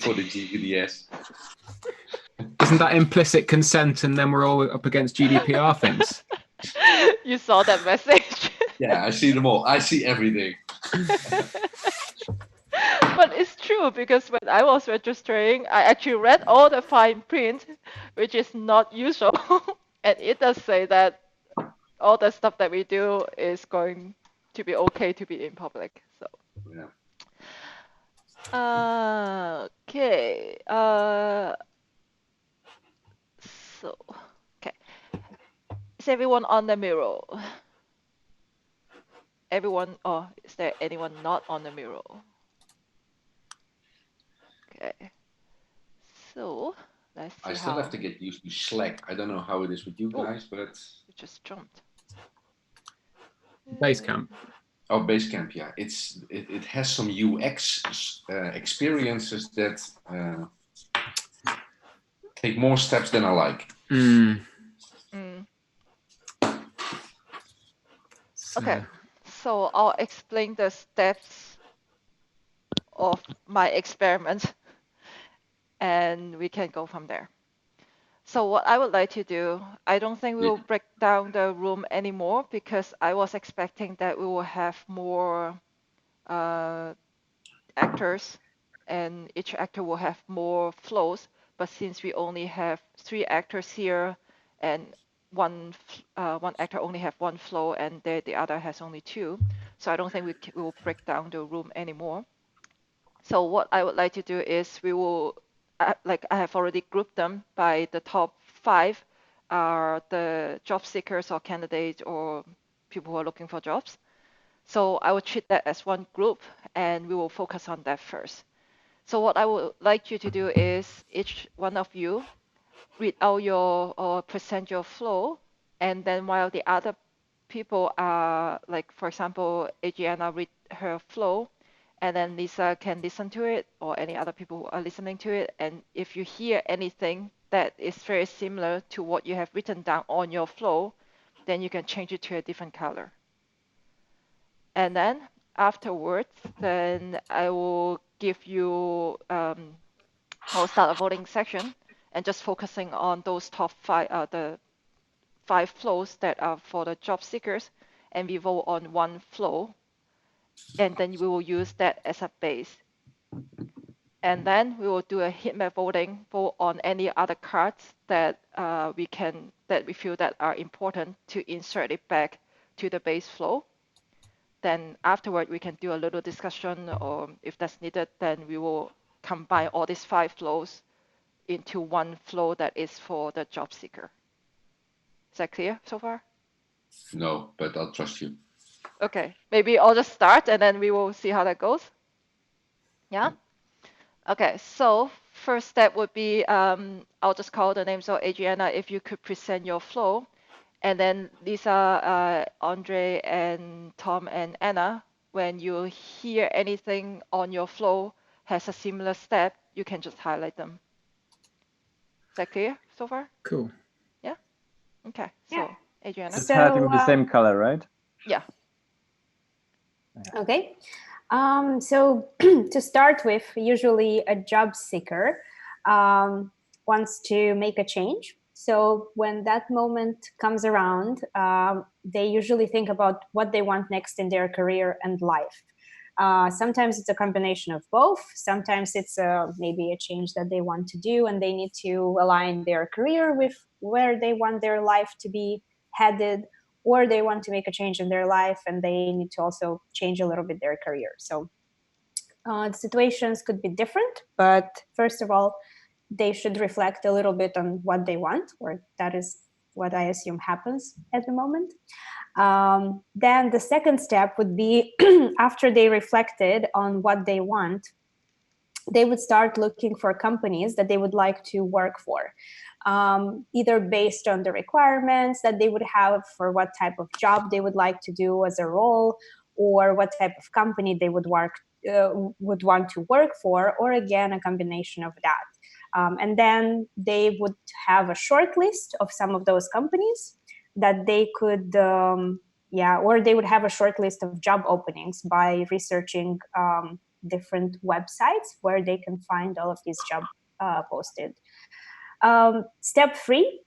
for the GVDS. Isn't that implicit consent, and then we're all up against GDPR things? You saw that message. Yeah, I see them all. I see everything. But it's true, because when I was registering, I actually read all the fine print, which is not usual. And it does say that all the stuff that we do is going to be okay to be in public. So Yeah. okay. So okay. Is everyone on the mural? Everyone, or is there anyone not on the mural? Okay. So let's see I still how. have to get used to Slack. I don't know how it is with you guys, but It just jumped. Basecamp. Oh, Basecamp, yeah. It has some UX experiences that take more steps than I like. Okay, so I'll explain the steps of my experiment, and we can go from there. So what I would like to do, I don't think we will break down the room anymore, because I was expecting that we will have more actors, and each actor will have more flows. But since we only have 3 actors here, and one actor only have 1 flow, and the other has only 2, so I don't think we will break down the room anymore. So what I would like to do is we will, like I have already grouped them by the top 5 are the job seekers or candidates or people who are looking for jobs. So I will treat that as one group, and we will focus on that first. So what I would like you to do is each one of you read out your or present your flow, and then while the other people are, like for example, Adriana read her flow, and then Lisa can listen to it, or any other people who are listening to it. And if you hear anything that is very similar to what you have written down on your flow, then you can change it to a different color. And then afterwards, then I will give you, I'll start a voting section, and just focusing on those top 5, the 5 flows that are for the job seekers, and we vote on one flow, and then we will use that as a base. And then we will do a heat map voting, vote on any other cards that we feel that are important to insert it back to the base flow. Then afterward, we can do a little discussion, or if that's needed, then we will combine all these 5 flows into one flow that is for the job seeker. Is that clear so far? No, but I'll trust you. Okay, maybe I'll just start, and then we will see how that goes. Yeah? Okay, so first step would be, I'll just call the name. So Adriana, if you could present your flow. And then Lisa, Andre, and Tom, and Anna, when you hear anything on your flow has a similar step, you can just highlight them. Is that clear so far? Cool. Yeah? Okay, so Adriana. It's starting with the same color, right? Yeah. Okay. So to start with, usually a job seeker wants to make a change. So when that moment comes around, they usually think about what they want next in their career and life. Sometimes it's a combination of both. Sometimes it's maybe a change that they want to do, and they need to align their career with where they want their life to be headed, or they want to make a change in their life and they need to also change a little bit their career. So the situations could be different, but first of all, they should reflect a little bit on what they want, or that is what I assume happens at the moment. Then the second step would be after they reflected on what they want, they would start looking for companies that they would like to work for, either based on the requirements that they would have for what type of job they would like to do as a role, or what type of company they would want to work for, or again, a combination of that. And then they would have a short list of some of those companies that they could, or they would have a short list of job openings by researching different websites where they can find all of these jobs posted. Step 3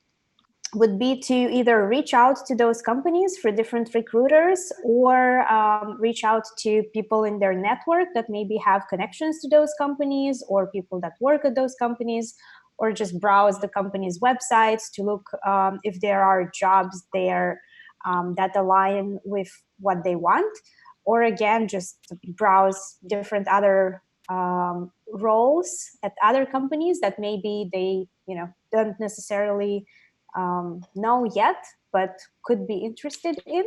would be to either reach out to those companies for different recruiters, or reach out to people in their network that maybe have connections to those companies, or people that work at those companies, or just browse the company's websites to look if there are jobs there that align with what they want, or again, just browse different other roles at other companies that maybe they don't necessarily know yet, but could be interested in.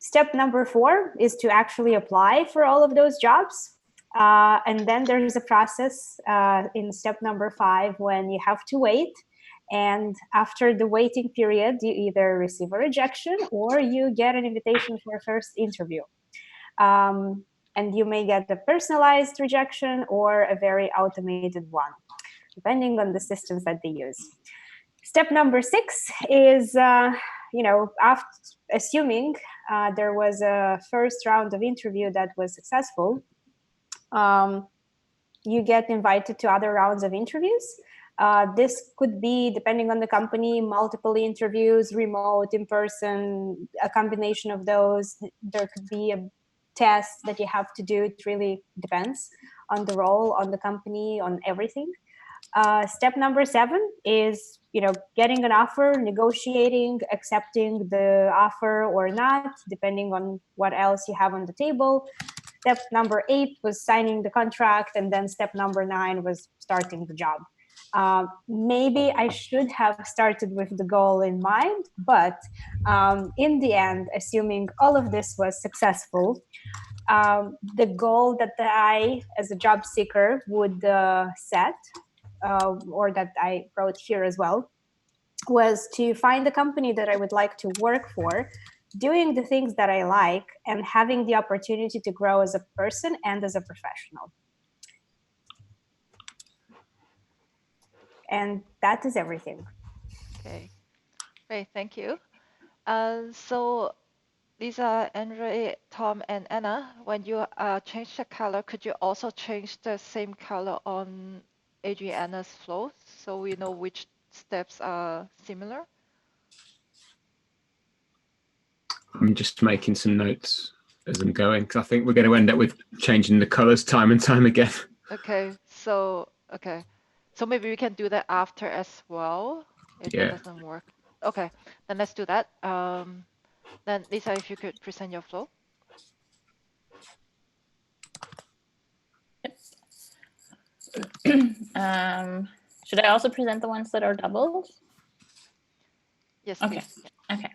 Step number 4 is to actually apply for all of those jobs. And then there's a process in step number 5 when you have to wait. And after the waiting period, you either receive a rejection or you get an invitation for a first interview. And you may get a personalized rejection or a very automated one, depending on the systems that they use. Step number 6 is, after assuming there was a first round of interview that was successful, you get invited to other rounds of interviews. This could be, depending on the company, multiple interviews, remote, in person, a combination of those. There could be a test that you have to do. It really depends on the role, on the company, on everything. Step number 7 is, getting an offer, negotiating, accepting the offer or not, depending on what else you have on the table. Step number 8 was signing the contract, and then step number 9 was starting the job. Maybe I should have started with the goal in mind, but in the end, assuming all of this was successful, the goal that I, as a job seeker, would set, or that I wrote here as well, was to find a company that I would like to work for, doing the things that I like, and having the opportunity to grow as a person and as a professional. And that is everything. Okay, great, thank you. So Lisa, Andre, Tom, and Anna, when you change the color, could you also change the same color on Adriana's flow so we know which steps are similar? I'm just making some notes as I'm going, because I think we're going to end up with changing the colors time and time again. Okay, so maybe we can do that after as well if it doesn't work. Okay, then let's do that. Then Lisa, if you could present your flow. Yep. Should I also present the ones that are doubled? Yes, okay. please. Okay.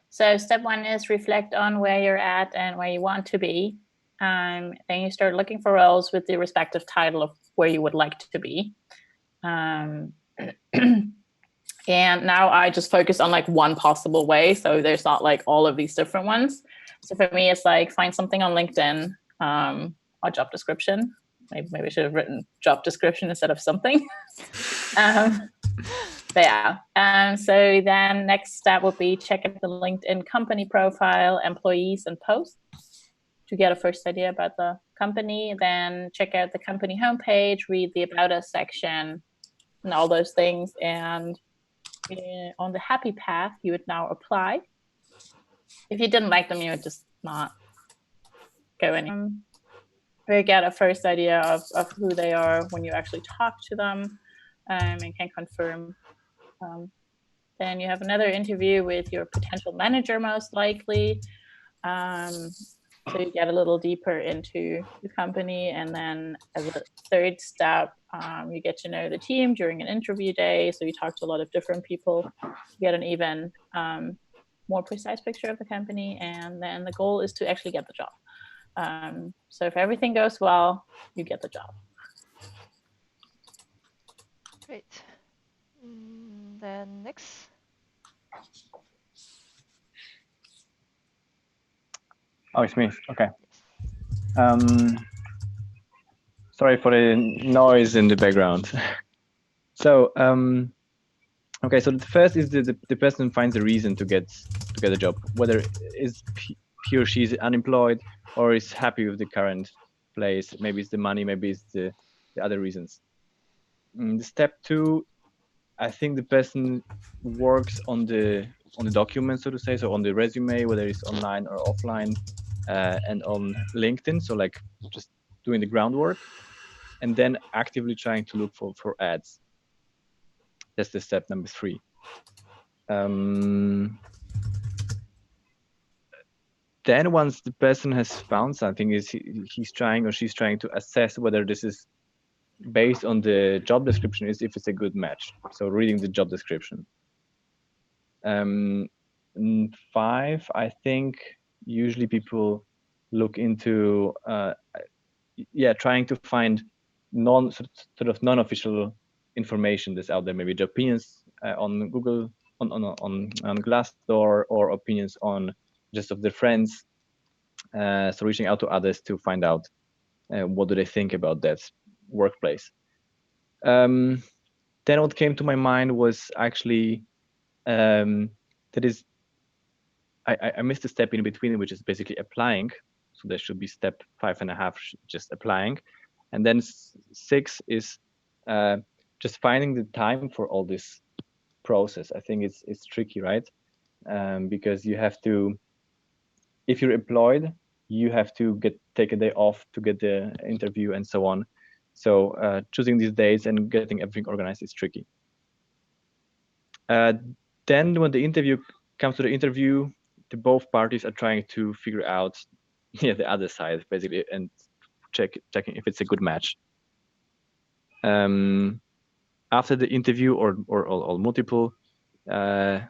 So step 1 is reflect on where you're at and where you want to be. Then you start looking for roles with the respective title of where you would like to be. And now I just focus on like one possible way. So there's not like all of these different ones. So for me, it's like find something on LinkedIn, or job description. Maybe I should have written job description instead of something. But yeah, so then next step would be check out the LinkedIn company profile, employees, and posts to get a first idea about the company. Then check out the company homepage, read the About Us section, and all those things. And on the happy path, you would now apply. If you didn't like them, you would just not go anywhere. We get a first idea of who they are when you actually talk to them, and can confirm. Then you have another interview with your potential manager, most likely. So you get a little deeper into the company. And then as a third step, you get to know the team during an interview day. So you talk to a lot of different people, you get an even more precise picture of the company. And then the goal is to actually get the job. So if everything goes well, you get the job. Great. Then next. Oh, it's me. Okay. Sorry for the noise in the background. So, okay. So the first is the person finds a reason to get a job, whether is he or she is unemployed or is happy with the current workplace. Maybe it's the money, maybe it's the other reasons. Step 2, I think the person works on the document, so to say, so on the resume, whether it's online or offline, and on LinkedIn, so like just doing the groundwork, and then actively trying to look for ads. That's the step number 3. Then once the person has found something, he's trying or she's trying to assess whether this is based on the job description, is if it's a good match. So reading the job description. 5, I think usually people look into trying to find non-official information that's out there, maybe the opinions on Google, on Glassdoor, or opinions on just of their friends. So reaching out to others to find out what do they think about that workplace. Then what came to my mind was actually that is, I missed a step in between, which is basically applying. So there should be step 5.5, just applying. And then 6 is just finding the time for all this process. I think it's tricky, right? Because you have to, if you're employed, you have to take a day off to get the interview and so on. So choosing these dates and getting everything organized is tricky. Then when the interview comes to the interview, both parties are trying to figure out the other side, basically, and checking if it's a good match. After the interview or multiple, some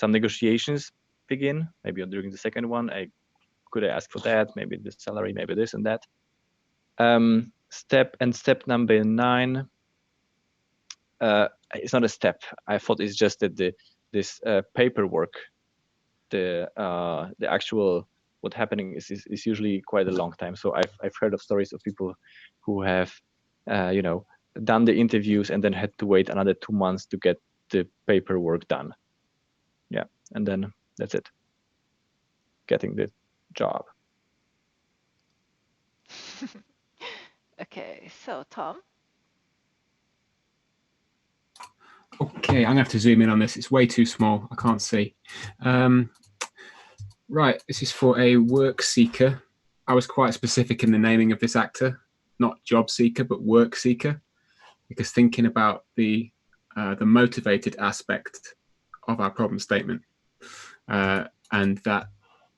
negotiations begin. Maybe during the second one, could I ask for that? Maybe the salary, maybe this and that. Step number 9. It's not a step. I thought it's just that this paperwork, the actual what's happening is usually quite a long time. So I've heard of stories of people who have done the interviews and then had to wait another 2 months to get the paperwork done. Yeah, and then that's it. Getting the job. Okay, so Tom. Okay, I'm gonna have to zoom in on this. It's way too small. I can't see. Right, this is for a work seeker. I was quite specific in the naming of this actor, not job seeker, but work seeker, because thinking about the motivated aspect of our problem statement, and that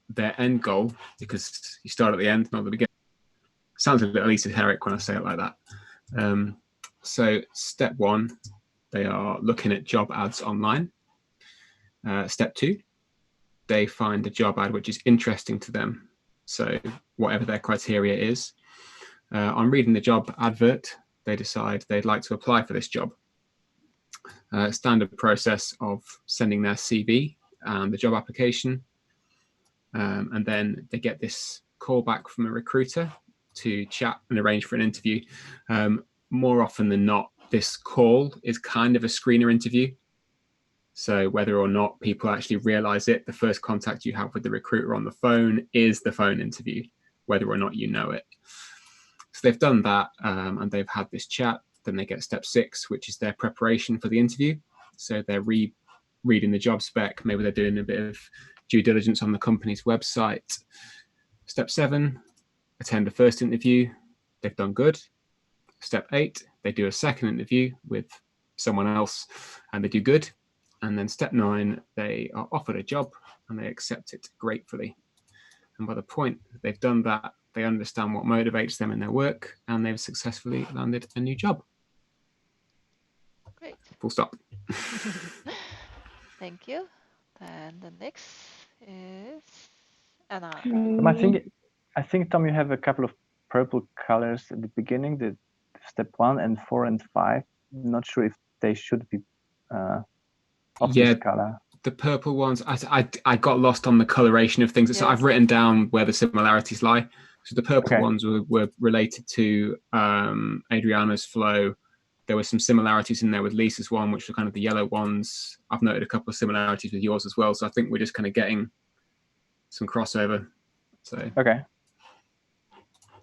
their end goal, because you start at the end, not the beginning. Sounds a little esoteric when I say it like that. So step 1, they are looking at job ads online. Step 2, they find a job ad which is interesting to them. So whatever their criteria is, on reading the job advert, they decide they'd like to apply for this job. Standard process of sending their CV and the job application. And then they get this call back from a recruiter to chat and arrange for an interview. More often than not, this call is kind of a screener interview. So whether or not people actually realize it, the first contact you have with the recruiter on the phone is the phone interview, whether or not you know it. So they've done that and they've had this chat. Then they get step 6, which is their preparation for the interview. So they're reading the job spec. Maybe they're doing a bit of due diligence on the company's website. Step 7, attend a first interview. They've done good. Step 8, they do a second interview with someone else and they do good. And then step 9, they are offered a job and they accept it gratefully. And by the point they've done that, they understand what motivates them in their work and they've successfully landed a new job. Great. Full stop. Thank you. And the next is Anna. I think Tom, you have a couple of purple colors at the beginning, the step 1 and 4 and 5. I'm not sure if they should be of this color. The purple ones, I got lost on the coloration of things. So I've written down where the similarities lie. So the purple ones were related to Adriana's flow. There were some similarities in there with Lisa's one, which were kind of the yellow ones. I've noted a couple of similarities with yours as well. So I think we're just kind of getting some crossover. So okay.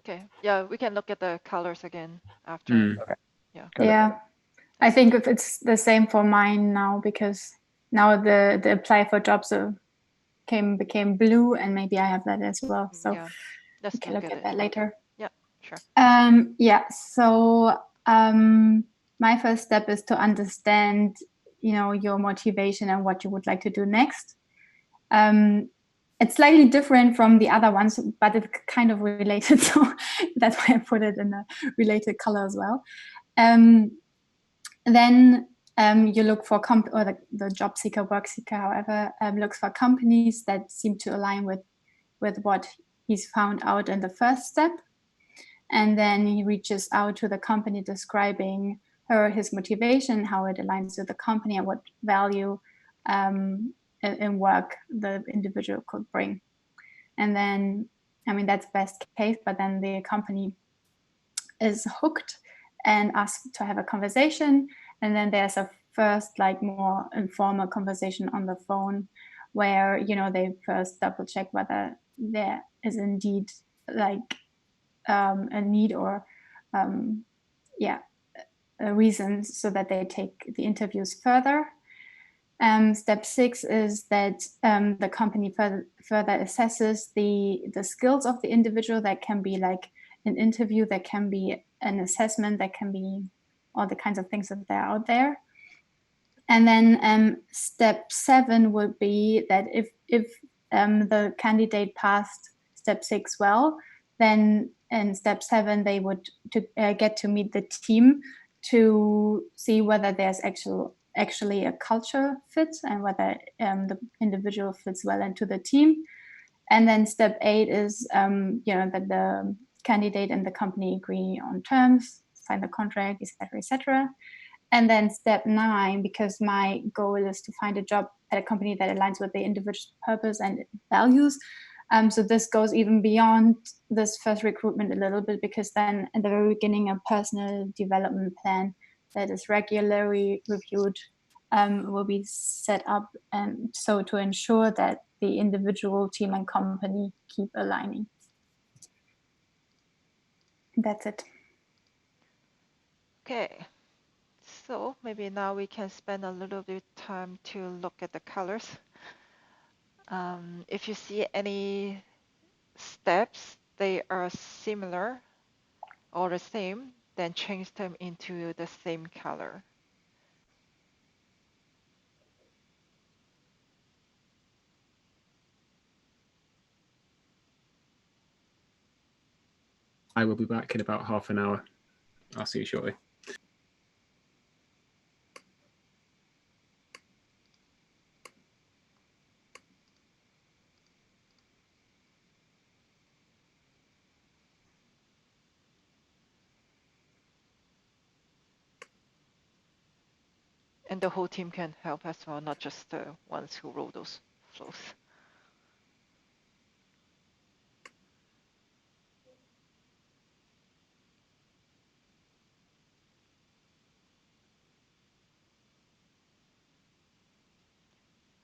Okay. Yeah, we can look at the colors again after. Okay. Yeah. Got it. Yeah, I think if it's the same for mine now, because now the apply for jobs became blue, and maybe I have that as well. So Yeah, let's we can look at that later. Yeah, sure. Yeah. So my first step is to understand, your motivation and what you would like to do next. It's slightly different from the other ones, but it's kind of related. So that's why I put it in a related color as well. Then you look for or the job seeker, work seeker, however, looks for companies that seem to align with what he's found out in the first step. And then he reaches out to the company describing his motivation, how it aligns with the company, and what value in work the individual could bring. And then, that's best case, but then the company is hooked and asks to have a conversation. And then there's a first, more informal conversation on the phone where, they first double check whether there is indeed a need or a reason, so that they take the interviews further. Step 6 is that the company further assesses the skills of the individual. That can be like an interview, that can be an assessment, that can be all the kinds of things that are out there. And then step 7 would be that if the candidate passed step 6 well, then in step 7 they would get to meet the team to see whether there's actually a culture fit and whether the individual fits well into the team. And then step 8 is that the candidate and the company agree on terms, sign the contract, etc., etc. And then step 9, because my goal is to find a job at a company that aligns with the individual's purpose and values. So this goes even beyond this first recruitment a little bit, because then at the very beginning, a personal development plan that is regularly reviewed will be set up, and so to ensure that the individual, team, and company keep aligning. That's it. Okay. So maybe now we can spend a little bit of time to look at the colors. If you see any steps, they are similar or the same, then change them into the same color. I will be back in about half an hour. I'll see you shortly. And the whole team can help as well, not just the ones who wrote those flows.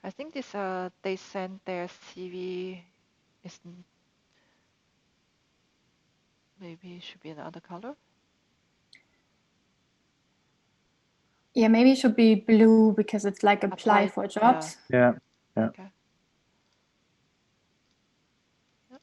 I think this they sent their CV is maybe it should be another color. Yeah, maybe it should be blue, because it's like apply for jobs. Yeah. Okay. Yep.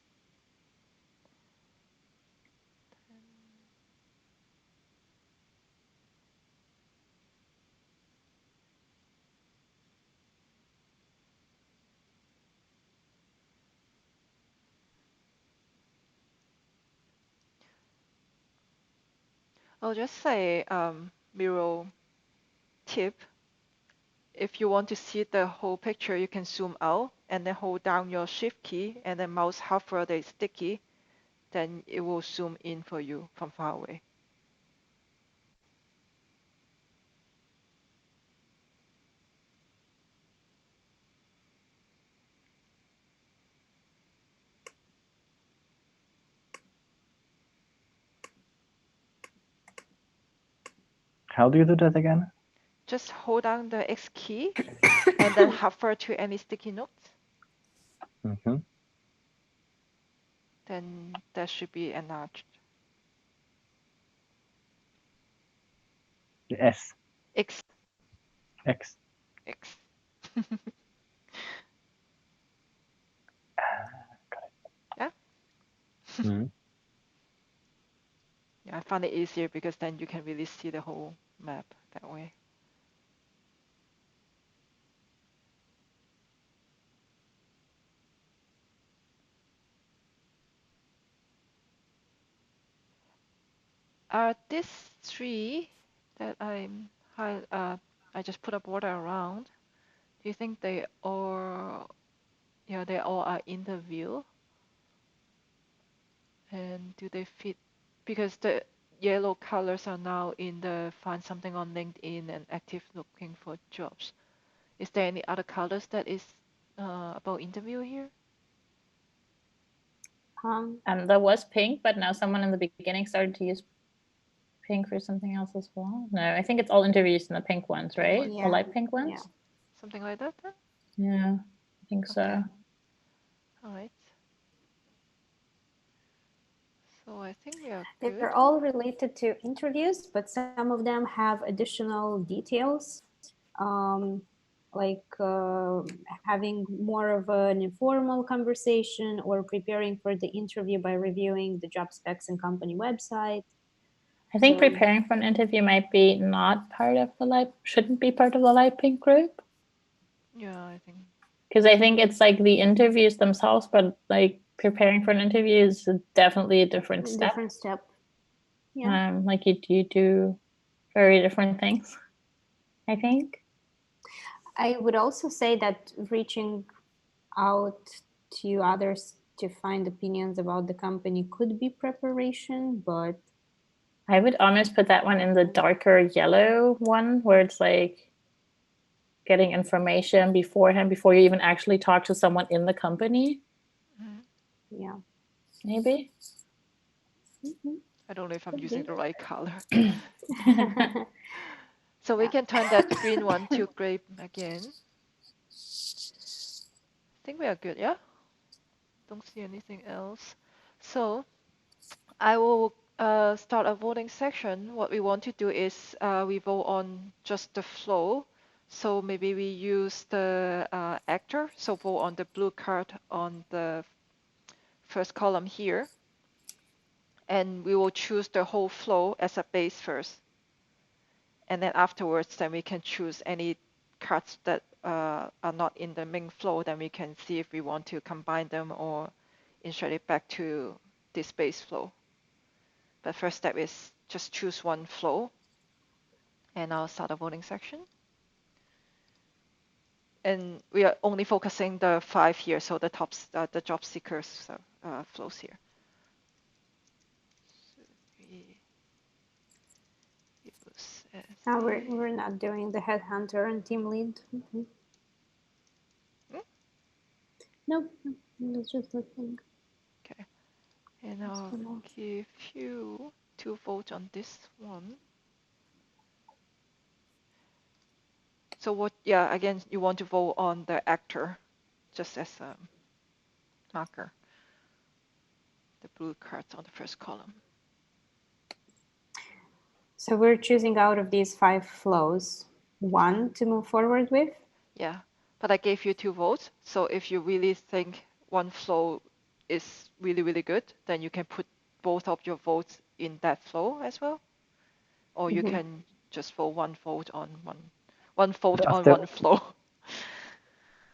I'll just say Miro tip. If you want to see the whole picture, you can zoom out and then hold down your shift key and then mouse hover the sticky, then it will zoom in for you from far away. How do you do that again? Just hold down the X key and then hover to any sticky notes. Mm-hmm. Then there should be enlarged. The S. X. X. X. Yeah. Mhm. Yeah, I found it easier because then you can really see the whole map that way. Are these three that I just put a border around, do you think they all, yeah, they all are in the view? And do they fit? Because the yellow colors are now in the find something on LinkedIn and active looking for jobs. Is there any other colors that is about interview here? There was pink, but now someone in the beginning started to use pink for something else as well. No, I think it's all interviews in the pink ones, right? Yeah. The light pink ones? Yeah. Something like that then? Yeah, I think so. Okay. All right. So I think we are good. They're all related to interviews, but some of them have additional details, like having more of an informal conversation or preparing for the interview by reviewing the job specs and company website. I think So- preparing for an interview might be not part of the light, shouldn't be part of the light pink group. Yeah, I think. Because I think it's like the interviews themselves, but like preparing for an interview is definitely a different step. Different step. Yeah. Like you do very different things, I think. I would also say that reaching out to others to find opinions about the company could be preparation, but I would almost put that one in the darker yellow one where it's like getting information beforehand before you even actually talk to someone in the company. yeah. Maybe. I don't know if I'm Could using be. the right color. So we can turn that green one to gray again. I think we are good, yeah? Don't see anything else. So I will start a voting section. What we want to do is we vote on just the flow. So maybe we use the actor. So vote on the blue card on the first column here. And we will choose the whole flow as a base first. And then afterwards, then we can choose any cards that are not in the main flow. Then we can see if we want to combine them or insert it back to this base flow. But first step is just choose one flow. And I'll start a voting section. And we are only focusing the 5 here, so the top, the job seekers flows here. Now we're not doing the headhunter and team lead. Nope, it's just a thing. Okay, and I'll give you 2 votes on this one. So what? Yeah, again, you want to vote on the actor, just as a marker. The blue cards on the first column. So we're choosing out of these 5 flows, one to move forward with? Yeah, but I gave you 2 votes. So if you really think one flow is really, really good, then you can put both of your votes in that flow as well. Or you can just vote one vote on one vote on one flow.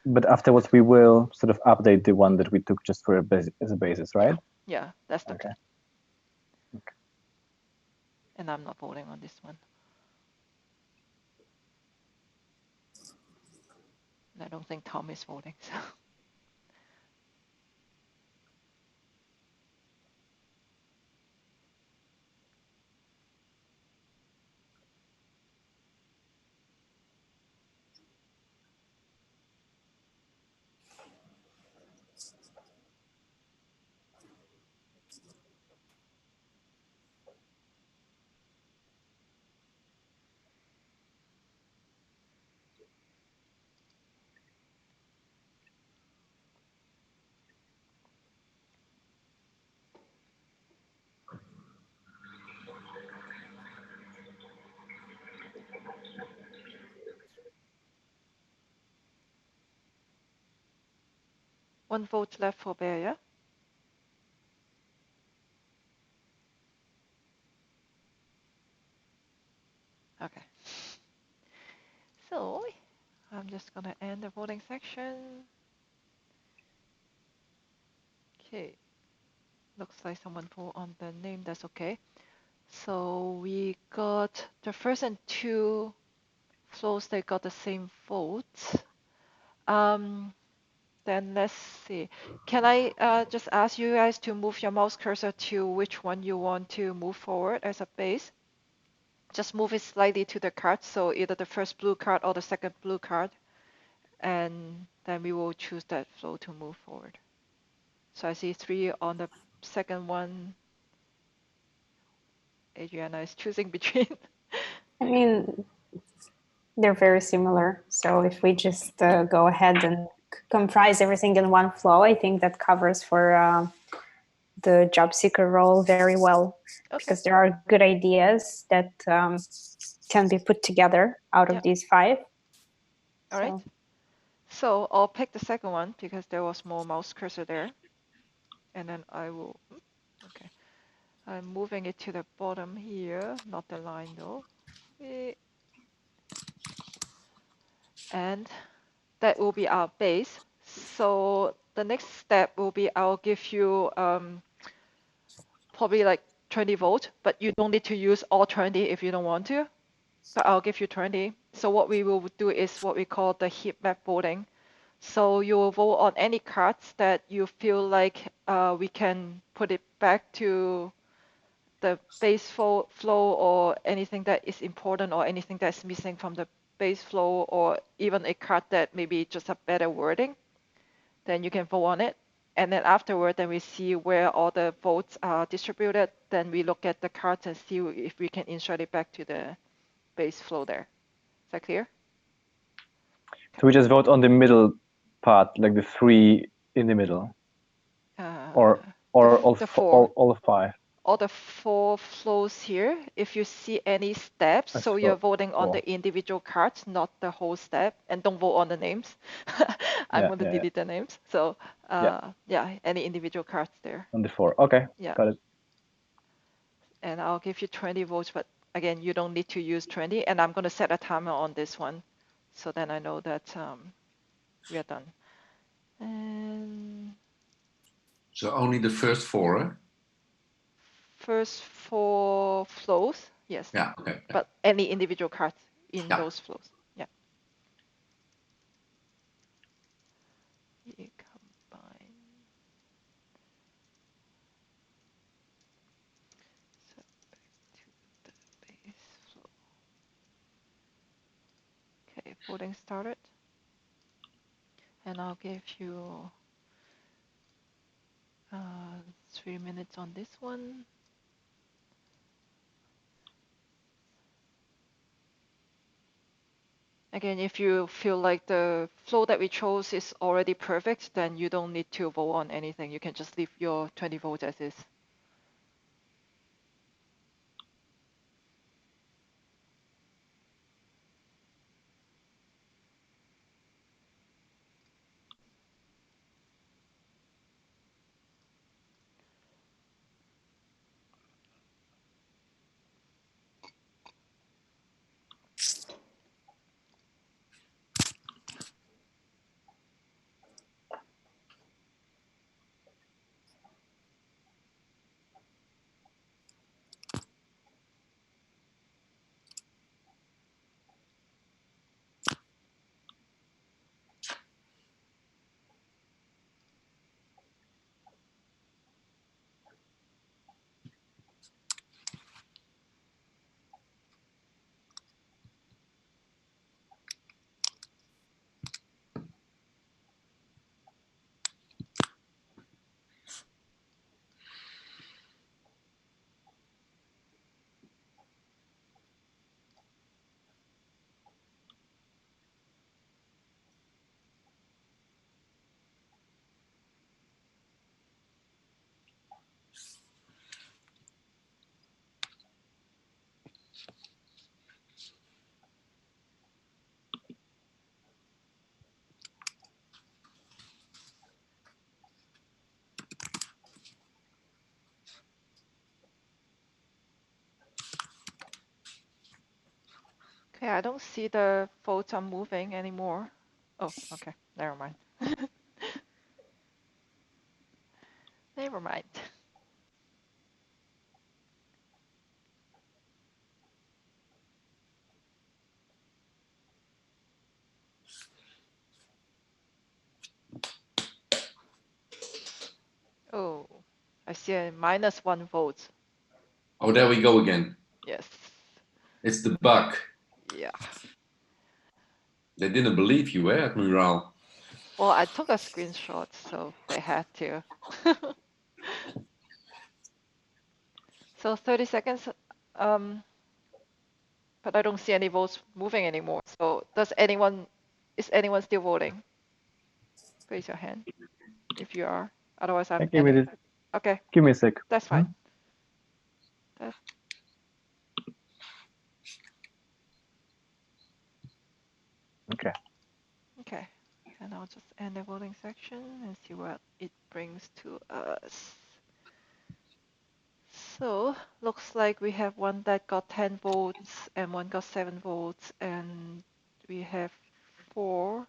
But afterwards, we will sort of update the one that we took just for as a basis, right? Yeah, that's the okay. Okay. And I'm not voting on this one. I don't think Tom is voting, so. One vote left for Bear, yeah? Okay. So I'm just gonna end the voting section. Okay. Looks like someone put on the name, that's okay. So we got the first and two flows, they got the same votes. Then let's see. Can I just ask you guys to move your mouse cursor to which one you want to move forward as a base? Just move it slightly to the card, so either the first blue card or the second blue card, and then we will choose that flow to move forward. So I see 3 on the second one. Adriana is choosing between. I mean, they're very similar. So if we just go ahead and comprise everything in one flow, I think that covers for the job seeker role very well, Okay. because there are good ideas that can be put together out of these 5. All right. So I'll pick the second one because there was more mouse cursor there. And then I will, okay. I'm moving it to the bottom here, not the line though. And that will be our base. So the next step will be I'll give you probably like 20 volts, but you don't need to use all 20 if you don't want to, but I'll give you 20. So what we will do is what we call the heat map voting. So you will vote on any cards that you feel like we can put it back to the base flow or anything that is important or anything that's missing from the base flow, or even a card that maybe just a better wording, then you can vote on it. And then afterward, then we see where all the votes are distributed. Then we look at the cards and see if we can insert it back to the base flow there. Is that clear? So we just vote on the middle part, like the 3 in the middle, or all 5. All the 4 flows here. If you see any steps, so you're voting on the individual cards, not the whole step, and don't vote on the names. I'm going to delete the names. So yeah, any individual cards there. On the 4, okay, got it. And I'll give you 20 votes, but again, you don't need to use 20. And I'm going to set a timer on this one, so then I know that we are done. And so only the first 4, eh? First 4 flows, yes. Yeah, okay. But any individual cards in those flows, yeah. You combine. So back to the base flow. Okay, voting started. And I'll give you 3 minutes on this one. Again, if you feel like the flow that we chose is already perfect, then you don't need to vote on anything. You can just leave your 20 votes as is. Okay, I don't see the votes are moving anymore. Oh, okay, never mind. Never mind. Oh, I see a -1 vote. Oh, there we go again. Yes. It's the bug. Yeah. They didn't believe you, Admiral. Well, I took a screenshot, so they had to. So 30 seconds, but I don't see any votes moving anymore. So is anyone still voting? Raise your hand if you are. Otherwise, I'm Give me ending. this. Okay, Give me a sec. that's fine. That, Okay. okay, and I'll just end the voting section and see what it brings to us. So looks like we have one that got 10 votes and one got 7 votes, and we have 4,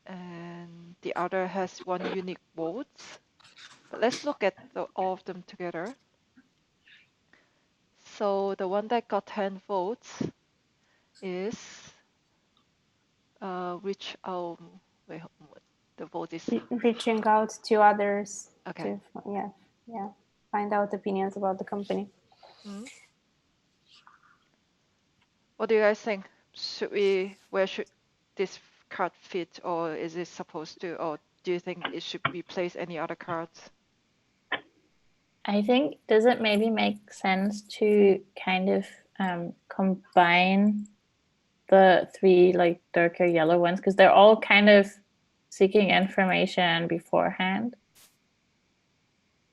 and the other has 1 unique vote. But let's look at all of them together. So the one that got 10 votes is wait, the vote is Reaching out to others. okay. To, yeah, find out opinions about the company. Mm-hmm. What do you guys think? Where should this card fit, or is it supposed to, or do you think it should replace any other cards? I think, does it maybe make sense to kind of combine the 3 like darker yellow ones, because they're all kind of seeking information beforehand?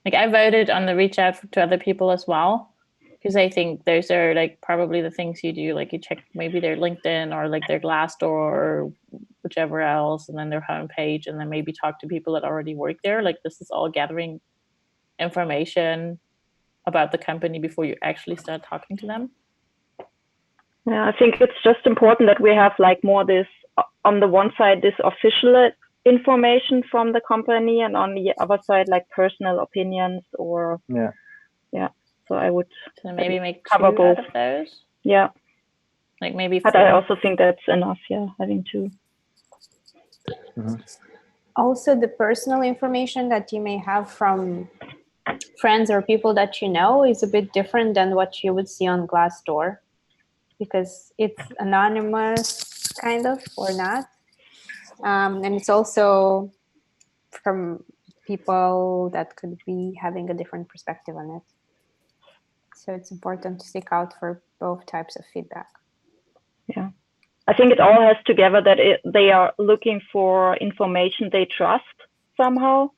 Like, I voted on the reach out to other people as well, because I think those are like probably the things you do. Like, you check maybe their LinkedIn or like their Glassdoor or whichever else, and then their homepage, and then maybe talk to people that already work there. Like, this is all gathering information about the company before you actually start talking to them. Yeah, I think it's just important that we have like more this, on the one side, this official information from the company, and on the other side, like personal opinions or yeah. So I would maybe make cover 2 both out of those. Yeah, like maybe 4. But I also think that's enough. Yeah, having 2. Mm-hmm. Also, the personal information that you may have from friends or people that you know is a bit different than what you would see on Glassdoor, because it's anonymous, kind of, or not. And it's also from people that could be having a different perspective on it. So it's important to seek out for both types of feedback. Yeah, I think it all has together that they are looking for information they trust somehow,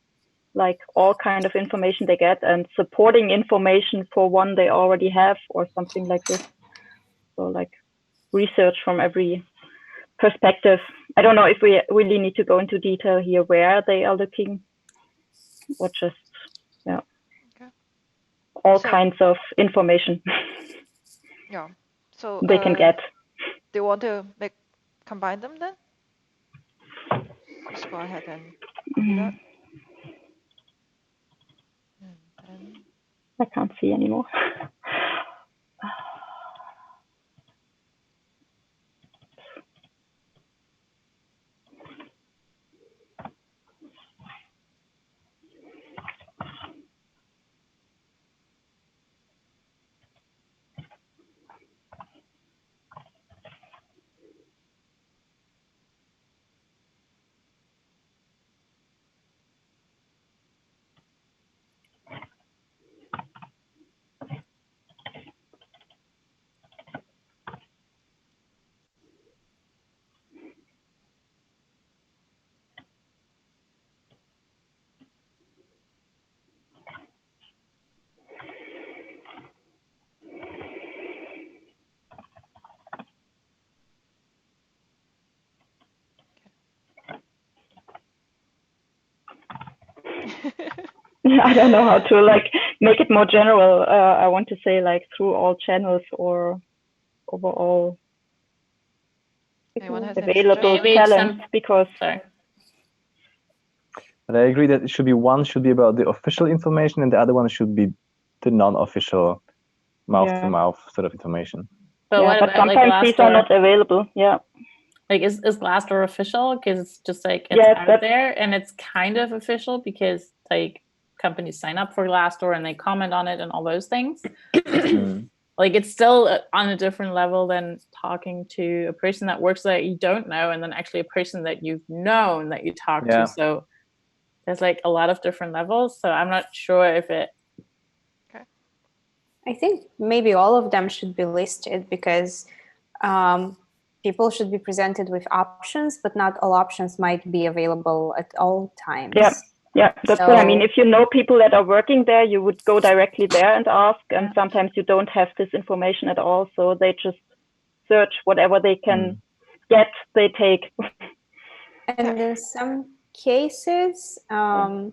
like all kind of information they get, and supporting information for one they already have or something like this. So like research from every perspective. I don't know if we really need to go into detail here where they are looking, or just all kinds of information. Yeah. So they can get. Do you want to combine them then? Just go ahead and do that. And I can't see anymore. I don't know how to like make it more general. I want to say like through all channels, or overall Anyone has any available suggestions? talent because Sorry. But I agree that it should be one should be about the official information, and the other one should be the non-official mouth-to-mouth sort of information. But what but about like sometimes these are Glassdoor? not available. Yeah. Like, is Glassdoor official? Because it's just like it's Yeah, out there, and it's kind of official because like companies sign up for Glassdoor and they comment on it and all those things. Like, it's still on a different level than talking to a person that works there you don't know, and then actually a person that you've known that you talk to. So there's like a lot of different levels. So I'm not sure if it. I think maybe all of them should be listed because people should be presented with options, but not all options might be available at all times. Yeah, that's what I mean. If you know people that are working there, you would go directly there and ask, and sometimes you don't have this information at all, so they just search whatever they can get, they take. And in some cases, I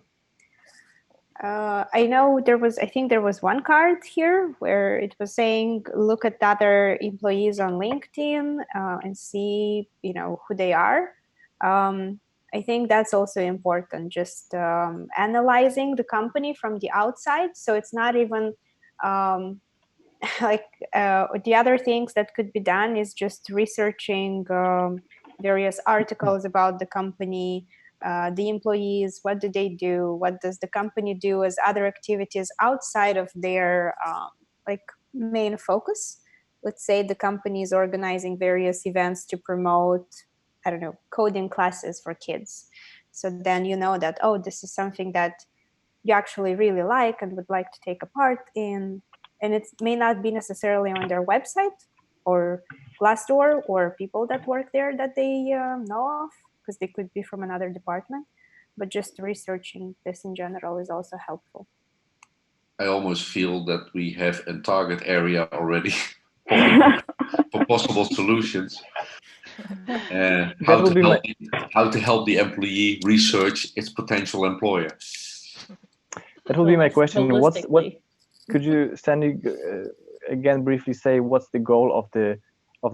know I think there was one card here where it was saying, look at the other employees on LinkedIn and see, who they are. I think that's also important, just analyzing the company from the outside. So it's not even like the other things that could be done is just researching various articles about the company, the employees, what do they do, what does the company do as other activities outside of their main focus. Let's say the company is organizing various events to promote, I don't know, coding classes for kids. So then you know that, oh, this is something that you actually really like and would like to take a part in. And it may not be necessarily on their website or Glassdoor or people that work there that they know of, because they could be from another department. But just researching this in general is also helpful. I almost feel that we have a target area already for possible solutions. How to help the employee research its potential employer. That will be my question. What could you, Sandy, again briefly say what's the goal of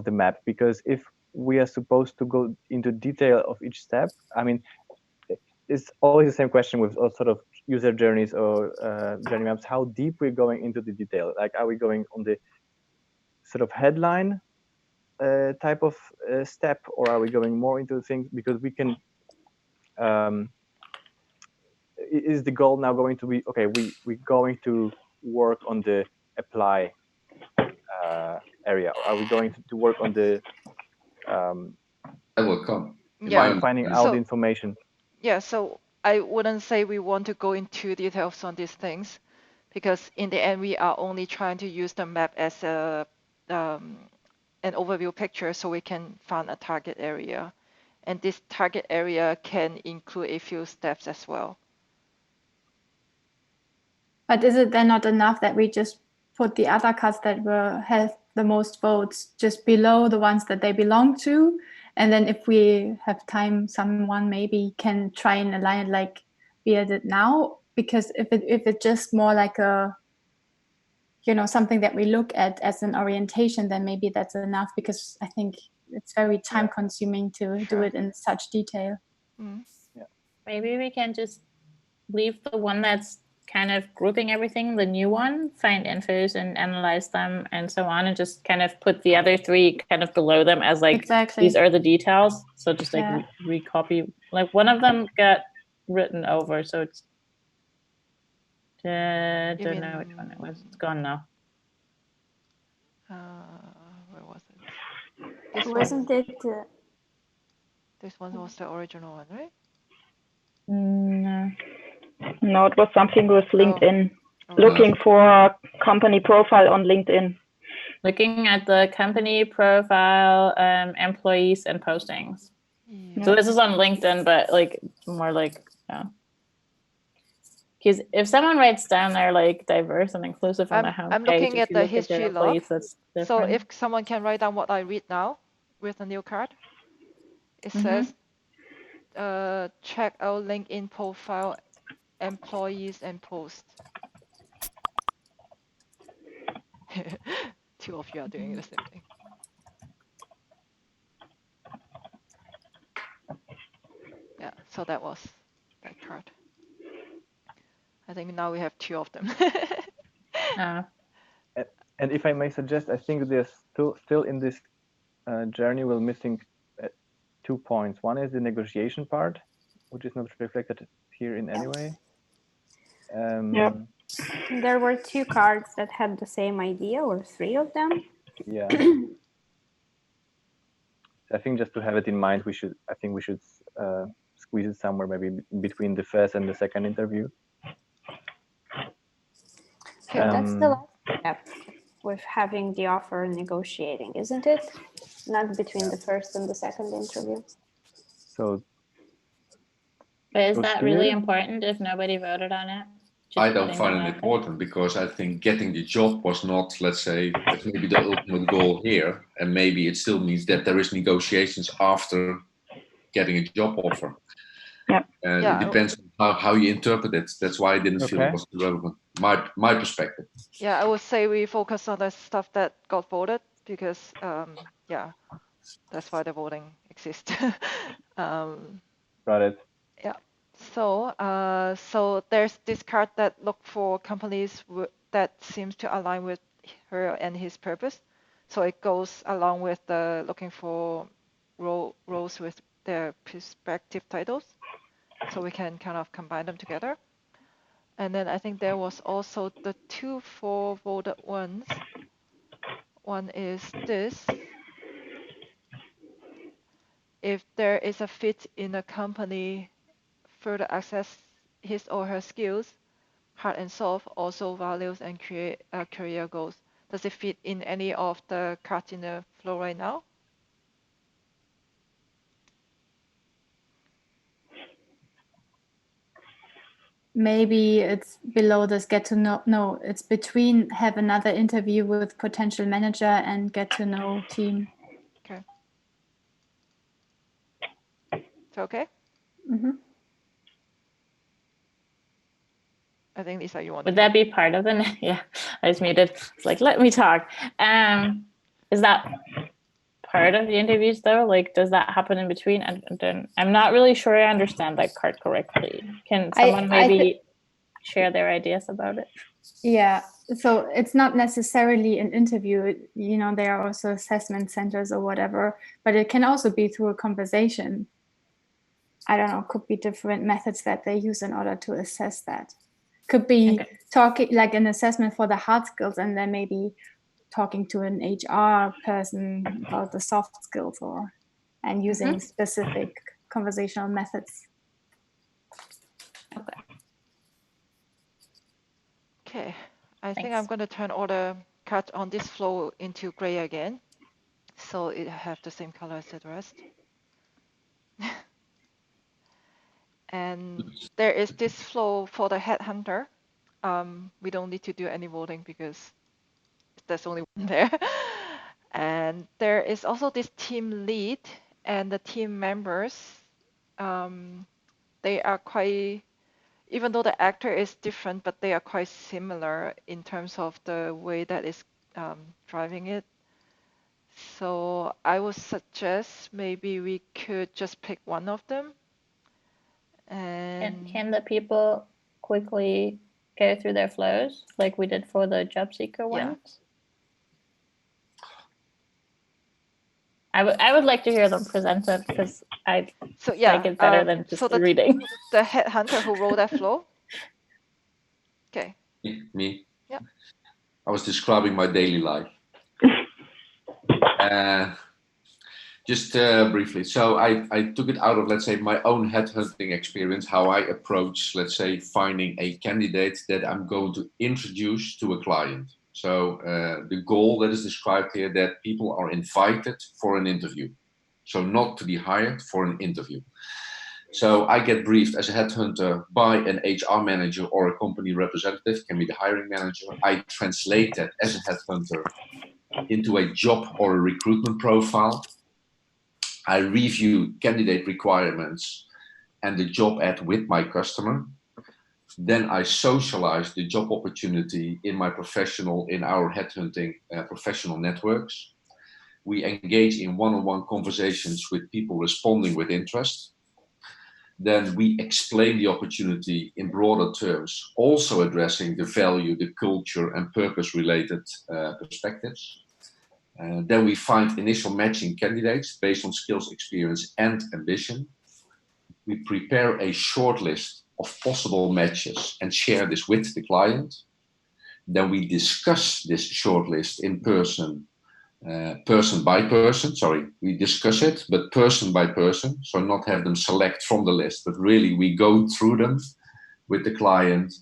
the map? Because if we are supposed to go into detail of each step, I mean, it's always the same question with all sort of user journeys or journey maps. How deep we're going into the detail? Like, are we going on the sort of headline type of step, or are we going more into things? Because we can. Is the goal now going to be, okay, we're going to work on the apply area, or are we going to work on the I will come. Finding out the information? Yeah, so I wouldn't say we want to go into details on these things, because in the end we are only trying to use the map as an overview picture so we can find a target area, and this target area can include a few steps as well. But is it then not enough that we just put the other cards that have the most votes just below the ones that they belong to? And then if we have time, someone maybe can try and align it like we did now. Because if it's just more like a, something that we look at as an orientation, then maybe that's enough, because I think it's very time consuming to do it in such detail. Maybe we can just leave the one that's kind of grouping everything, the new one, find infos and analyze them and so on, and just kind of put the other three kind of below them as like, these are the details. So just like recopy, like one of them got written over, so it's don't know which one it was. It's gone now. Where was it? This Wasn't one. it? This one was the original one, right? No. No, it was something with LinkedIn. Looking for a company profile on LinkedIn. Looking at the company profile, employees and postings. So this is on LinkedIn, but like more like, because if someone writes down there like diverse and inclusive on the homepage, I'm looking at the history log. So if someone can write down what I read now with a new card, it says, check out LinkedIn profile, employees and posts. Two of you are doing the same thing. So that was that card. I think now we have 2 of them. And if I may suggest, I think there's still in this journey we're missing 2 points. One is the negotiation part, which is not reflected here in any way. Yep. There were 2 cards that had the same idea, or 3 of them. Yeah. I think just to have it in mind, I think we should squeeze it somewhere, maybe between the first and the second interview. Okay, that's the last step with having the offer and negotiating, isn't it? Not between the first and the second interview. So, but is that really important if nobody voted on it? I don't find it important because I think getting the job was not, let's say, maybe the ultimate goal here. And maybe it still means that there is negotiations after getting a job offer. Yeah. It depends on how you interpret it. That's why I didn't feel it was relevant. My perspective. Yeah, I would say we focus on the stuff that got voted because, yeah, that's why the voting exists. Got it. Yeah. So, so there's this card that look for companies that seems to align with her and his purpose. So it goes along with the looking for roles with their respective titles. So we can kind of combine them together. And then I think there was also the 2 for voted ones. One is this. If there is a fit in a company, further access his or her skills, hard and soft, also values and career goals. Does it fit in any of the cards in the flow right now? Maybe it's below this get to know. No, it's between have another interview with potential manager and get to know team. Okay. It's okay? Mm-hmm. I think Lisa, you want Would that be part of it? Yeah, I just muted. It's like, let me talk. Is that part of the interviews though? Like, does that happen in between? I'm not really sure I understand that card correctly. Can someone maybe share their ideas about it? Yeah, so it's not necessarily an interview. You know, there are also assessment centers or whatever, but it can also be through a conversation. I don't know, could be different methods that they use in order to assess that. Could be talking like an assessment for the hard skills and then maybe talking to an HR person about the soft skills and using specific conversational methods. Okay, I think I'm going to turn all the cards on this flow into gray again, so it have the same color as the rest. And there is this flow for the headhunter. We don't need to do any voting because there's only one there. And there is also this team lead and the team members. They are quite, even though the actor is different, but they are quite similar in terms of the way that is driving it. So I would suggest maybe we could just pick one of them. And can the people quickly go through their flows like we did for the job seeker ones? I would like to hear them presented because I like it better than just reading. The headhunter who wrote that flow. Okay. Me? Yeah. I was describing my daily life. Just briefly. So I took it out of, let's say, my own headhunting experience, how I approach, let's say, finding a candidate that I'm going to introduce to a client. So the goal that is described here, that people are invited for an interview. So not to be hired, for an interview. So I get briefed as a headhunter by an HR manager or a company representative, can be the hiring manager. I translate that as a headhunter into a job or a recruitment profile. I review candidate requirements and the job ad with my customer. Then I socialize the job opportunity in our headhunting professional networks. We engage in one-on-one conversations with people responding with interest. then we explain the opportunity in broader terms, also addressing the value, the culture, and purpose-related perspectives. Then we find initial matching candidates based on skills, experience, and ambition. We prepare a short list of possible matches and share this with the client. Then we discuss this short list in person, person by person. Sorry, we discuss it, but person by person. So not have them select from the list, but really we go through them with the client.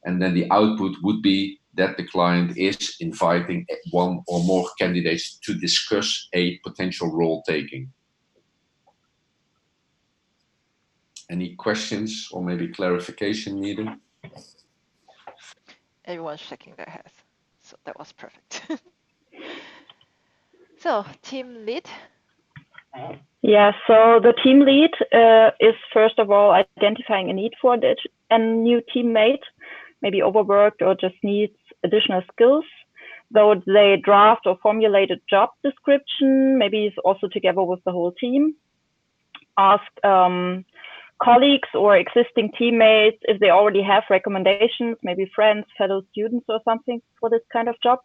And then the output would be that the client is inviting one or more candidates to discuss a potential role taking. Any questions or maybe clarification needed? Everyone's shaking their heads. So that was perfect. So team lead. Yeah, so the team lead is first of all identifying a need for a new teammate, maybe overworked or just needs additional skills. Though they draft or formulate a job description, maybe it's also together with the whole team. Ask colleagues or existing teammates if they already have recommendations, maybe friends, fellow students or something for this kind of job.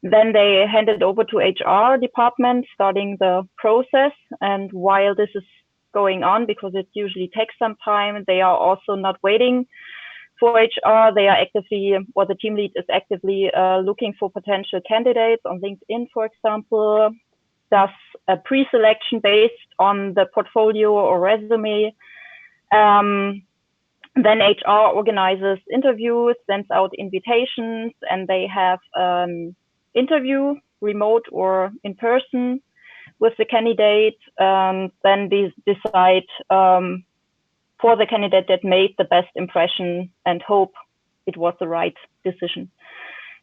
Then they hand it over to HR department, starting the process. And while this is going on, because it usually takes some time, they are also not waiting for HR. They are actively, or the team lead is actively looking for potential candidates on LinkedIn, for example, does a pre-selection based on the portfolio or resume. Then HR organizes interviews, sends out invitations, and they have interview, remote or in person, with the candidate. Then they decide for the candidate that made the best impression and hope it was the right decision.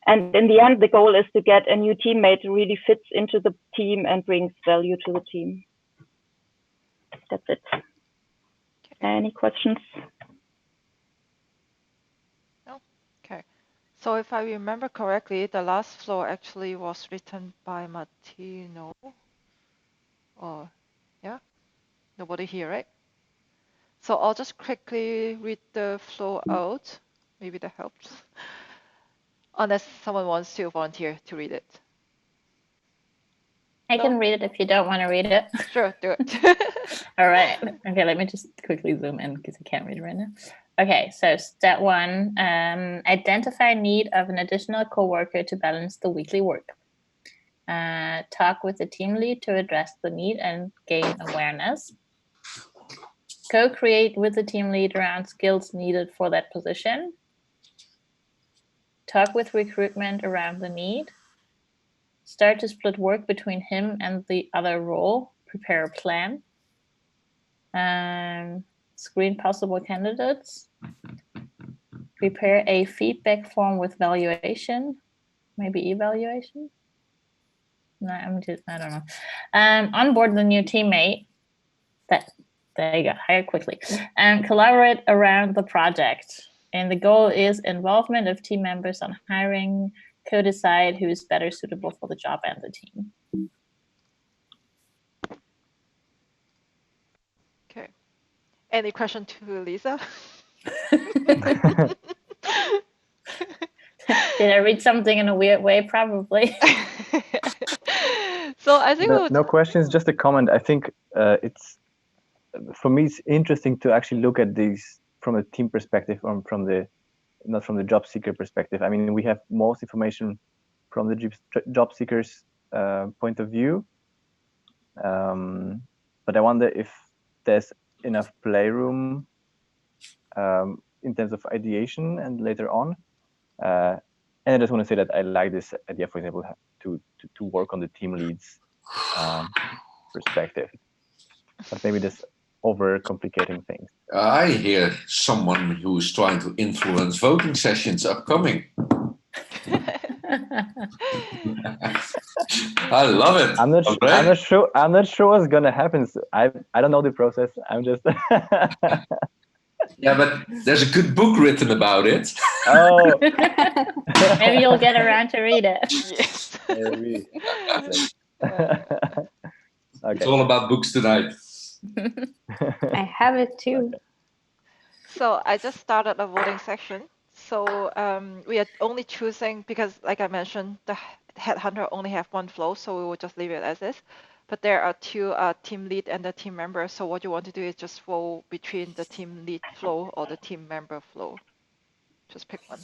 And in the end, the goal is to get a new teammate who really fits into the team and brings value to the team. That's it. Any questions? No? Okay. So if I remember correctly, the last flow actually was written by Martino. Oh, yeah? Nobody here, right? So I'll just quickly read the flow out. Maybe that helps. Unless someone wants to volunteer to read it. I can read it if you don't want to read it. Sure, do it. All right. Okay, let me just quickly zoom in because I can't read it right now. Okay, so step 1, identify need of an additional coworker to balance the weekly work. Talk with the team lead to address the need and gain awareness. Co-create with the team lead around skills needed for that position. Talk with recruitment around the need. Start to split work between him and the other role. Prepare a plan. Screen possible candidates. Prepare a feedback form with valuation. Maybe evaluation. No, I don't know. Onboard the new teammate. There you go. Hire quickly. And collaborate around the project. And the goal is involvement of team members on hiring. Co-decide who is better suitable for the job and the team. Okay. Any question to Lisa? Did I read something in a weird way? Probably. So I think no questions, just a comment. I think it's, for me, it's interesting to actually look at these from a team perspective, or from the, not from the job seeker perspective. I mean, we have most information from the job seekers' point of view, but I wonder if there's enough playroom in terms of ideation and later on. And I just want to say that I like this idea, for example, to work on the team lead's perspective, but maybe this overcomplicating things. I hear someone who's trying to influence voting sessions upcoming. I love it. I'm not sure what's gonna happen. So I don't know the process. I'm just. Yeah, but there's a good book written about it. Oh. Maybe you'll get around to read it. Yes. Maybe. It's all about books tonight. I have it too. So I just started a voting section. So we are only choosing because, like I mentioned, the headhunter only have one flow, so we will just leave it as is. But there are two team lead and the team member. So what you want to do is just vote between the team lead flow or the team member flow. Just pick one.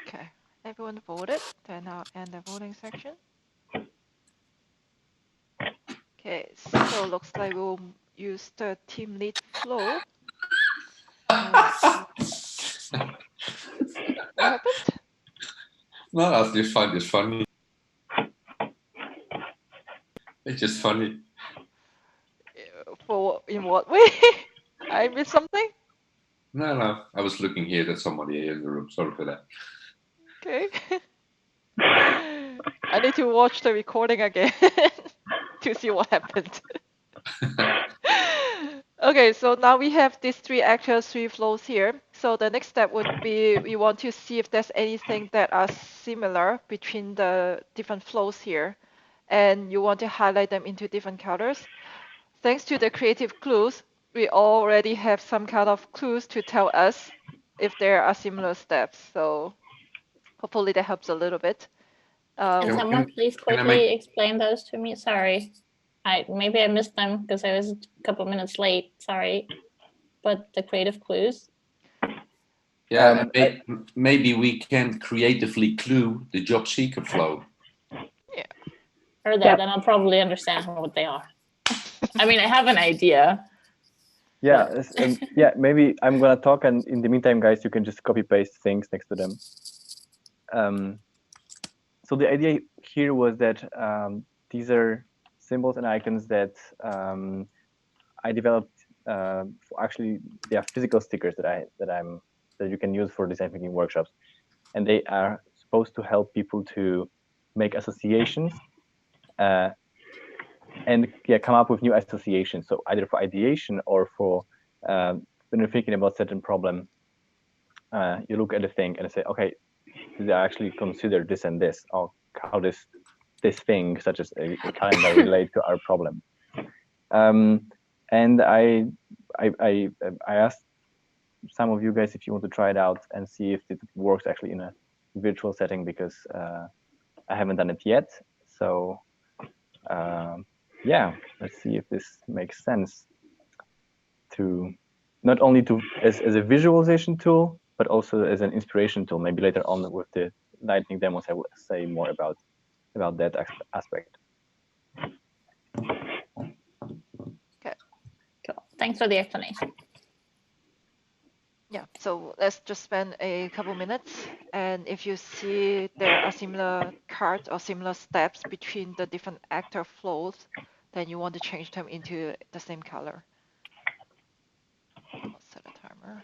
Okay, everyone voted. Then I'll end the voting section. Okay, so looks like we'll use the team lead flow. What happened? No, I just find this funny. It's just funny. In what way? I missed something? No. I was looking here at somebody in the room. Sorry for that. Okay. I need to watch the recording again to see what happened. Okay, so now we have these three actors, three flows here. So the next step would be we want to see if there's anything that are similar between the different flows here. And you want to highlight them into different colors. Thanks to the creative clues, we already have some kind of clues to tell us if there are similar steps. So hopefully that helps a little bit. Can Can- someone please can I quickly explain those to me? Sorry. Maybe I missed them because I was a couple minutes late. Sorry. But the creative clues. Yeah, maybe we can creatively clue the job seeker flow. Yeah. Or that, then I'll probably understand what they are. I mean, I have an idea. Yeah, yeah. Maybe I'm gonna talk, and in the meantime, guys, you can just copy paste things next to them. So the idea here was that these are symbols and icons that I developed. Actually, they are physical stickers that you can use for design thinking workshops, and they are supposed to help people to make associations and come up with new associations. So either for ideation or for when you're thinking about certain problem, you look at the thing and say, okay, did I actually consider this and this, or how this thing, such as a calendar, relate to our problem? And I asked some of you guys if you want to try it out and see if it works actually in a virtual setting, because I haven't done it yet. So yeah, let's see if this makes sense to not only to as a visualization tool, but also as an inspiration tool. Maybe later on with the lightning demos, I will say more about that aspect. Okay. Cool. Thanks for the explanation. Yeah, so let's just spend a couple minutes. And if you see there are similar cards or similar steps between the different actor flows, then you want to change them into the same color. I'll set a timer.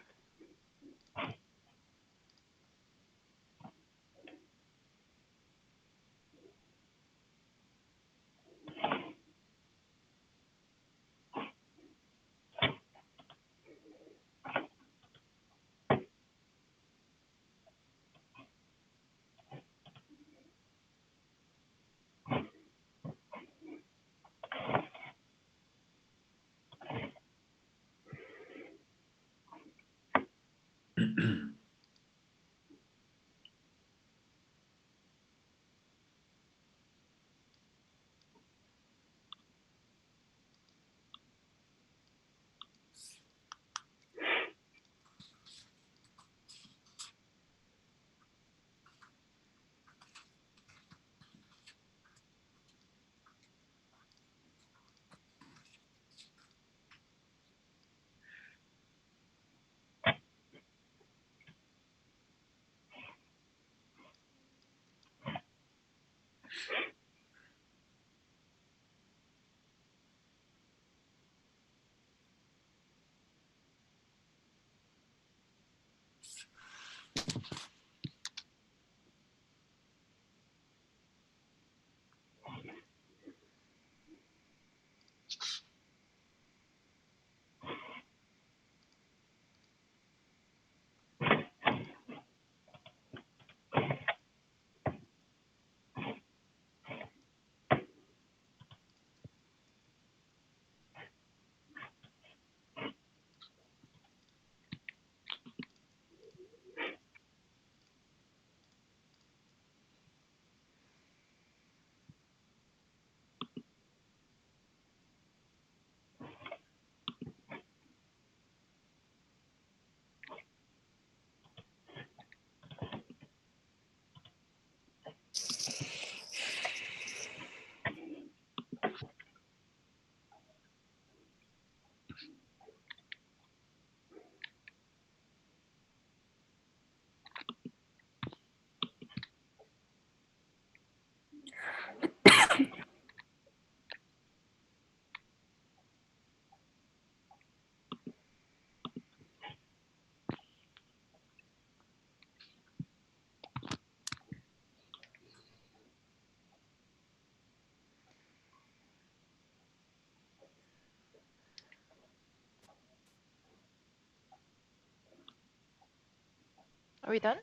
Are we done?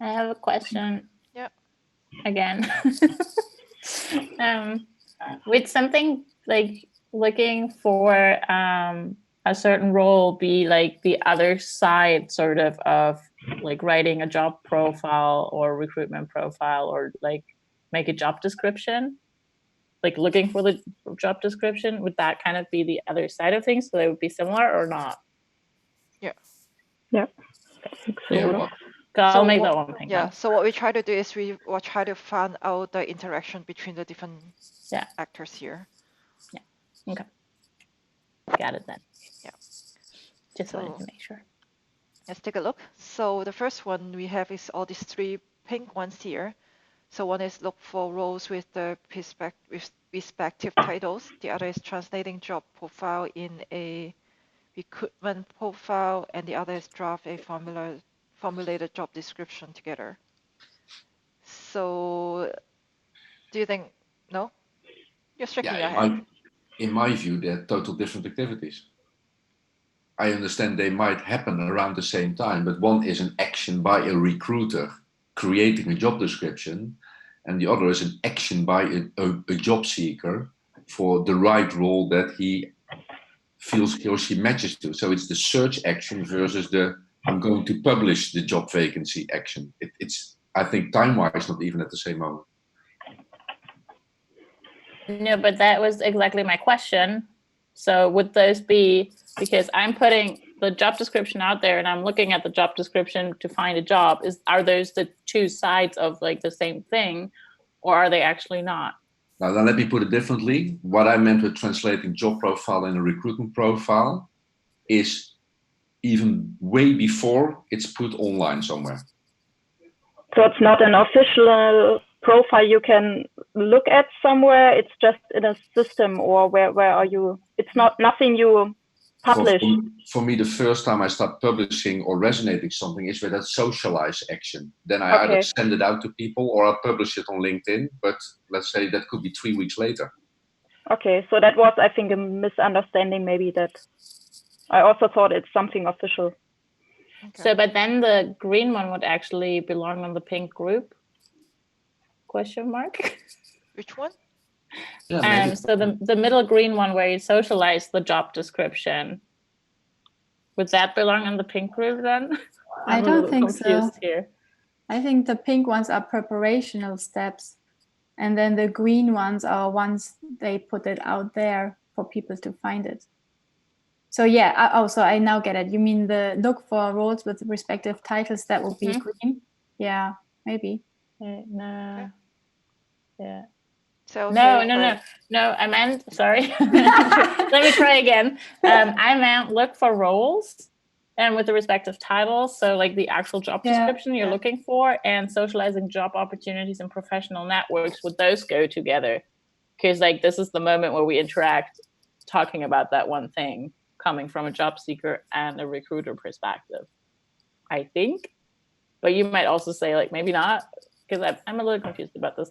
I have a question. Yeah. Again. Would something like looking for a certain role be like the other side sort of like writing a job profile or recruitment profile, or like make a job description? Like looking for the job description, would that kind of be the other side of things? So they would be similar or not? Yeah. Yeah. Yeah, well, I'll make that one thing. Yeah. So what we try to do is we will try to find out the interaction between the different actors here. Yeah. Okay. Got it then. Yeah. Just wanted to make sure. Let's take a look. So the first one we have is all these three pink ones here. So one is look for roles with the respective titles. The other is translating job profile in a recruitment profile, and the other is draft a formulated job description together. So do you think, no? You're shaking your head. In my view, they're total different activities. I understand they might happen around the same time, but one is an action by a recruiter creating a job description, and the other is an action by a job seeker for the right role that he feels he or she matches to. So it's the search action versus the I'm going to publish the job vacancy action. It's, I think, time-wise, not even at the same moment. No, but that was exactly my question. So would those be, because I'm putting the job description out there and I'm looking at the job description to find a job, are those the two sides of like the same thing, or are they actually not? Now let me put it differently. What I meant with translating job profile and a recruitment profile is even way before it's put online somewhere. So it's not an official profile you can look at somewhere. It's just in a system, or where are you? It's not nothing you publish. For me, the first time I start publishing or resonating something is with that socialize action. Then I either send it out to people or I publish it on LinkedIn. But let's say that could be 3 weeks later. Okay, so that was, I think, a misunderstanding. Maybe that I also thought it's something official. Okay. So, but then the green one would actually belong on the pink group? Question mark. Which one? Yeah, so the middle green one where you socialize the job description, would that belong on the pink group then? I don't think so. Here. I think the pink ones are preparational steps, and then the green ones are ones they put it out there for people to find it. So yeah, so I now get it. You mean the look for roles with respective titles, that would be green? Yeah, maybe. No. Yeah. So no, I meant, sorry. Let me try again. I meant look for roles and with the respective titles. So like the actual job description you're looking for, and socializing job opportunities and professional networks, would those go together? Because like this is the moment where we interact talking about that one thing coming from a job seeker and a recruiter perspective, I think. But you might also say like maybe not, because I'm a little confused about this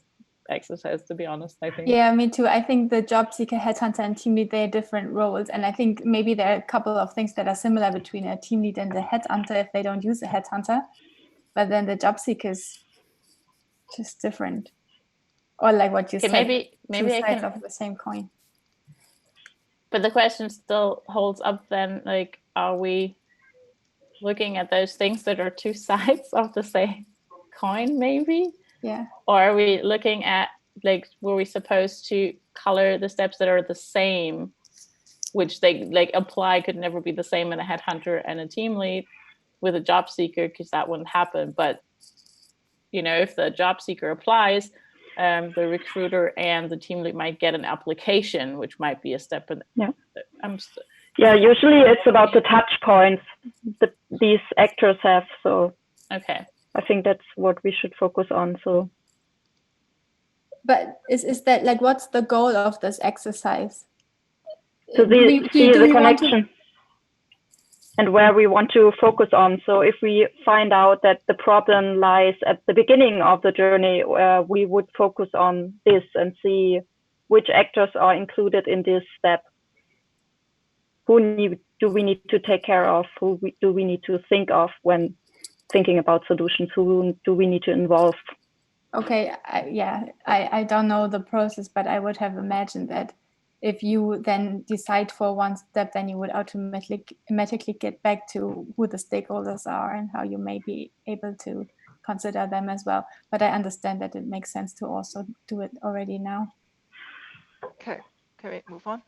exercise, to be honest. I think. Yeah, me too. I think the job seeker, headhunter, and team lead, they're different roles, and I think maybe there are a couple of things that are similar between a team lead and the headhunter if they don't use a headhunter, but then the job seeker is just different, or like what you said, maybe two I sides can of the same coin. But the question still holds up then, like, are we looking at those things that are two sides of the same coin, maybe? Yeah. Or are we looking at, like, were we supposed to color the steps that are the same, which they, like, apply could never be the same in a headhunter and a team lead with a job seeker, because that wouldn't happen. But, you know, if the job seeker applies, the recruiter and the team lead might get an application, which might be a step in. Yeah, usually it's about the touch points that these actors have. So okay, I think that's what we should focus on. So, but is that like, what's the goal of this exercise? So see the connection and where we want to focus on. So if we find out that the problem lies at the beginning of the journey, we would focus on this and see which actors are included in this step. do we need to take care of? Do we need to think of when thinking about solutions? Who do we need to involve? Okay, I don't know the process, but I would have imagined that if you then decide for one step, then you would automatically get back to who the stakeholders are and how you may be able to consider them as well. But I understand that it makes sense to also do it already now. Okay, can we move on?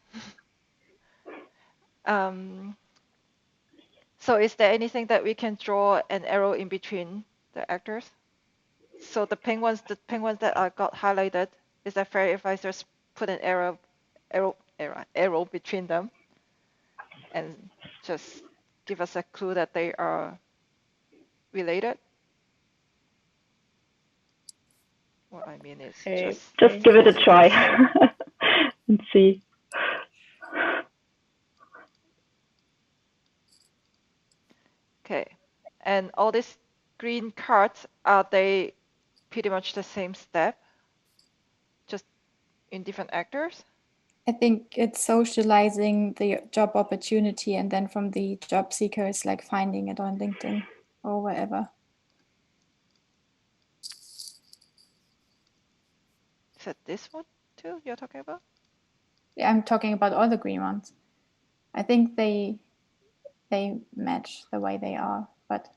So is there anything that we can draw an arrow in between the actors? So the pink ones that are got highlighted, is that fair if I just put an arrow between them and just give us a clue that they are related? What I mean is just give it a try and see. Okay, and all these green cards, are they pretty much the same step, just in different actors? I think it's socializing the job opportunity, and then from the job seeker, it's like finding it on LinkedIn or wherever. Is that this one too you're talking about? Yeah, I'm talking about all the green ones. I think they match the way they are, but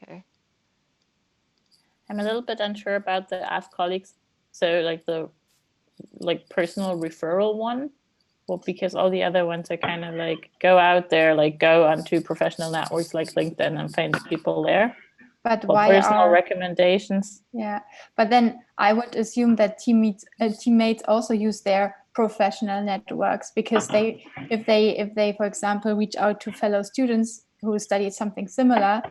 okay. I'm a little bit unsure about the ask colleagues. So like the personal referral one, well, because all the other ones are kind of like go out there, like go onto professional networks like LinkedIn and find people there. But or why personal recommendations? Yeah, but then I would assume that teammates also use their professional networks, because if they for example reach out to fellow students who studied something similar,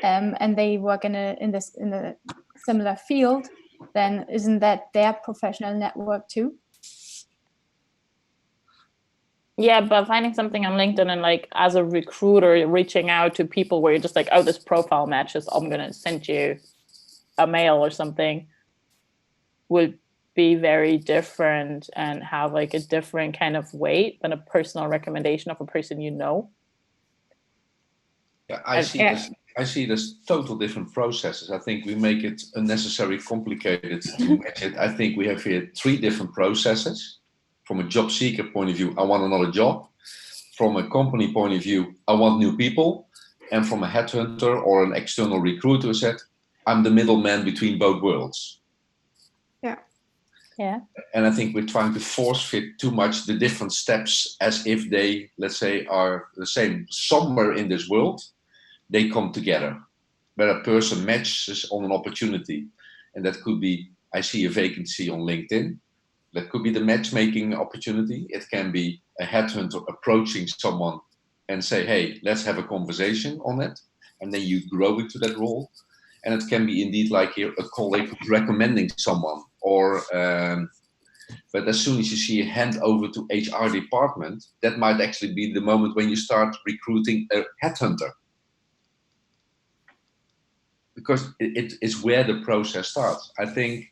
and they work in a similar field, then isn't that their professional network too? Yeah, but finding something on LinkedIn and like as a recruiter reaching out to people where you're just like, oh, this profile matches, I'm gonna send you a mail or something, would be very different and have like a different kind of weight than a personal recommendation of a person you know. Yeah, I see this total different processes. I think we make it unnecessarily complicated to match it. I think we have here 3 different processes. From a job seeker point of view, I want another job. From a company point of view, I want new people. And from a headhunter or an external recruiter said, I'm the middleman between both worlds. Yeah. And I think we're trying to force fit too much the different steps as if they, let's say, are the same. Somewhere in this world, they come together, where a person matches on an opportunity. And that could be, I see a vacancy on LinkedIn. That could be the matchmaking opportunity. It can be a headhunter approaching someone and say, hey, let's have a conversation on it. And then you grow into that role. And it can be indeed like here, a colleague recommending someone. Or, but as soon as you see a hand over to HR department, that might actually be the moment when you start recruiting a headhunter. Because it is where the process starts. I think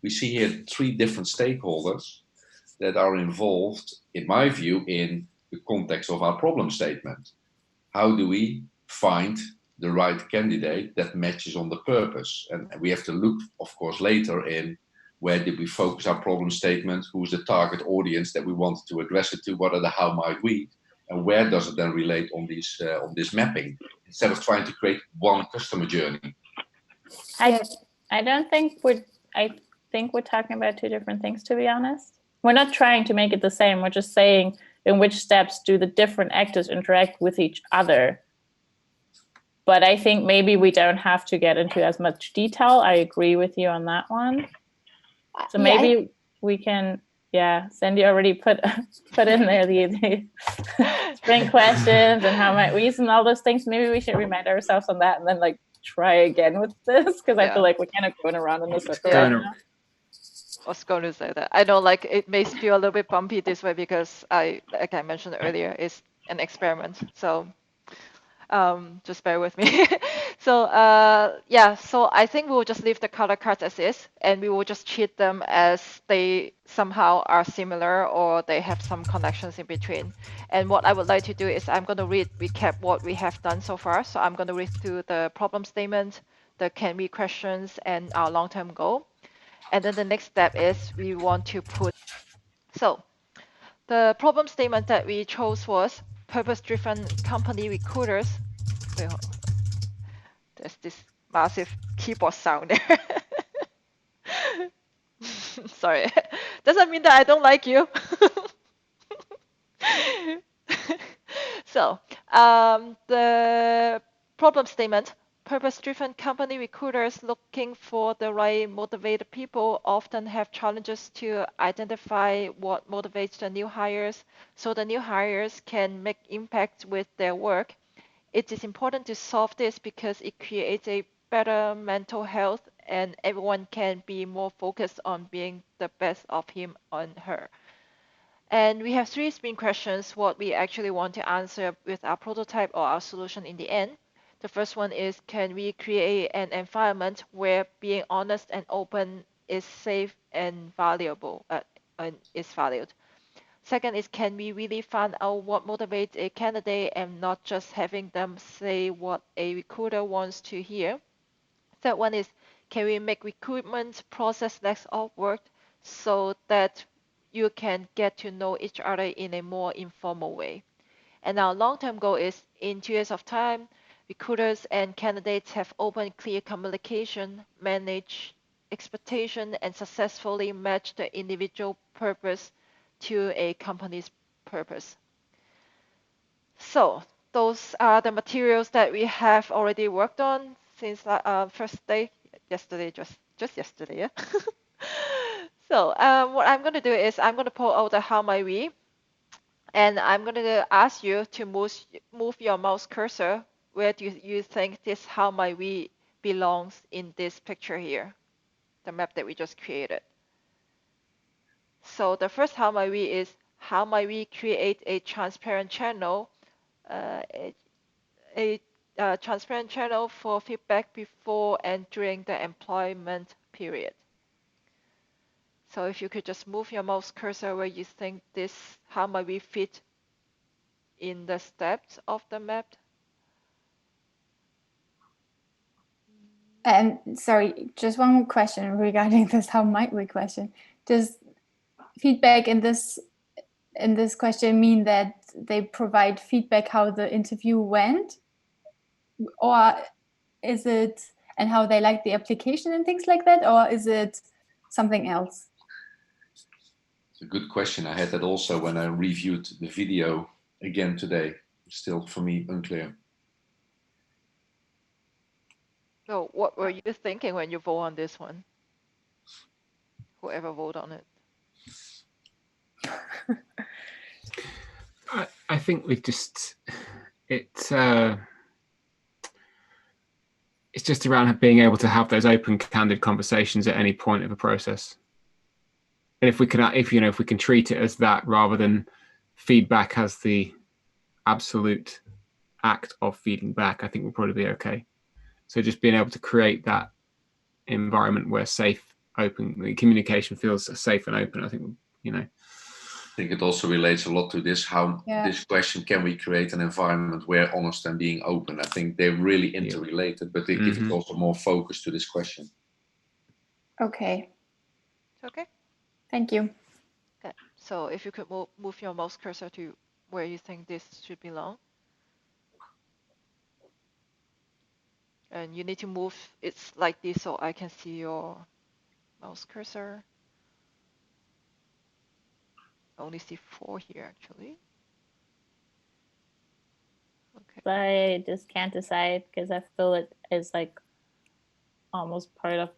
we see here 3 different stakeholders that are involved, in my view, in the context of our problem statement. How do we find the right candidate that matches on the purpose? And we have to look, of course, later in where did we focus our problem statement, who's the target audience that we want to address it to, what are the how might we, and where does it then relate on this mapping, instead of trying to create one customer journey. I think we're talking about 2 different things, to be honest. We're not trying to make it the same. We're just saying in which steps do the different actors interact with each other. But I think maybe we don't have to get into as much detail. I agree with you on that one. So maybe we can, Sandy already put in there the spring questions and how might we use and all those things. Maybe we should remind ourselves on that and then like try again with this, because I feel like we're kind of going around in a circle right now. I was going to say that. I know like it may feel a little bit bumpy this way because like I mentioned earlier, it's an experiment. So just bear with me. So yeah, so I think we'll just leave the color cards as is, and we will just treat them as they somehow are similar or they have some connections in between. And what I would like to do is I'm going to recap what we have done so far. So I'm going to read through the problem statement, the can we questions, and our long-term goal. And then the next step is we want to put, so the problem statement that we chose was purpose-driven company recruiters. Wait, there's this massive keyboard sound there. Sorry. Doesn't mean that I don't like you. So, the problem statement, purpose-driven company recruiters looking for the right motivated people often have challenges to identify what motivates the new hires so the new hires can make impact with their work. It is important to solve this because it creates a better mental health and everyone can be more focused on being the best of him or her. And we have three sprint questions, what we actually want to answer with our prototype or our solution in the end. The first one is, can we create an environment where being honest and open is safe and valuable, and is valued? Second is, can we really find out what motivates a candidate and not just having them say what a recruiter wants to hear? Third one is, can we make recruitment process less awkward so that you can get to know each other in a more informal way? And our long-term goal is, in 2 years of time, recruiters and candidates have open, clear communication, manage expectation, and successfully match the individual purpose to a company's purpose. So those are the materials that we have already worked on since first day, yesterday, just yesterday, yeah. So what I'm going to do is I'm going to pull out the how might we, and I'm going to ask you to move your mouse cursor. Where do you think this how might we belongs in this picture here, the map that we just created? So the first how might we is, how might we create a transparent channel, a transparent channel for feedback before and during the employment period. So if you could just move your mouse cursor where you think this, how might we fit in the steps of the map? And sorry, just one more question regarding this how might we question. Does feedback in this question mean that they provide feedback how the interview went? Or is it, and how they like the application and things like that? Or is it something else? It's a good question. I had that also when I reviewed the video again today. Still, for me, unclear. So what were you thinking when you vote on this one? Whoever voted on it. I think we've just it's just around being able to have those open, candid conversations at any point of a process. And if we can treat it as that rather than feedback as the absolute act of feeding back, I think we'll probably be okay. So just being able to create that environment where safe, open communication feels safe and open, I think, I think it also relates a lot to this, this question, can we create an environment where honest and being open? I think they're really interrelated, but they give it also more focus to this question. Okay. Okay. Thank you. Okay. So if you could move your mouse cursor to where you think this should belong. And you need to move it like this so I can see your mouse cursor. I only see 4 here actually. Okay. I just can't decide because I feel it is like almost part of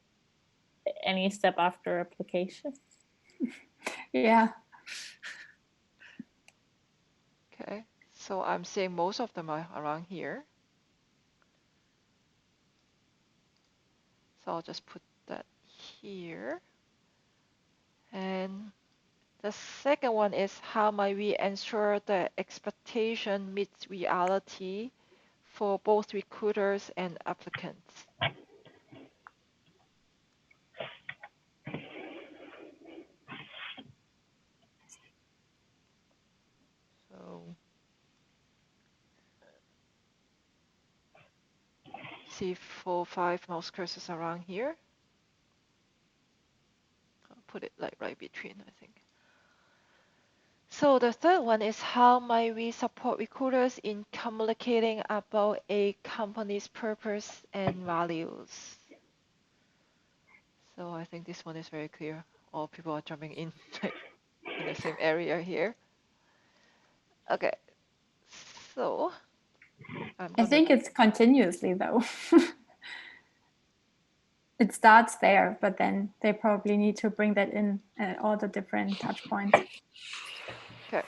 any step after application. Yeah. Okay. So I'm seeing most of them are around here. So I'll just put that here. And the second one is, how might we ensure the expectation meets reality for both recruiters and applicants. So see 4 or 5 mouse cursors around here. I'll put it like right between, I think. So the third one is how might we support recruiters in communicating about a company's purpose and values. So I think this one is very clear. All people are jumping in in the same area here. Okay, so I think it's continuously though. It starts there, but then they probably need to bring that in at all the different touch points. Okay.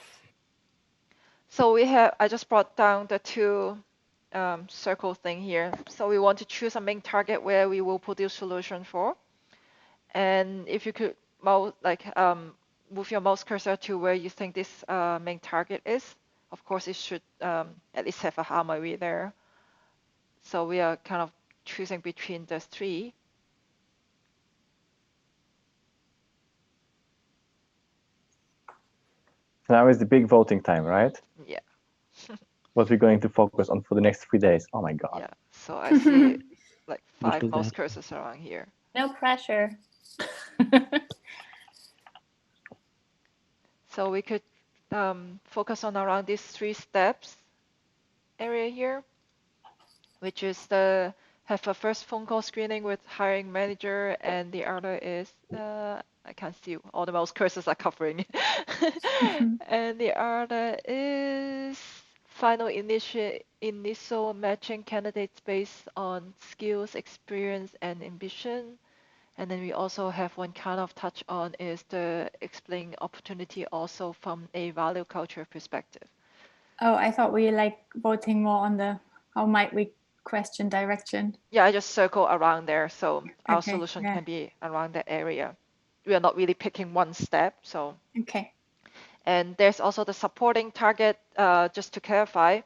So I just brought down the 2 circle thing here. So we want to choose a main target where we will produce solution for. And if you could move your mouse cursor to where you think this main target is, of course it should at least have a how might we there. So we are kind of choosing between the 3. So now is the big voting time, right? Yeah. What we're going to focus on for the next 3 days. Oh my God. Yeah. So I see like 5 mouse cursors around here. No pressure. So we could focus on around these 3 steps area here, which is have a first phone call screening with hiring manager, and the other is I can't see, all the mouse cursors are covering. And the other is final initial matching candidates based on skills, experience, and ambition. And then we also have one kind of touch on is the explain opportunity also from a value culture perspective. Oh, I thought we like voting more on the how might we question direction. Yeah, I just circle around there, so our Okay, solution yeah. can be around that area. We are not really picking one step, so. Okay. And there's also the supporting target, just to clarify.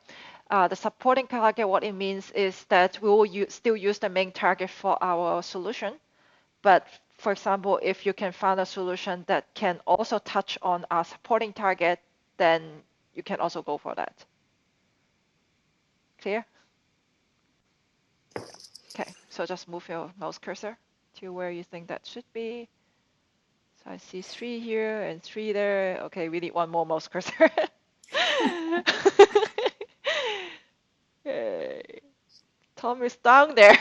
The supporting target, what it means is that we will still use the main target for our solution. But for example, if you can find a solution that can also touch on our supporting target, then you can also go for that. Clear? Okay, so just move your mouse cursor to where you think that should be. So I see 3 here and 3 there. Okay, we need one more mouse cursor. Okay. Tom is down there.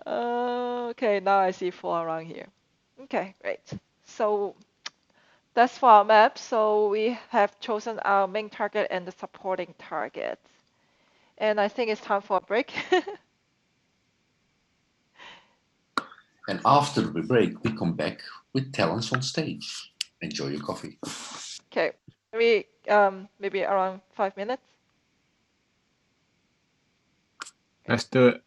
Okay, now I see 4 around here. Okay, great. So that's for our map. So we have chosen our main target and the supporting target. And I think it's time for a break. And after the break, we come back with talents on stage. Enjoy your coffee. Okay, maybe around 5 minutes. Let's do it.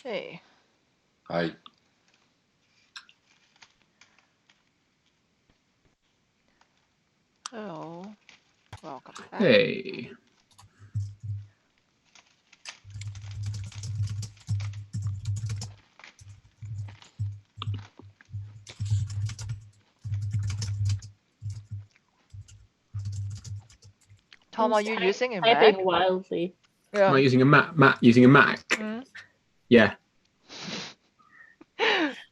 Hey. Hi. Hello. Welcome back. Hey. Tom, are you using a Mac? Typing wildly. Am I Yeah. using a Mac? Using a Mac? Yeah.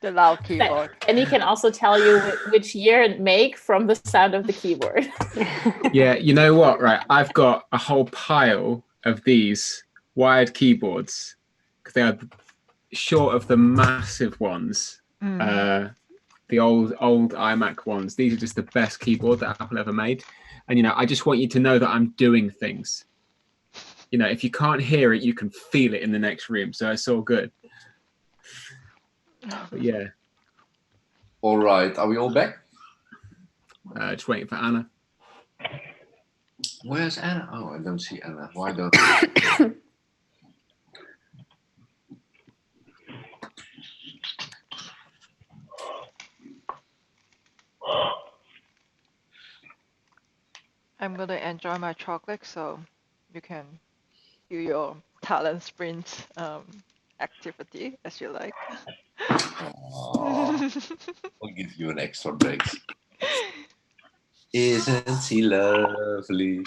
The loud keyboard. And he can also tell you which year and make from the sound of the keyboard. Yeah, you know what, right? I've got a whole pile of these wired keyboards because they are short of the massive ones. The old iMac ones. These are just the best keyboard that Apple ever made. And, you know, I just want you to know that I'm doing things. You know, if you can't hear it, you can feel it in the next room. So it's all good. But yeah. All right. Are we all back? Just waiting for Anna. Where's Anna? Oh, I don't see Anna. Why don't I? I'm going to enjoy my chocolate so you can do your talent sprint activity as you like. I'll give you an extra break. Isn't she lovely?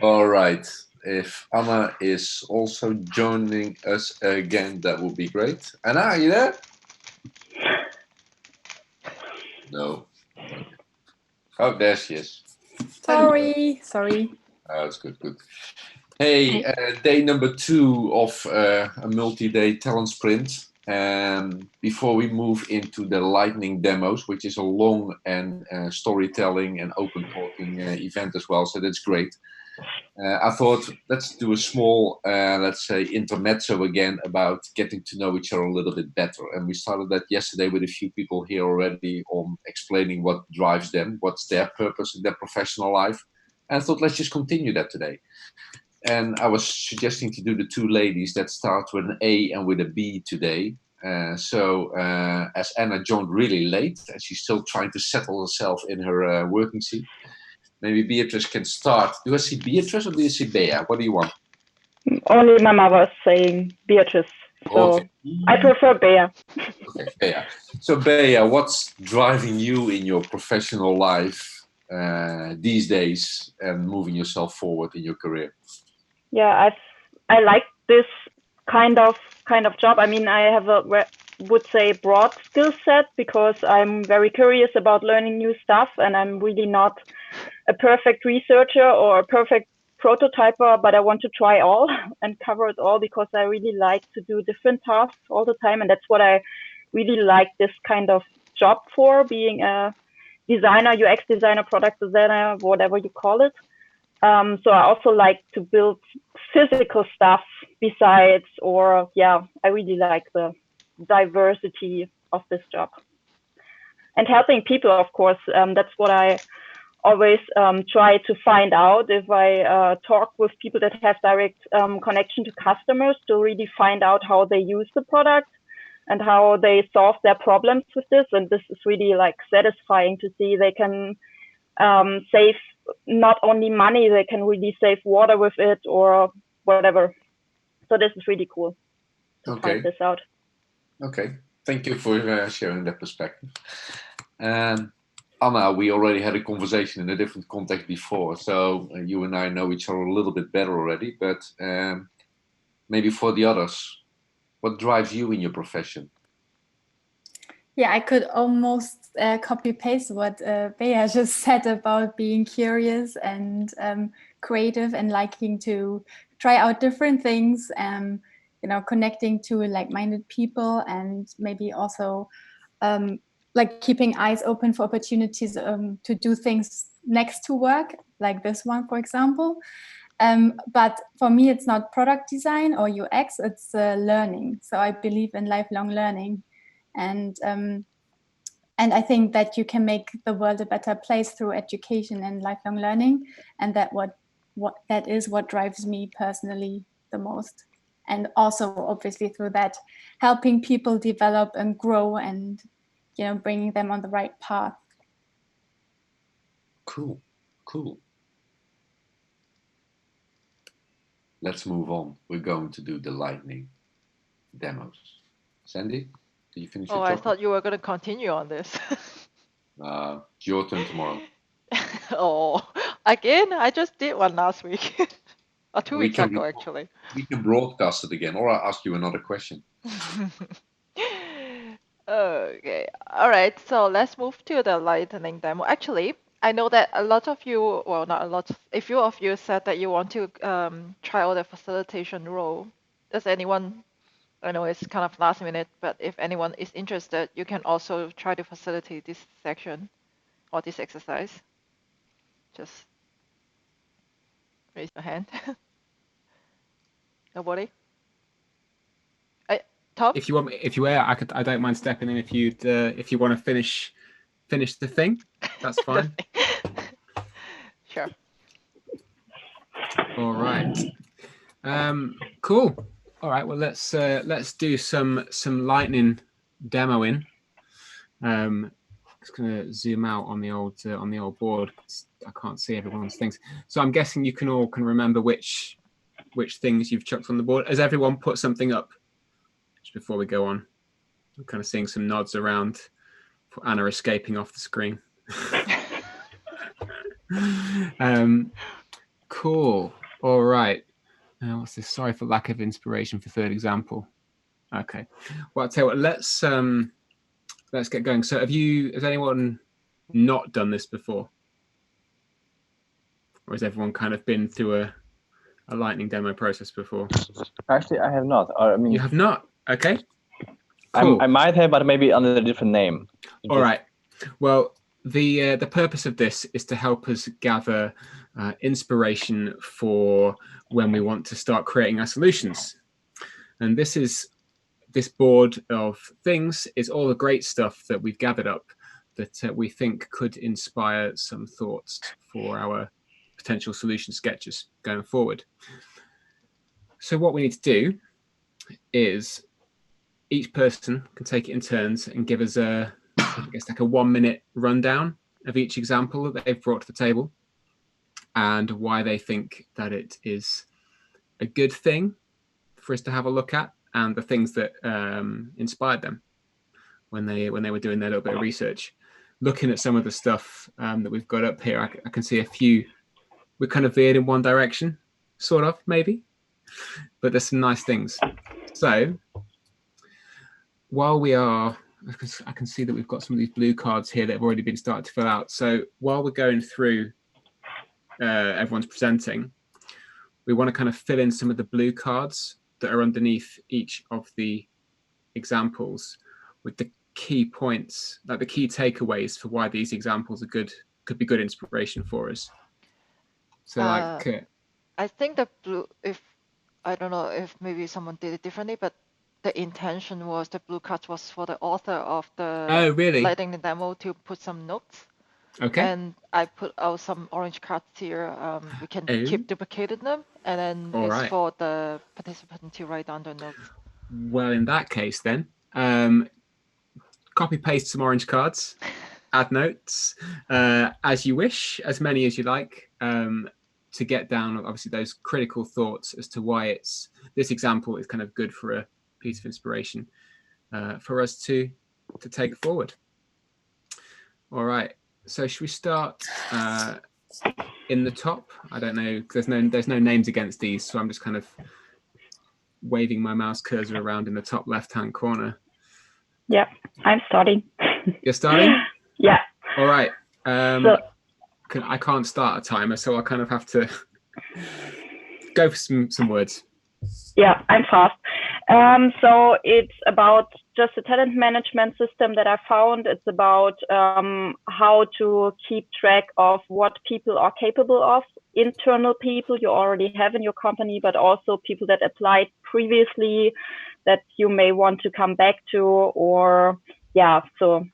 All right. If Anna is also joining us again, that would be great. Anna, are you there? No. Oh, there she is. Sorry. Oh, that's good. Hey, day number 2 of a multi-day talent sprint. Before we move into the lightning demos, which is a long and storytelling and open talking event as well, so that's great. I thought let's do a small, let's say, intermezzo again about getting to know each other a little bit better. And we started that yesterday with a few people here already on explaining what drives them, what's their purpose in their professional life. And I thought let's just continue that today. And I was suggesting to do the 2 ladies that start with an A and with a B today. So as Anna joined really late and she's still trying to settle herself in her working seat, maybe Beatrice can start. Do I see Beatrice or do you see Bea? What do you want? Only my mother was saying Beatrice, so okay. I prefer Bea. Okay, Bea. So Bea, what's driving you in your professional life these days and moving yourself forward in your career? Yeah, I like this kind of job. I mean, I have a would say broad skill set because I'm very curious about learning new stuff, and I'm really not a perfect researcher or a perfect prototyper, but I want to try all and cover it all because I really like to do different tasks all the time, and that's what I really like this kind of job for being a designer, UX designer, product designer, whatever you call it. So I also like to build physical stuff besides, or yeah, I really like the diversity of this job. And helping people, of course, that's what I always try to find out if I talk with people that have direct connection to customers, to really find out how they use the product and how they solve their problems with this. And this is really like satisfying to see they can save not only money, they can really save water with it or whatever. So this is really cool to find this out. Okay, thank you for sharing that perspective. Anna, we already had a conversation in a different context before, so you and I know each other a little bit better already, but maybe for the others, what drives you in your profession? Yeah, I could almost copy-paste what Bea just said about being curious and creative and liking to try out different things, you know, connecting to like-minded people, and maybe also like keeping eyes open for opportunities to do things next to work, like this one, for example. But for me, it's not product design or UX, it's learning. So I believe in lifelong learning. And I think that you can make the world a better place through education and lifelong learning. And that is what drives me personally the most. And also, obviously, through that, helping people develop and grow and, you know, bringing them on the right path. Cool, cool. Let's move on. We're going to do the lightning demos. Sandy, did you finish your chocolate? I thought you were going to continue on this. It's your turn tomorrow. Oh, again? I just did one last week. Or 2 weeks ago, actually. We can broadcast it again, or I'll ask you another question. Okay, all right. So let's move to the lightning demo. Actually, I know that a lot of you, well, not a lot, a few of you said that you want to try out the facilitation role. Does anyone, I know it's kind of last minute, but if anyone is interested, you can also try to facilitate this section or this exercise. Just raise your hand. Nobody? Tom? If you want, I don't mind stepping in if you want to finish the thing. That's fine. Sure. All right. Cool. All right. Well, let's do some lightning demoing. Just gonna zoom out on the old board. I can't see everyone's things. So I'm guessing you can remember which things you've chucked on the board. Has everyone put something up? Just before we go on, I'm kind of seeing some nods around for Anna escaping off the screen. Cool. All right. What's this? Sorry for lack of inspiration for third example. Okay. Well, I'll tell you what. Let's get going. So, has anyone not done this before, or has everyone kind of been through a lightning demo process before? Actually, I have not. I mean, you have not. Okay. Cool. I might have, but maybe under a different name. All right. Well, the purpose of this is to help us gather inspiration for when we want to start creating our solutions. And this board of things is all the great stuff that we've gathered up that we think could inspire some thoughts for our potential solution sketches going forward. So what we need to do is each person can take it in turns and give us I guess like a 1-minute rundown of each example that they've brought to the table and why they think that it is a good thing for us to have a look at, and the things that inspired them when they were doing their little bit of research. Looking at some of the stuff that we've got up here, I can see a few. We're kind of veered in one direction, sort of, maybe, but there's some nice things. So while I can see that we've got some of these blue cards here that have already been started to fill out. So while we're going through, everyone's presenting, we want to kind of fill in some of the blue cards that are underneath each of the examples with the key points, like the key takeaways for why these examples are good, could be good inspiration for us. So like, I think the blue, if I don't know if maybe someone did it differently, but the intention was the blue cards was for the author of the Lightning demo to put some notes. Okay. And I put out some orange cards here. We can keep duplicating them, and then it's for the participant to write down the notes. Well, in that case, then copy paste some orange cards, add notes as you wish, as many as you like, to get down obviously those critical thoughts as to why this example is kind of good for a piece of inspiration for us to take forward. All right. So should we start in the top? I don't know. There's no names against these, so I'm just kind of waving my mouse cursor around in the top left-hand corner. Yeah, I'm starting. You're starting? Yeah. All right. I can't start a timer, so I kind of have to go for some words. Yeah, I'm fast. So it's about just a talent management system that I found. It's about how to keep track of what people are capable of, internal people you already have in your company, but also people that applied previously that you may want to come back to, or so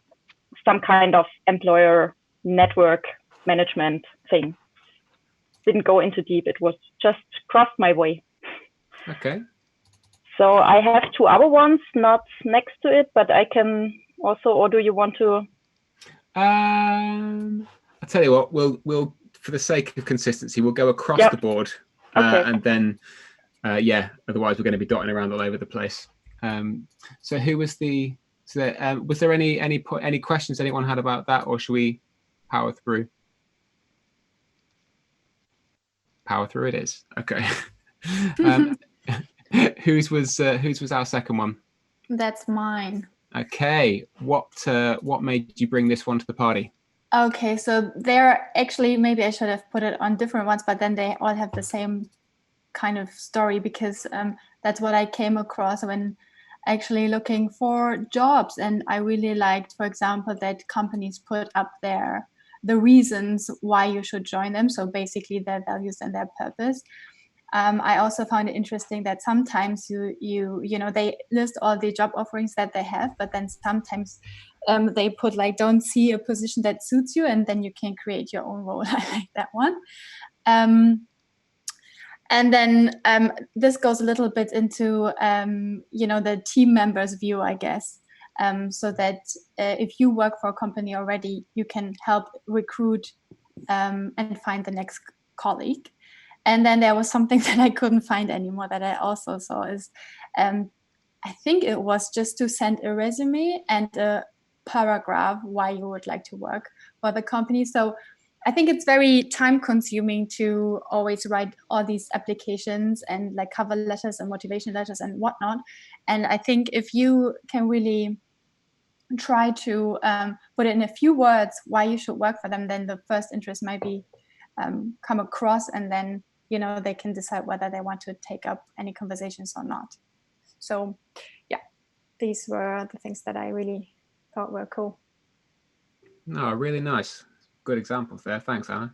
some kind of employer network management thing. Didn't go into deep, it was just crossed my way. Okay. So I have two other ones not next to it, but I can also, or do you want to? I'll tell you what, we'll for the sake of consistency, we'll go across the board, and then otherwise we're going to be dotting around all over the place. So who was was there any questions anyone had about that, or should we power through? Power through it is. Okay. Whose was our second one? That's mine. Okay. What made you bring this one to the party? Okay, so they're actually, maybe I should have put it on different ones, but then they all have the same kind of story, because that's what I came across when actually looking for jobs. And I really liked, for example, that companies put up the reasons why you should join them. So basically their values and their purpose. I also found it interesting that sometimes you know they list all the job offerings that they have, but then sometimes they put like, don't see a position that suits you, and then you can create your own role. I like that one. And then this goes a little bit into the team members' view, I guess. So that if you work for a company already, you can help recruit and find the next colleague. And then there was something that I couldn't find anymore that I also saw is, I think it was just to send a resume and a paragraph why you would like to work for the company. So I think it's very time consuming to always write all these applications and like cover letters and motivation letters and whatnot. And I think if you can really try to put it in a few words why you should work for them, then the first interest might be come across, and then they can decide whether they want to take up any conversations or not. So yeah, these were the things that I really thought were cool. No, really nice. Good examples there. Thanks, Anna.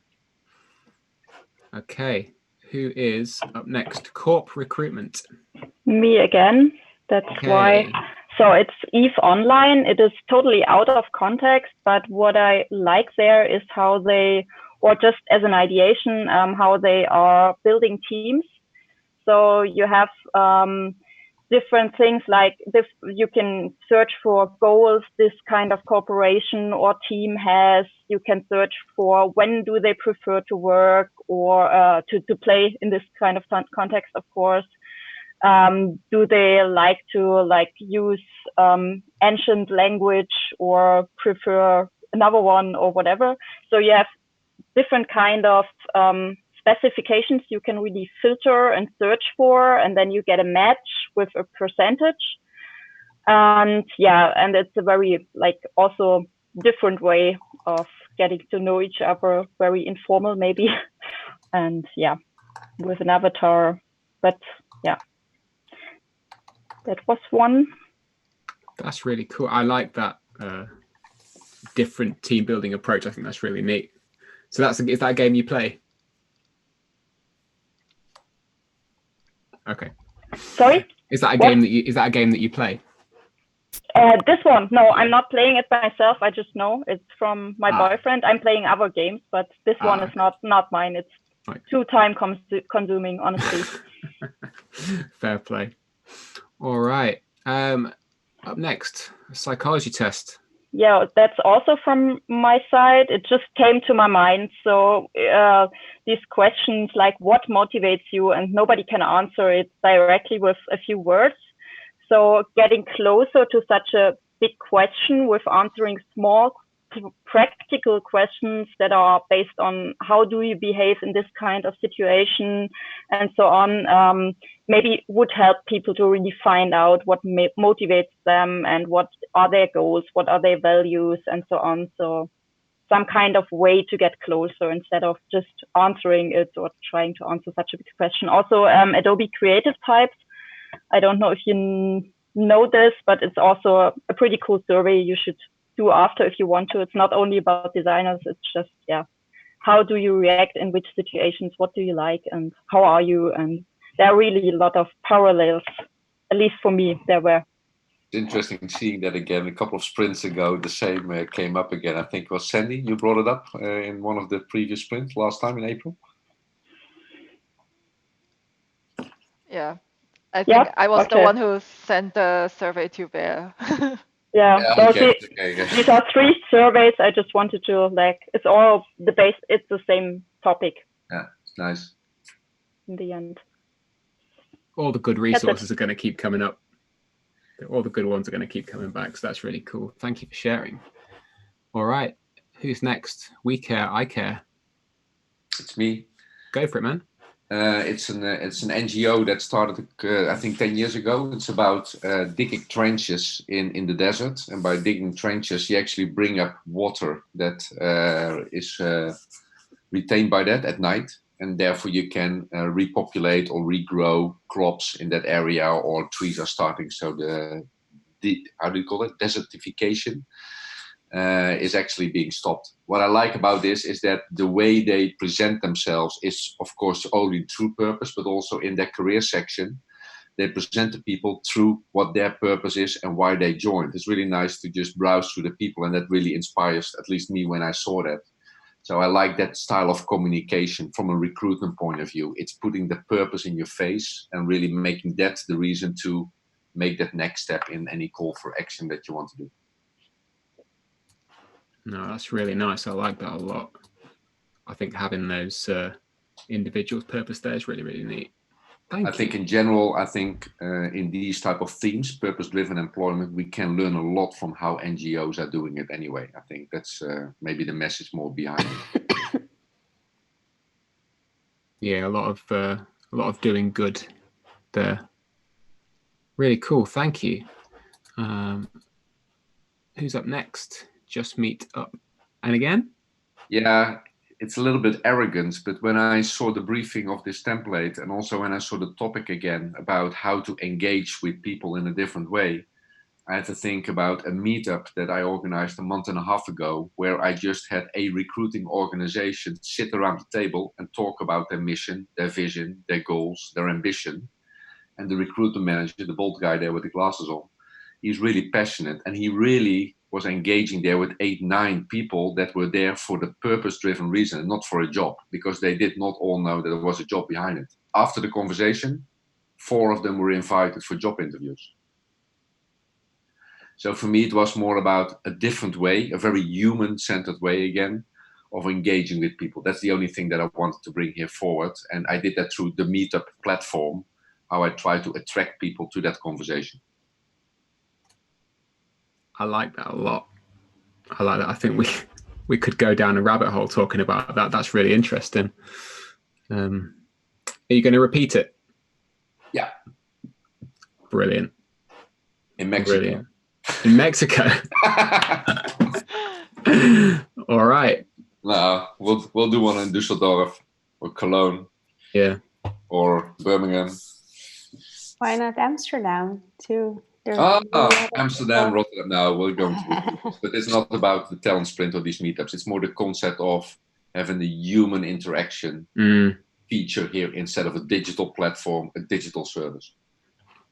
Okay, who is up next? Corp recruitment. Me again. That's why. So it's EVE Online. It is totally out of context, but what I like there is how they, or just as an ideation, how they are building teams. So you have different things like this, you can search for goals this kind of corporation or team has. You can search for when do they prefer to work or to play in this kind of context, of course. Do they like to use ancient language or prefer another one or whatever? So you have different kind of specifications you can really filter and search for, and then you get a match with a percentage. And yeah, and it's a very also different way of getting to know each other, very informal maybe. And yeah, with an avatar, but yeah, that was one. That's really cool. I like that different team building approach. I think that's really neat. So is that a game you play? Okay. Sorry? Is that a game that you play? This one, no, I'm not playing it myself. I just know it's from my boyfriend. I'm playing other games, but this one is not mine. It's too time consuming, honestly. Fair play. All right. Up next, a psychology test. Yeah, that's also from my side. It just came to my mind. So these questions like what motivates you, and nobody can answer it directly with a few words. So getting closer to such a big question with answering small practical questions that are based on how do you behave in this kind of situation and so on, maybe would help people to really find out what motivates them and what are their goals, what are their values and so on. So some kind of way to get closer instead of just answering it or trying to answer such a big question. Also, Adobe Creative Types. I don't know if you know this, but it's also a pretty cool survey you should do after if you want to. It's not only about designers, it's just, yeah, how do you react in which situations, what do you like, and how are you? And there are really a lot of parallels, at least for me, there were. It's interesting seeing that again. A couple of sprints ago, the same came up again. I think it was Sandy, you brought it up in one of the previous sprints last time in April. Yeah. I think I was the one who sent the survey to Bear. These are 3 surveys. I just wanted to it's all the base. It's the same topic. Yeah, it's nice. In the end, all the good resources are going to keep coming up. All the good ones are going to keep coming back. So that's really cool. Thank you for sharing. All right, who's next? We care. I care. It's me. Go for it, man. It's an NGO that started, I think, 10 years ago. It's about digging trenches in the desert. And by digging trenches, you actually bring up water that is retained by that at night. And therefore, you can repopulate or regrow crops in that area, or trees are starting. So how do you call it? Desertification is actually being stopped. What I like about this is that the way they present themselves is, of course, only true purpose, but also in their career section, they present the people through what their purpose is and why they joined. It's really nice to just browse through the people, and that really inspires at least me when I saw that. So I like that style of communication from a recruitment point of view. It's putting the purpose in your face and really making that the reason to make that next step in any call for action that you want to do. No, that's really nice. I like that a lot. I think having those individuals' purpose there is really, really neat. I think in general, in these type of themes, purpose-driven employment, we can learn a lot from how NGOs are doing it anyway. I think that's maybe the message more behind it. Yeah, a lot of doing good there. Really cool. Thank you. Who's up next? Just Meet Up. And again? Yeah. It's a little bit arrogant, but when I saw the briefing of this template, and also when I saw the topic again about how to engage with people in a different way, I had to think about a meetup that I organized a month and a half ago, where I just had a recruiting organization sit around the table and talk about their mission, their vision, their goals, their ambition. And the recruitment manager, the bald guy there with the glasses on, he's really passionate, and he really was engaging there with 8-9 people that were there for the purpose-driven reason, not for a job, because they did not all know that there was a job behind it. After the conversation, 4 of them were invited for job interviews. So for me, it was more about a different way, a very human-centered way again, of engaging with people. That's the only thing that I wanted to bring here forward. And I did that through the Meetup platform, how I try to attract people to that conversation. I like that a lot. I like that. I think we could go down a rabbit hole talking about that. That's really interesting. Are you going to repeat it? Yeah. Brilliant. In Mexico. Brilliant. In Mexico. All right. No, we'll do one in Düsseldorf or Cologne. Yeah. Or Birmingham. Why not Amsterdam too? Amsterdam, Rotterdam. No, we're going to, but it's not about the talent sprint or these meetups. It's more the concept of having the human interaction feature here instead of a digital platform, a digital service.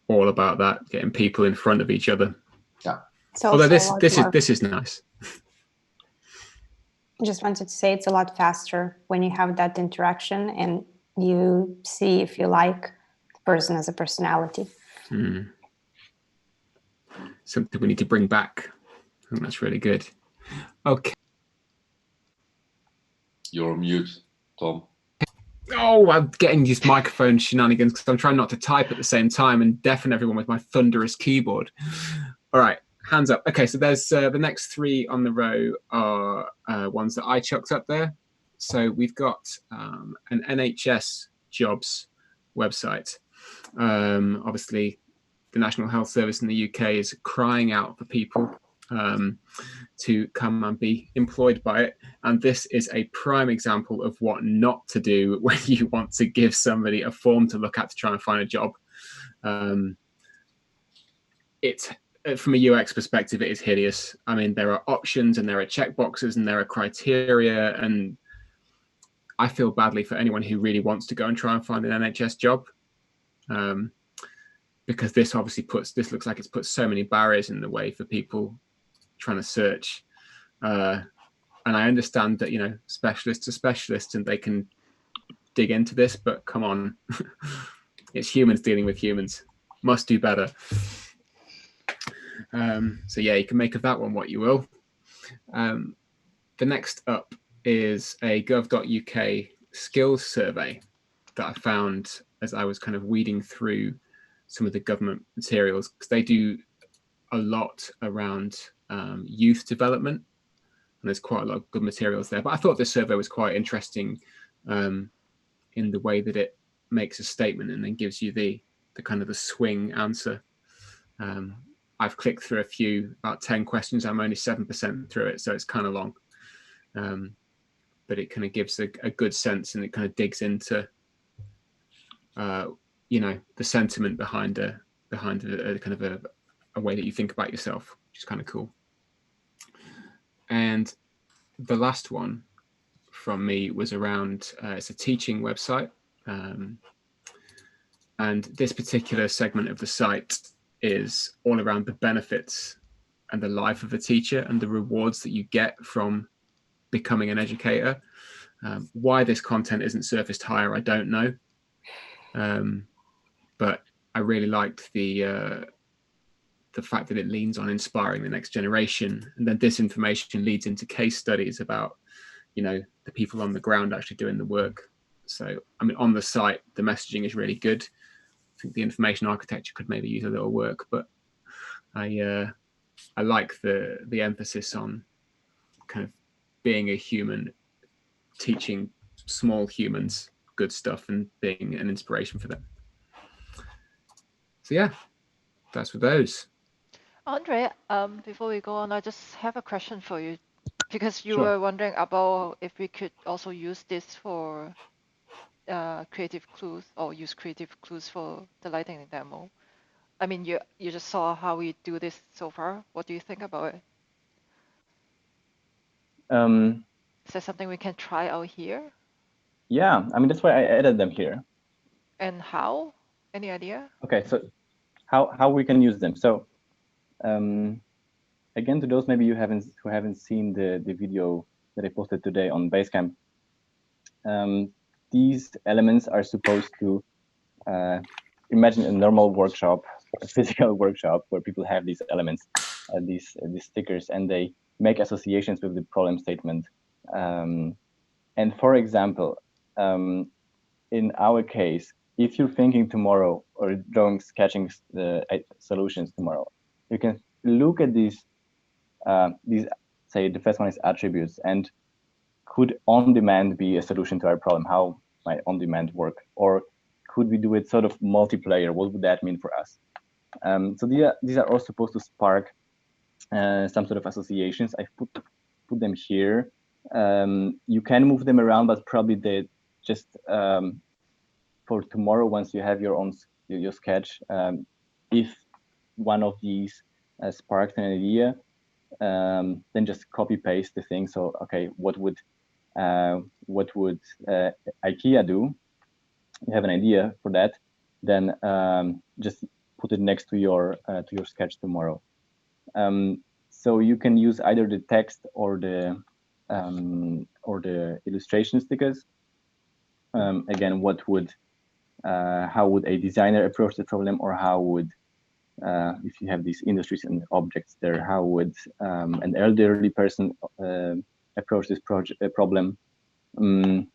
All about that, getting people in front of each other. Yeah. Although this is nice. I just wanted to say it's a lot faster when you have that interaction and you see if you like the person as a personality. Something we need to bring back. I think that's really good. Okay. You're on mute, Tom. Oh, I'm getting these microphone shenanigans because I'm trying not to type at the same time and deafen everyone with my thunderous keyboard. All right, hands up. Okay, so there's the next three on the row are ones that I chucked up there. So we've got an NHS jobs website. Obviously, the National Health Service in the UK is crying out for people to come and be employed by it. And this is a prime example of what not to do when you want to give somebody a form to look at to try and find a job. It's from a UX perspective, it is hideous. I mean, there are options and there are checkboxes and there are criteria, and I feel badly for anyone who really wants to go and try and find an NHS job. Because this obviously looks like it's put so many barriers in the way for people trying to search. And I understand that, you know, specialists are specialists and they can dig into this, but come on, it's humans dealing with humans. Must do better. So yeah, you can make of that one what you will. The next up is a gov.uk skills survey that I found as I was kind of weeding through some of the government materials, because they do a lot around youth development, and there's quite a lot of good materials there. But I thought this survey was quite interesting in the way that it makes a statement and then gives you the kind of the swing answer. I've clicked through a few, about 10 questions. I'm only 7% through it, so it's kind of long. But it kind of gives a good sense, and it kind of digs into you know, the sentiment behind a kind of a way that you think about yourself, which is kind of cool. And the last one from me was around it's a teaching website, and this particular segment of the site is all around the benefits and the life of a teacher and the rewards that you get from becoming an educator. Why this content isn't surfaced higher, I don't know. But I really liked the fact that it leans on inspiring the next generation, and then this information leads into case studies about, you know, the people on the ground actually doing the work. So, I mean, on the site, the messaging is really good. I think the information architecture could maybe use a little work, but I like the emphasis on kind of being a human, teaching small humans good stuff and being an inspiration for them. So yeah, that's for those. Andre, before we go on, I just have a question for you, because you Sure. were wondering about if we could also use this for creative clues, or use creative clues for the lighting demo. I mean, you just saw how we do this so far. What do you think about it? Is there something we can try out here? Yeah, I mean, that's why I added them here. And how? Any idea? Okay, so how we can use them. So again, to those maybe who haven't seen the video that I posted today on Basecamp, these elements are supposed to imagine a normal workshop, a physical workshop where people have these elements, these stickers, and they make associations with the problem statement. And for example, in our case, if you're thinking tomorrow or drawing, sketching the solutions tomorrow, you can look at these, say the first one is attributes, and could on-demand be a solution to our problem? How might on-demand work? Or could we do it sort of multiplayer? What would that mean for us? So these are all supposed to spark some sort of associations. I've put them here. You can move them around, but probably they just for tomorrow, once you have your own your sketch, if one of these sparks an idea, then just copy paste the thing. So okay, what would IKEA do? You have an idea for that, then just put it next to your sketch tomorrow. So you can use either the text or the illustration stickers. Again, how would a designer approach the problem, or how would, if you have these industries and objects there, how would an elderly person approach this problem? So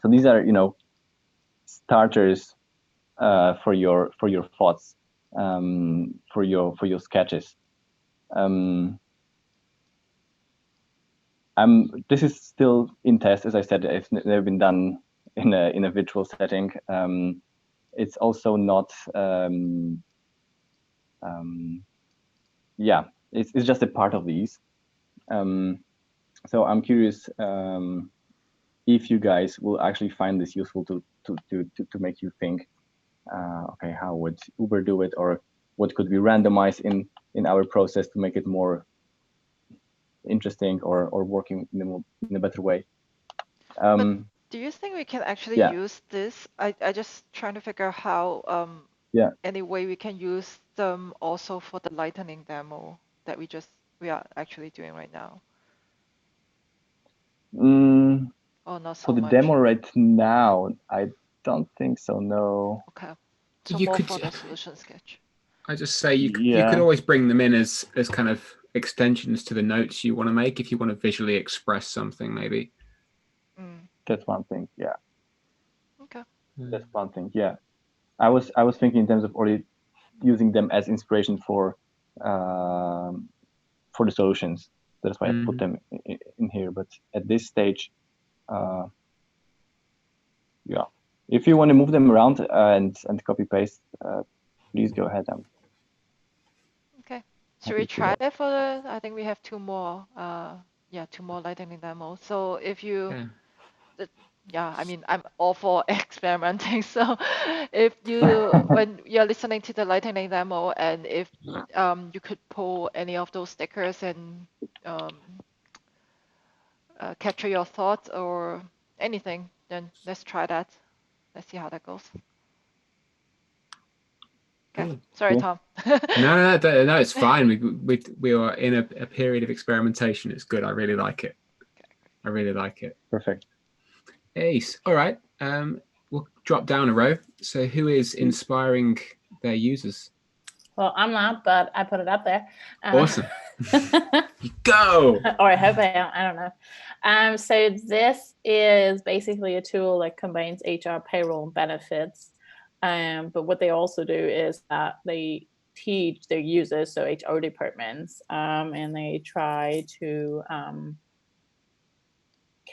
these are, starters for your thoughts, for your sketches. This is still in test, as I said. It's never been done in a virtual setting. It's also not. Yeah, it's just a part of these. So I'm curious if you guys will actually find this useful to make you think. Okay, how would Uber do it, or what could we randomize in our process to make it more interesting or working in a better way? Do you think we can actually use this? I just trying to figure out how any way we can use them also for the lightning demo that we are actually doing right now. Oh, not so for the much. demo right now, I don't think so. No. Okay. So You more could, for the solution sketch. I just say you could always bring them in as kind of extensions to the notes you want to make if you want to visually express something, maybe. That's one thing. Yeah. Okay. That's one thing. Yeah. I was thinking in terms of already using them as inspiration for the solutions. That's why I put them in here. But at this stage, yeah, if you want to move them around and copy paste, please go ahead. Okay. Should we try that for the? I think we have two more. Two more lightning demos. So if you, I mean, I'm all for experimenting. So if you, when you're listening to the lightning demo, and if you could pull any of those stickers and capture your thoughts or anything, then let's try that. Let's see how that goes. Okay. Sorry, Tom. No, it's fine. We are in a period of experimentation. It's good. I really like it. I really like it. Perfect. Ace. All right. We'll drop down a row. So who is inspiring their users? Well, I'm not, but I put it up there. Awesome. You go. Or I hope I am. I don't know. So this is basically a tool that combines HR, payroll, and benefits. But what they also do is that they teach their users, so HR departments, and they try to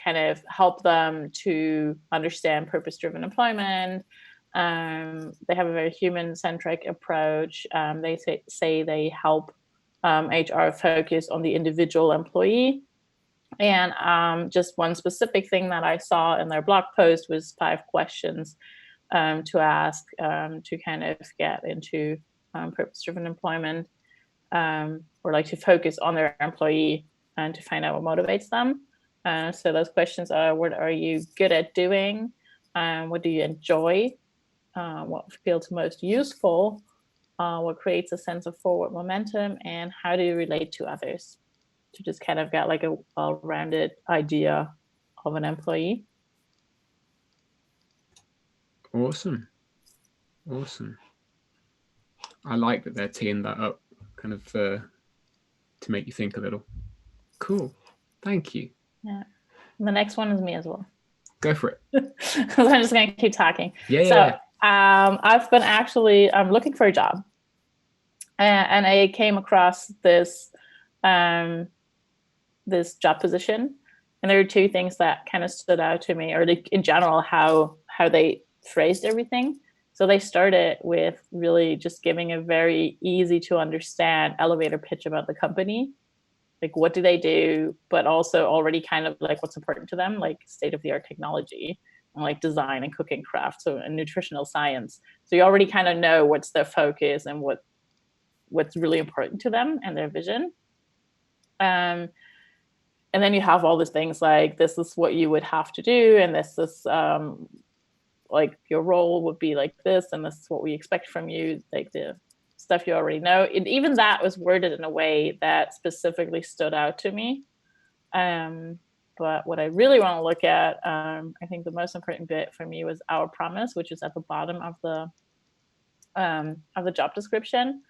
kind of help them to understand purpose-driven employment. They have a very human-centric approach. They say they help HR focus on the individual employee. And just one specific thing that I saw in their blog post was 5 questions to ask to kind of get into purpose-driven employment, or like to focus on their employee and to find out what motivates them. So those questions are: what are you good at doing? What do you enjoy? What feels most useful? What creates a sense of forward momentum? And how do you relate to others? To just kind of get like a well-rounded idea of an employee. Awesome. I like that they're teeing that up kind of to make you think a little. Cool. Thank you. Yeah. The next one is me as well. Go for it. Because I'm just going to keep talking. Yeah. I've been I'm looking for a job. And I came across this this job position. And there are 2 things that kind of stood out to me, or like in general, how they phrased everything. So they started with really just giving a very easy to understand elevator pitch about the company. Like, what do they do, but also already kind of like what's important to them, like state-of-the-art technology, and like design and cooking craft, so and nutritional science. So you already kind of know what's their focus and what what's really important to them and their vision. And then you have all these things like, this is what you would have to do, and this is like your role would be like this, and this is what we expect from you, like the stuff you already know. And even that was worded in a way that specifically stood out to me. But what I really want to look at, I think the most important bit for me was our promise, which is at the bottom of the job description,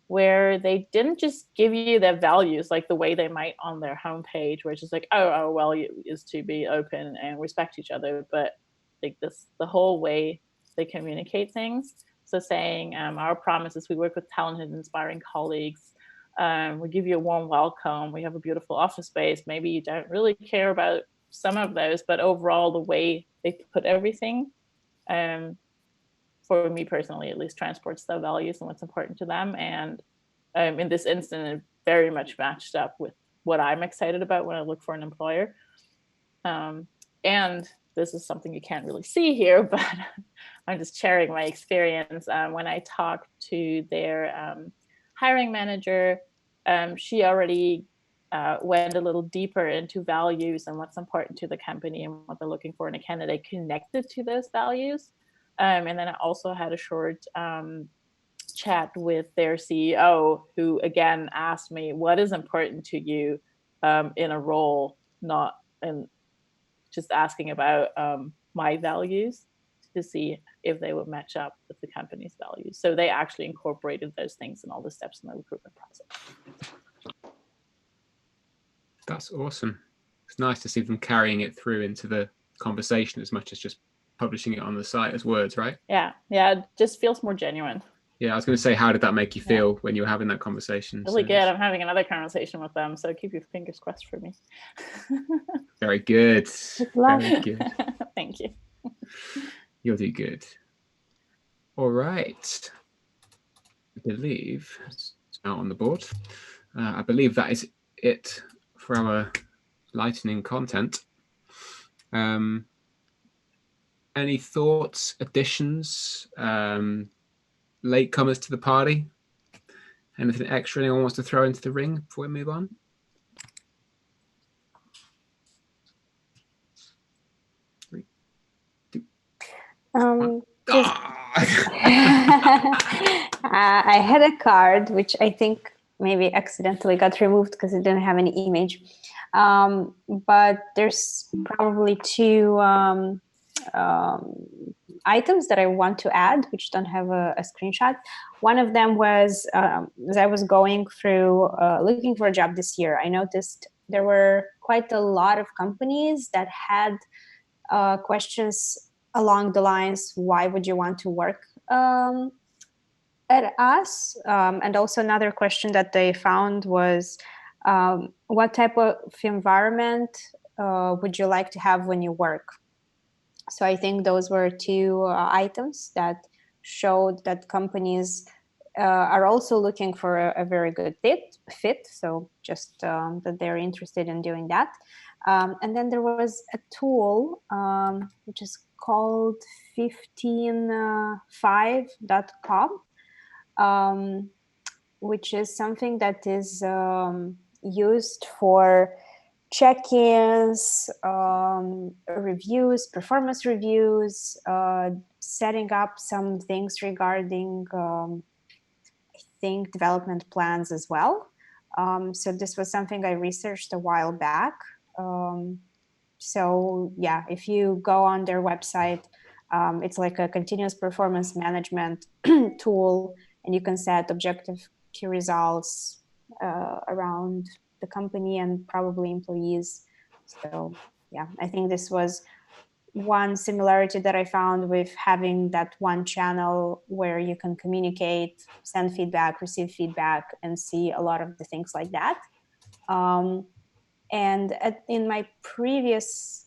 where they didn't just give you their values like the way they might on their homepage, where it's just like, oh, our value is to be open and respect each other, but like this, the whole way they communicate things. So saying, our promise is we work with talented, inspiring colleagues. We give you a warm welcome. We have a beautiful office space. Maybe you don't really care about some of those, but overall, the way they put everything, for me personally, at least, transports their values and what's important to them. And in this instance, it very much matched up with what I'm excited about when I look for an employer. And this is something you can't really see here, but I'm just sharing my experience. When I talked to their hiring manager, she already went a little deeper into values and what's important to the company and what they're looking for in a candidate connected to those values. And then I also had a short chat with their CEO, who again asked me, what is important to you in a role, not in just asking about my values to see if they would match up with the company's values. So they actually incorporated those things in all the steps in the recruitment process. That's awesome. It's nice to see them carrying it through into the conversation as much as just publishing it on the site as words, right? Yeah, it just feels more genuine. Yeah, I was going to say, how did that make you feel when you were having that conversation? Really good. I'm having another conversation with them, so keep your fingers crossed for me. Very good. Very good. Thank you. You'll do good. All right. I believe it's out on the board. I believe that is it for our lightning content. Any thoughts, additions, latecomers to the party? Anything extra anyone wants to throw into the ring before we move on? Three, 2, 1. I had a card which I think maybe accidentally got removed because it didn't have any image. But there's probably 2 items that I want to add, which don't have a screenshot. One of them was, as I was going through looking for a job this year, I noticed there were quite a lot of companies that had questions along the lines, why would you want to work at us? And also another question that they found was, what type of environment would you like to have when you work? So I think those were 2 items that showed that companies are also looking for a very good fit. So just that they're interested in doing that. And then there was a tool which is called 155.com, which is something that is used for check-ins, reviews, performance reviews, setting up some things regarding, I think, development plans as well. So this was something I researched a while back. So yeah, if you go on their website, it's like a continuous performance management tool, and you can set objective key results around the company and probably employees. So yeah, I think this was one similarity that I found with having that one channel where you can communicate, send feedback, receive feedback, and see a lot of the things like that. And in my previous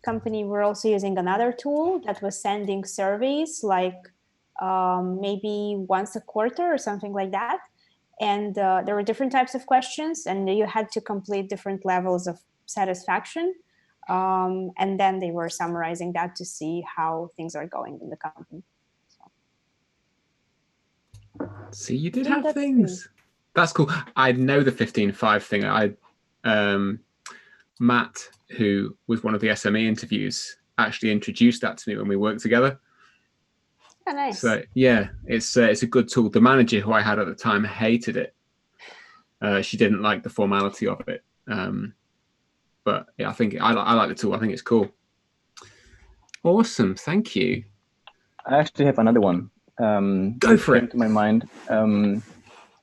company, we're also using another tool that was sending surveys like maybe once a quarter or something like that. And there were different types of questions, and you had to complete different levels of satisfaction. And then they were summarizing that to see how things are going in the company. See, you did Yeah, have that's things. That's cool. I know the 15.5 thing. Matt, who was one of the SME interviews, actually introduced that to me when we worked together. Oh, nice. So yeah, it's a good tool. The manager who I had at the time hated it. She didn't like the formality of it. But yeah, I think I like the tool. I think it's cool. Awesome, thank you. I actually have another one. Go for it. To my mind,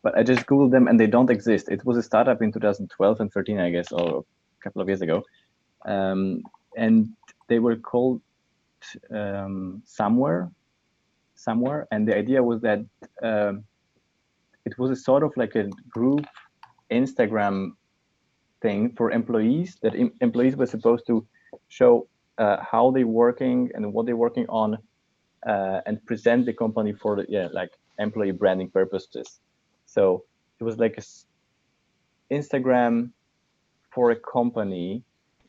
but I just googled them and they don't exist. It was a startup in 2012 and 13, I guess, or a couple of years ago, and they were called Somewhere, and the idea was that it was a sort of like a group Instagram thing for employees, that employees were supposed to show how they're working and what they're working on, and present the company for like employee branding purposes. So it was like a Instagram for a company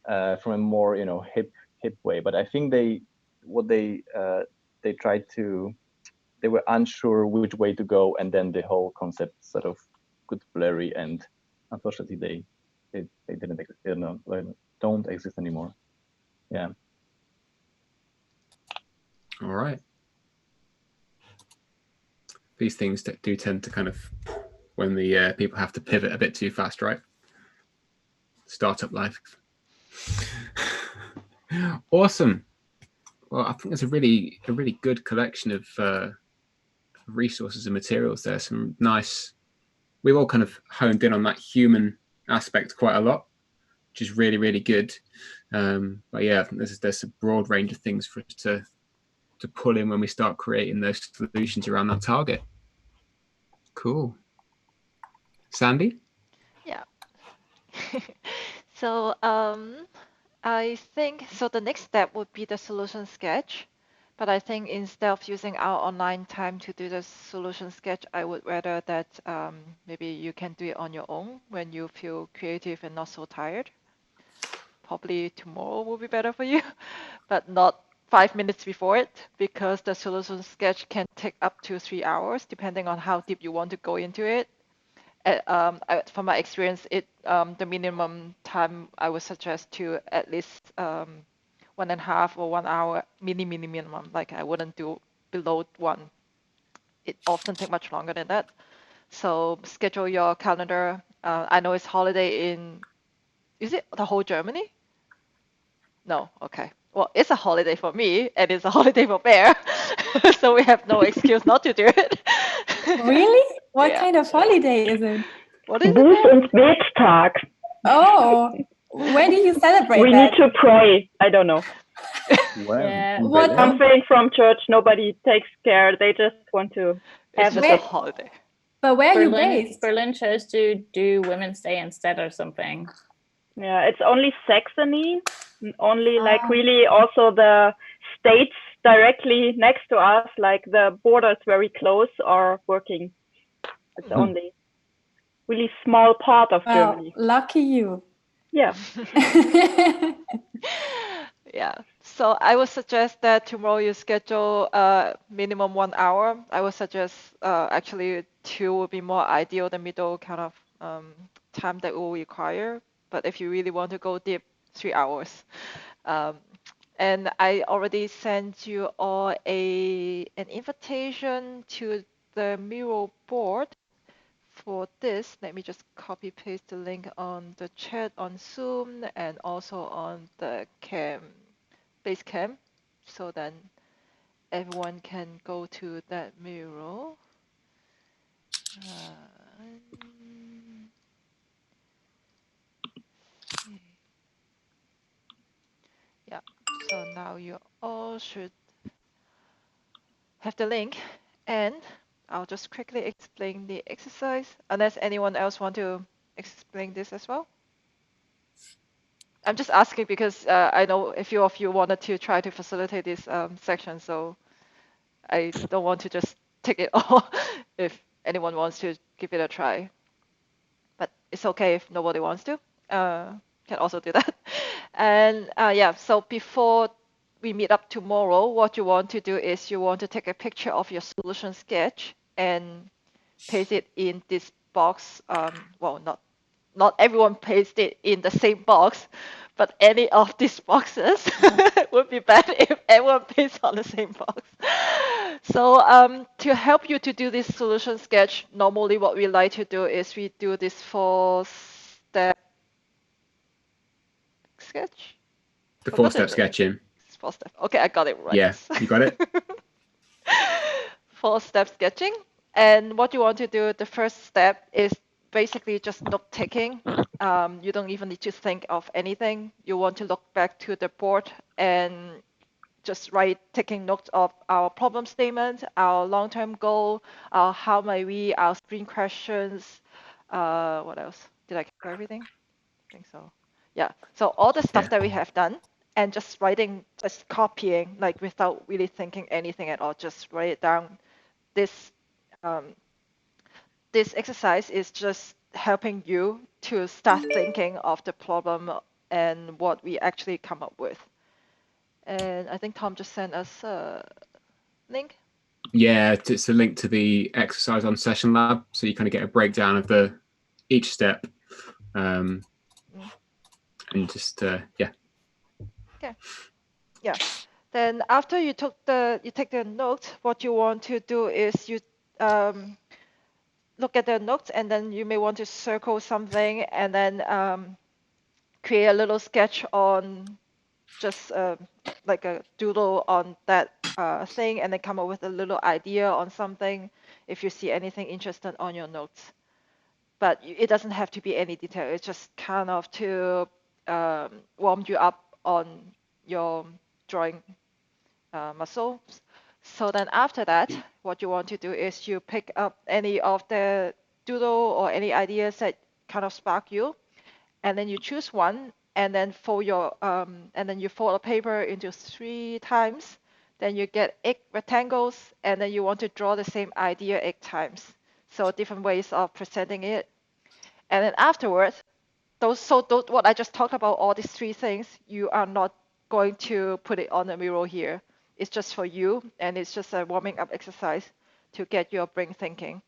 from a more hip way. But I think they tried to, they were unsure which way to go, and then the whole concept sort of got blurry, and unfortunately they didn't exist, don't exist anymore. Yeah. All right. These things do tend to kind of, when the people have to pivot a bit too fast, right? Startup life. Awesome. Well, I think there's a really good collection of resources and materials there. Some nice. We've all kind of honed in on that human aspect quite a lot, which is really good. But yeah, I think there's a broad range of things for us to pull in when we start creating those solutions around that target. Cool. Sandy? Yeah. So I think the next step would be the solution sketch. But I think instead of using our online time to do the solution sketch, I would rather that maybe you can do it on your own when you feel creative and not so tired. Probably tomorrow will be better for you, but not 5 minutes before it, because the solution sketch can take up to 3 hours, depending on how deep you want to go into it. From my experience, the minimum time I would suggest to at least 1.5 or 1 hour minimum. Like I wouldn't do below 1. It often takes much longer than that. So schedule your calendar. I know it's holiday is it the whole Germany? No, okay. Well, it's a holiday for me, and it's a holiday for Bear, so we have no excuse not to do it. Really? What kind of holiday is it? What is Buß- it? und Betttag. Oh, where do you celebrate We that? need to pray. I don't know. Well, Yeah, what- Something from church. Nobody takes care. They just want to It's have just it. a holiday. But where are you based? Berlin chose to do Women's Day instead or something. Yeah, it's only Saxony, only like Ah. really also the states directly next to us, like the borders very close, are working. It's only really small part of Well, Germany. lucky you. Yeah. Yeah. So I would suggest that tomorrow you schedule minimum 1 hour. I would suggest actually 2 would be more ideal, the middle kind of time that will require. But if you really want to go deep, 3 hours. And I already sent you all an invitation to the Miro board for this. Let me just copy paste the link on the chat on Zoom and also on the Basecamp, so then everyone can go to that Miro. Yeah, so now you all should have the link, and I'll just quickly explain the exercise, unless anyone else want to explain this as well. I'm just asking because I know a few of you wanted to try to facilitate this section, so I don't want to just take it all if anyone wants to give it a try. But it's okay if nobody wants to. Can also do that. And yeah, so before we meet up tomorrow, what you want to do is you want to take a picture of your solution sketch and paste it in this box. Well, not everyone paste it in the same box, but any of these boxes would be bad if everyone pastes on the same box. So to help you to do this solution sketch, normally what we like to do is we do this 4-step sketch. The 4-step sketching. 4-step. Okay, I got it right. Yeah, you got it. 4-step sketching. And what you want to do, the first step is basically just note taking. You don't even need to think of anything. You want to look back to the board and just taking notes of our problem statement, our long-term goal, our how might we, our screen questions. What else? Did I cover everything? I think so. Yeah. So all the stuff that we have done, and just copying, like without really thinking anything at all, just write it down. This exercise is just helping you to start thinking of the problem and what we actually come up with. And I think Tom just sent us a link. Yeah, it's a link to the exercise on Session Lab, so you kind of get a breakdown of each step, and just yeah. Okay. Yeah. Then after you take the notes, what you want to do is you look at the notes, and then you may want to circle something, and then create a little sketch on just like a doodle on that thing, and then come up with a little idea on something if you see anything interesting on your notes. But it doesn't have to be any detail. It's just kind of to warm you up on your drawing muscles. So then after that, what you want to do is you pick up any of the doodle or any ideas that kind of spark you, and then you choose one, and then fold you fold a paper into 3 times. Then you get 8 rectangles, and then you want to draw the same idea 8 times. So different ways of presenting it. And then afterwards, what I just talked about, all these 3 things, you are not going to put it on the mirror here. It's just for you, and it's just a warming up exercise to get your brain thinking.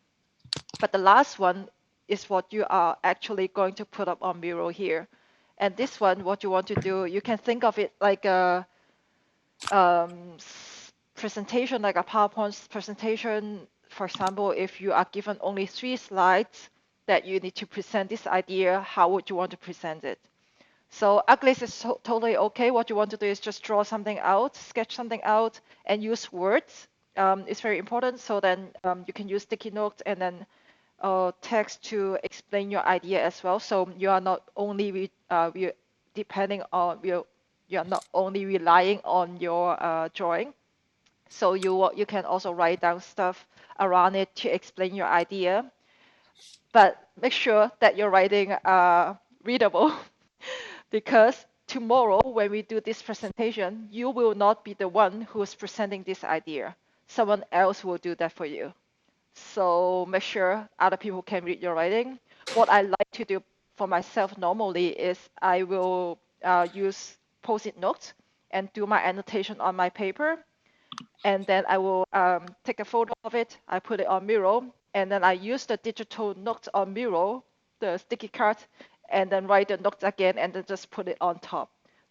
But the last one is what you are actually going to put up on Miro here. And this one, what you want to do, you can think of it like a presentation, like a PowerPoint presentation. For example, if you are given only 3 slides that you need to present this idea, how would you want to present it? So Uglies is totally okay. What you want to do is just draw something out, sketch something out, and use words. It's very important. So then you can use sticky notes and then text to explain your idea as well. So you are not only depending on you are not only relying on your drawing. So you can also write down stuff around it to explain your idea. But make sure that your writing are readable. Because tomorrow, when we do this presentation, you will not be the one who's presenting this idea. Someone else will do that for you. So make sure other people can read your writing. What I like to do for myself normally is I will use Post-it notes and do my annotation on my paper. And then I will take a photo of it. I put it on Miro. And then I use the digital notes on Miro, the sticky card, and then write the notes again and then just put it on top.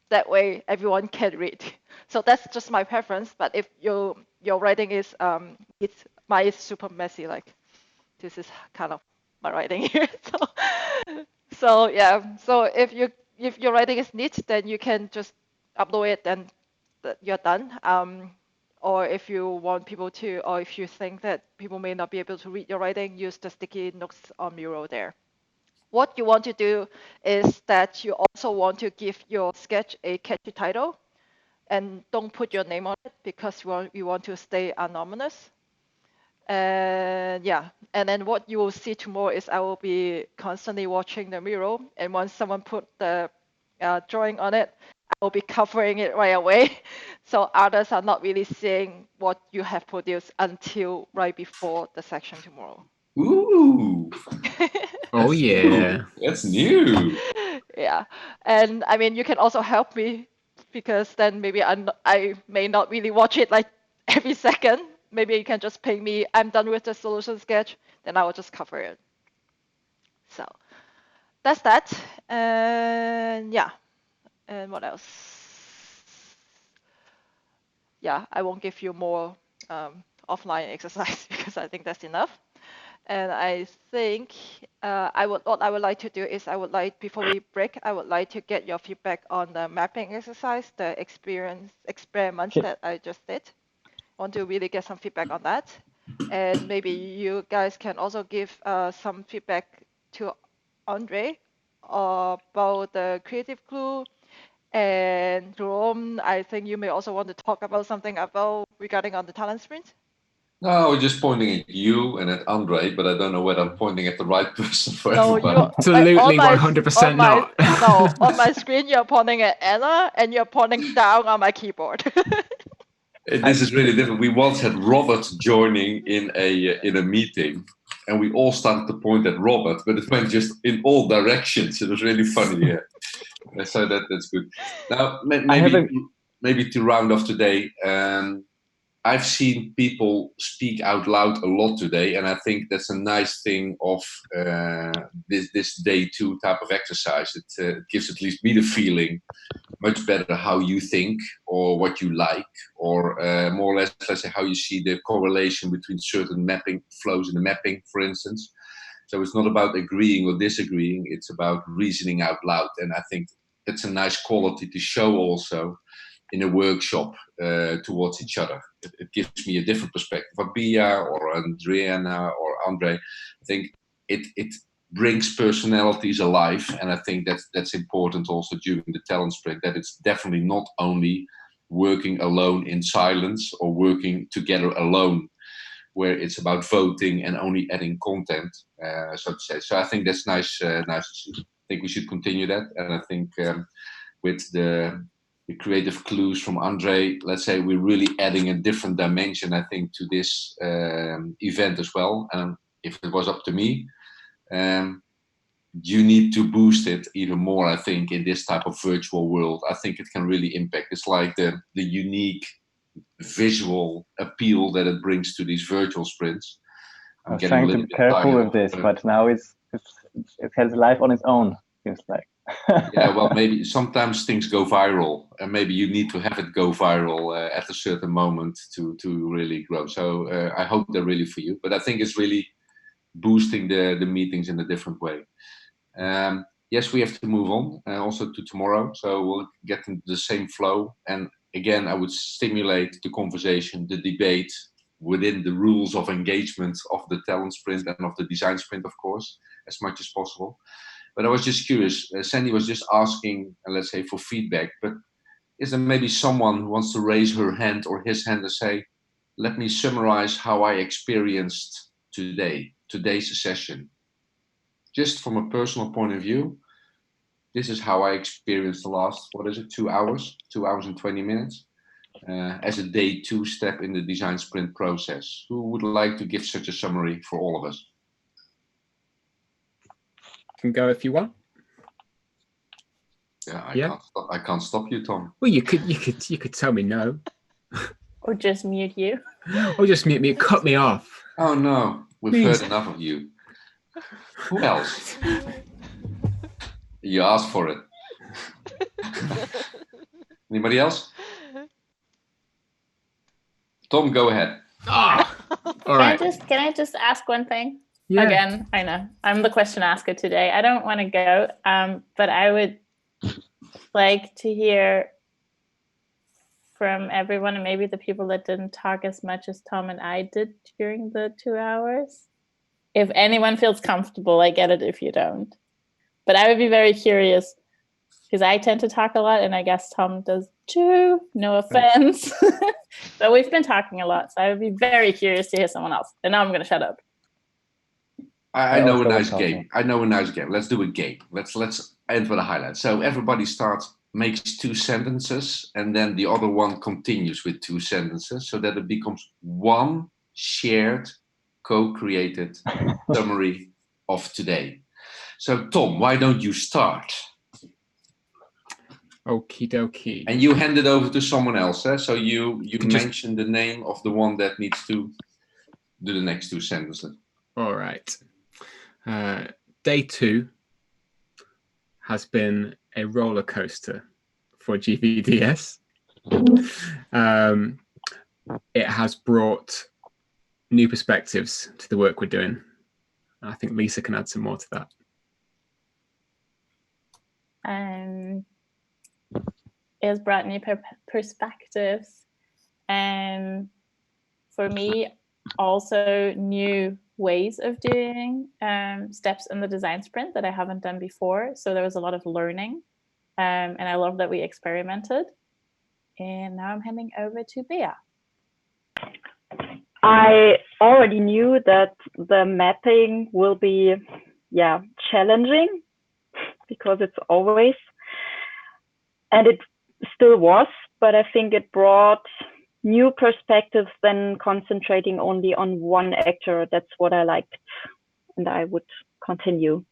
That way everyone can read. So that's just my preference. But if your writing is mine is super messy, like this is kind of my writing here. So yeah. So if your writing is neat, then you can just upload it and you're done. Or if you want people to, or if you think that people may not be able to read your writing, use the sticky notes on Miro there. What you want to do is that you also want to give your sketch a catchy title, and don't put your name on it because you want to stay anonymous. And yeah, and then what you will see tomorrow is I will be constantly watching the Miro, and once someone put the drawing on it, I will be covering it right away. So others are not really seeing what you have produced until right before the section tomorrow. Ooh. Oh yeah, that's new. Yeah, and I mean you can also help me because then maybe I may not really watch it like every second. maybe you can just ping me, I'm done with the solution sketch, then I will just cover it. So that's that. And yeah, and what else? Yeah, I won't give you more offline exercise because I think that's enough. And I think what I would like to do is before we break, I would like to get your feedback on the mapping exercise, the experiments that I just did. I want to really get some feedback on that. And maybe you guys can also give some feedback to Andre about the creative clue. And Jerome, I think you may also want to talk about something regarding on the talent sprint. No, we're just pointing at you and at Andre, but I don't know whether I'm pointing at the right person for everybody. Absolutely 100% not. No, on my screen you're pointing at Anna and you're pointing down on my keyboard. This is really different. We once had Robert joining in a meeting, and we all started to point at Robert, but it went just in all directions. It was really funny. Yeah. So that's good. Now, maybe to round off today, I've seen people speak out loud a lot today, and I think that's a nice thing of this day 2 type of exercise. It gives at least me the feeling much better how you think or what you like, or more or less, let's say, how you see the correlation between certain mapping flows in the mapping, for instance. So it's not about agreeing or disagreeing, it's about reasoning out loud. And I think that's a nice quality to show also in a workshop towards each other. It gives me a different perspective. Abia or Adriana or Andre, I think it brings personalities alive, and I think that's important also during the talent sprint, that it's definitely not only working alone in silence or working together alone, where it's about voting and only adding content, so to say. So I think that's nice to see. I think we should continue that, and I think with the creative clues from Andre, let's say we're really adding a different dimension, I think, to this event as well. And if it was up to me, you need to boost it even more, I think, in this type of virtual world. I think it can really impact. It's like the unique visual appeal that it brings to these virtual sprints. I'm trying to be careful with this, but now it has life on its own, feels like. Yeah, well, maybe sometimes things go viral, and maybe you need to have it go viral at a certain moment to really grow. So I hope they're really for you, but I think it's really boosting the meetings in a different way. Yes, we have to move on also to tomorrow, so we'll get into the same flow. And again, I would stimulate the conversation, the debate within the rules of engagement of the talent sprint and of the design sprint, of course, as much as possible. But I was just curious, Sandy was just asking, let's say, for feedback, but is there maybe someone who wants to raise her hand or his hand and say, let me summarize how I experienced today's session. Just from a personal point of view, this is how I experienced the last, 2 hours and 20 minutes, as a day 2 step in the design sprint process. Who would like to give such a summary for all of us? Can go if you want. Yeah, I can't stop you, Tom. Well, you could tell me no. Or just mute you. Or just mute me, cut me off. Oh no, we've heard enough of you. Who else? You asked for it. Anybody else? Tom, go ahead. All right. Can I just ask one thing? Yeah. Again, I know I'm the question asker today. I don't want to go, but I would like to hear from everyone, and maybe the people that didn't talk as much as Tom and I did during the 2 hours. If anyone feels comfortable, I get it if you don't. But I would be very curious, because I tend to talk a lot, and I guess Tom does too, no offense. But we've been talking a lot, so I would be very curious to hear someone else. And now I'm going to shut up. I know a nice game. Let's do a game. Let's end with a highlight. So everybody makes 2 sentences, and then the other one continues with 2 sentences, so that it becomes one shared, co-created summary of today. So Tom, why don't you start? Okie dokie. And you hand it over to someone else, eh? So you can just- mention the name of the one that needs to do the next 2 sentences. All right. Day 2 has been a roller coaster for GVDS. It has brought new perspectives to the work we're doing. I think Lisa can add some more to that. It has brought new perspectives, and for me, also new ways of doing steps in the design sprint that I haven't done before. So there was a lot of learning, and I love that we experimented. And now I'm handing over to Bea. I already knew that the mapping will be, challenging, because it's always, and it still was, but I think it brought new perspectives than concentrating only on one actor. That's what I liked, and I would continue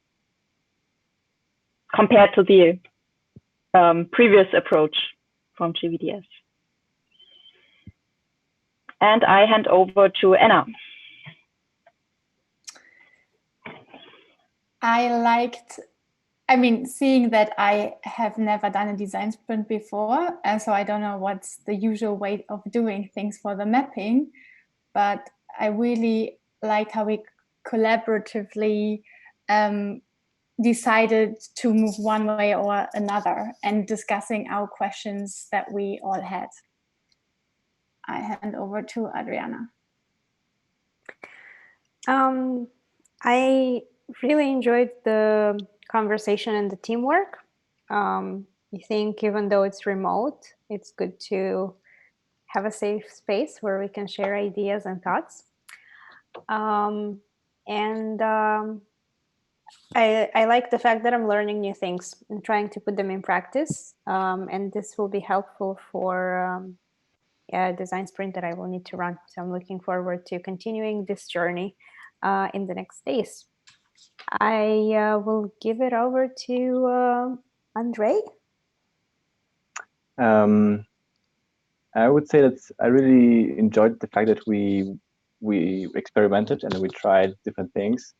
compared to the previous approach from GVDS. And I hand over to Anna. Seeing that I have never done a design sprint before, and so I don't know what's the usual way of doing things for the mapping, but I really liked how we collaboratively decided to move one way or another and discussing our questions that we all had. I hand over to Adriana. I really enjoyed the conversation and the teamwork. I think even though it's remote, it's good to have a safe space where we can share ideas and thoughts. I like the fact that I'm learning new things and trying to put them in practice. And this will be helpful for design sprint that I will need to run. So I'm looking forward to continuing this journey in the next days. I will give it over to Andre. I would say that I really enjoyed the fact that we experimented and we tried different things.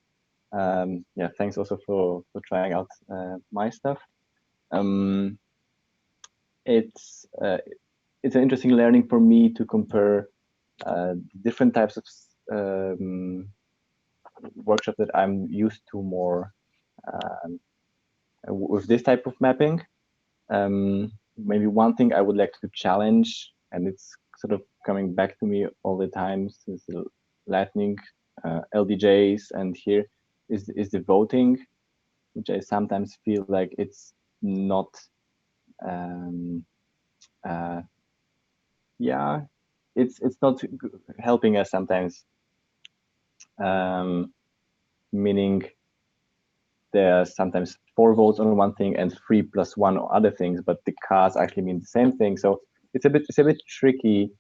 Thanks also for trying out my stuff. It's an interesting learning for me to compare different types of workshop that I'm used to more with this type of mapping. Maybe one thing I would like to challenge, and it's sort of coming back to me all the time since the Lightning, LDJs, and here is the voting, which I sometimes feel like it's not it's not helping us sometimes, meaning there are sometimes 4 votes on one thing and 3 + 1 on other things, but the cards actually mean the same thing. So it's a bit tricky,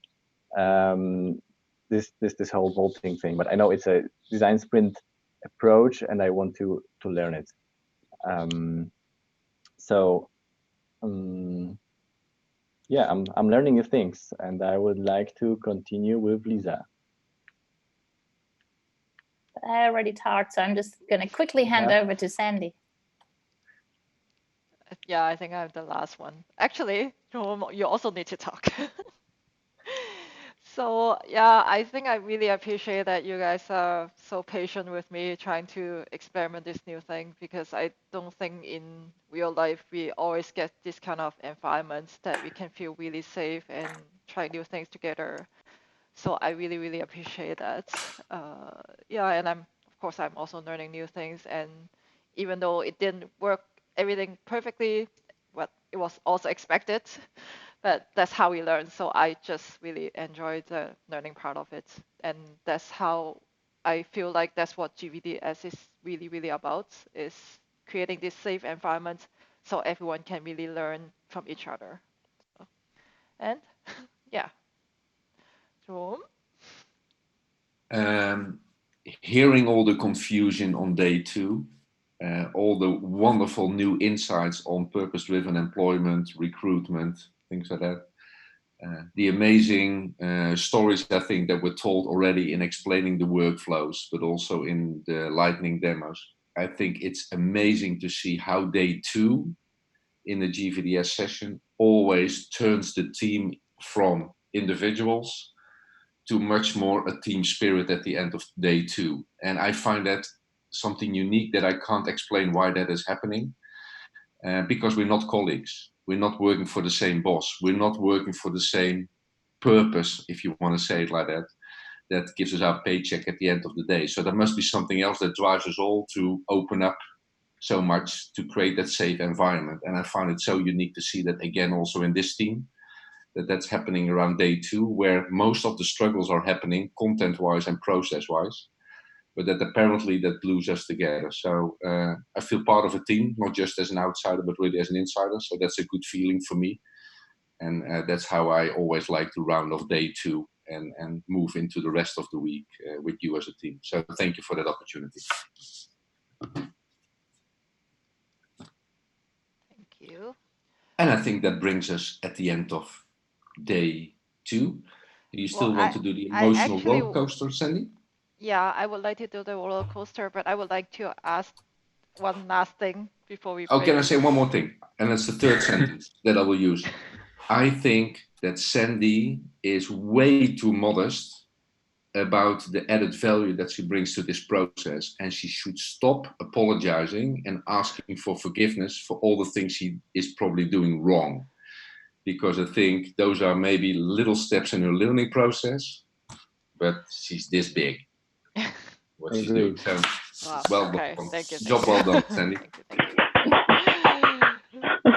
this whole voting thing. But I know it's a design sprint approach, and I want to learn it. I'm learning new things, and I would like to continue with Lisa. I already talked, so I'm just going to quickly hand over to Sandy. Yeah, I think I'm the last one. Actually, you also need to talk. So yeah, I think I really appreciate that you guys are so patient with me trying to experiment this new thing, because I don't think in real life we always get this kind of environments that we can feel really safe and try new things together. So I really, really appreciate that. And of course, I'm also learning new things. And even though it didn't work everything perfectly, what it was also expected, but that's how we learn. So I just really enjoyed the learning part of it. And that's how I feel like that's what GVDS is really, really about, is creating this safe environment so everyone can really learn from each other. So, and yeah. Jerome? Hearing all the confusion on day 2, all the wonderful new insights on purpose-driven employment, recruitment, things like that. The amazing stories, I think, that were told already in explaining the workflows, but also in the lightning demos. I think it's amazing to see how day 2 in the GVDS session always turns the team from individuals to much more a team spirit at the end of day 2. And I find that something unique that I can't explain why that is happening, because we're not colleagues. We're not working for the same boss. We're not working for the same purpose, if you want to say it like that, that gives us our paycheck at the end of the day. So there must be something else that drives us all to open up so much to create that safe environment. And I found it so unique to see that again also in this team, that's happening around day 2, where most of the struggles are happening content-wise and process-wise, but that apparently that glues us together. So I feel part of a team, not just as an outsider, but really as an insider. So that's a good feeling for me. And that's how I always like to round off day 2 and move into the rest of the week with you as a team. So thank you for that opportunity. Thank you. And I think that brings us at the end of day 2. Do you still want to do the emotional roller coaster, Sandy? Yeah, I would like to do the roller coaster, but I would like to ask one last thing before we break. Can I say one more thing? And that's the third sentence that I will use. I think that Sandy is way too modest about the added value that she brings to this process, and she should stop apologizing and asking for forgiveness for all the things she is probably doing wrong. Because I think those are maybe little steps in her learning process, but she's this big. What she's doing. So, wow. Well okay. done. Thank you. Job well done, Sandy. Thank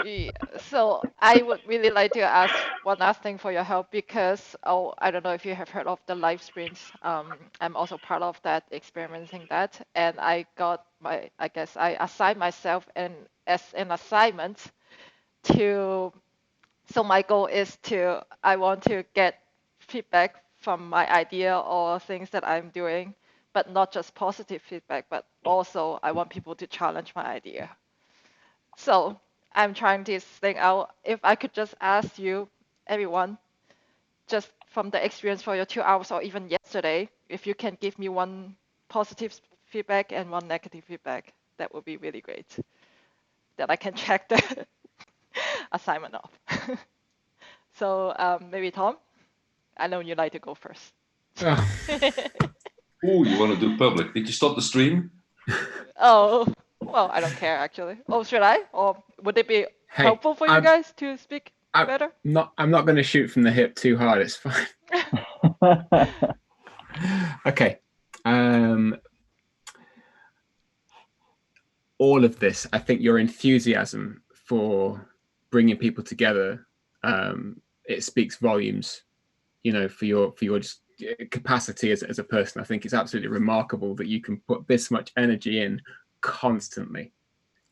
you. So I would really like to ask one last thing for your help, because I don't know if you have heard of the live sprints. I'm also part of that, experimenting that, and I assigned myself as an assignment to. So my goal is I want to get feedback from my idea or things that I'm doing, but not just positive feedback, but also I want people to challenge my idea. So I'm trying this thing out. If I could just ask you, everyone, just from the experience for your 2 hours or even yesterday, if you can give me one positive feedback and one negative feedback, that would be really great. That I can check the assignment off. So maybe Tom, I know you like to go first. Oh, you want to do public? Did you stop the stream? Oh, well, I don't care actually. Oh, should I? Or would it be helpful for you guys to speak better? I'm not going to shoot from the hip too hard. It's fine. Okay. All of this, I think your enthusiasm for bringing people together, it speaks volumes, for your just capacity as a person. I think it's absolutely remarkable that you can put this much energy in constantly.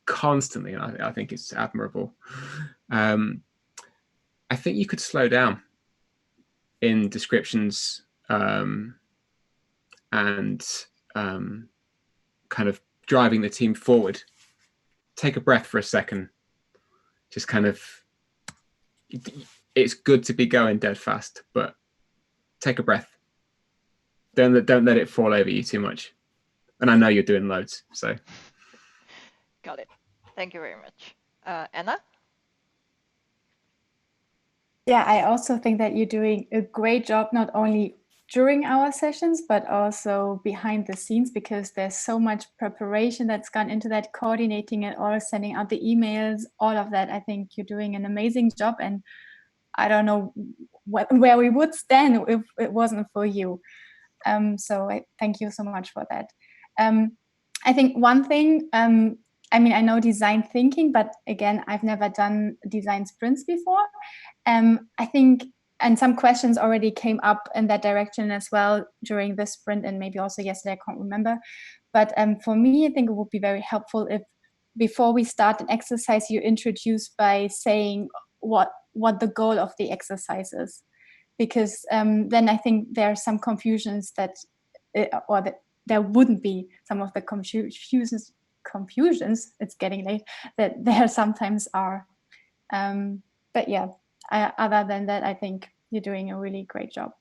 And I think it's admirable. I think you could slow down in descriptions and kind of driving the team forward. Take a breath for a second. Just kind of, it's good to be going dead fast, but take a breath. Don't let it fall over you too much. And I know you're doing loads, so. Got it. Thank you very much. Anna? Yeah, I also think that you're doing a great job, not only during our sessions, but also behind the scenes, because there's so much preparation that's gone into that, coordinating it all, sending out the emails, all of that. I think you're doing an amazing job, and I don't know where we would stand if it wasn't for you. So I thank you so much for that. I think one thing, I know design thinking, but again, I've never done design sprints before. I think, and some questions already came up in that direction as well during the sprint, and maybe also yesterday, I can't remember. But for me, I think it would be very helpful if before we start an exercise, you introduce by saying what the goal of the exercise is. Because then I think there are some confusions that there wouldn't be some of the confusions confusions, it's getting late, that there sometimes are. But yeah, other than that, I think you're doing a really great job.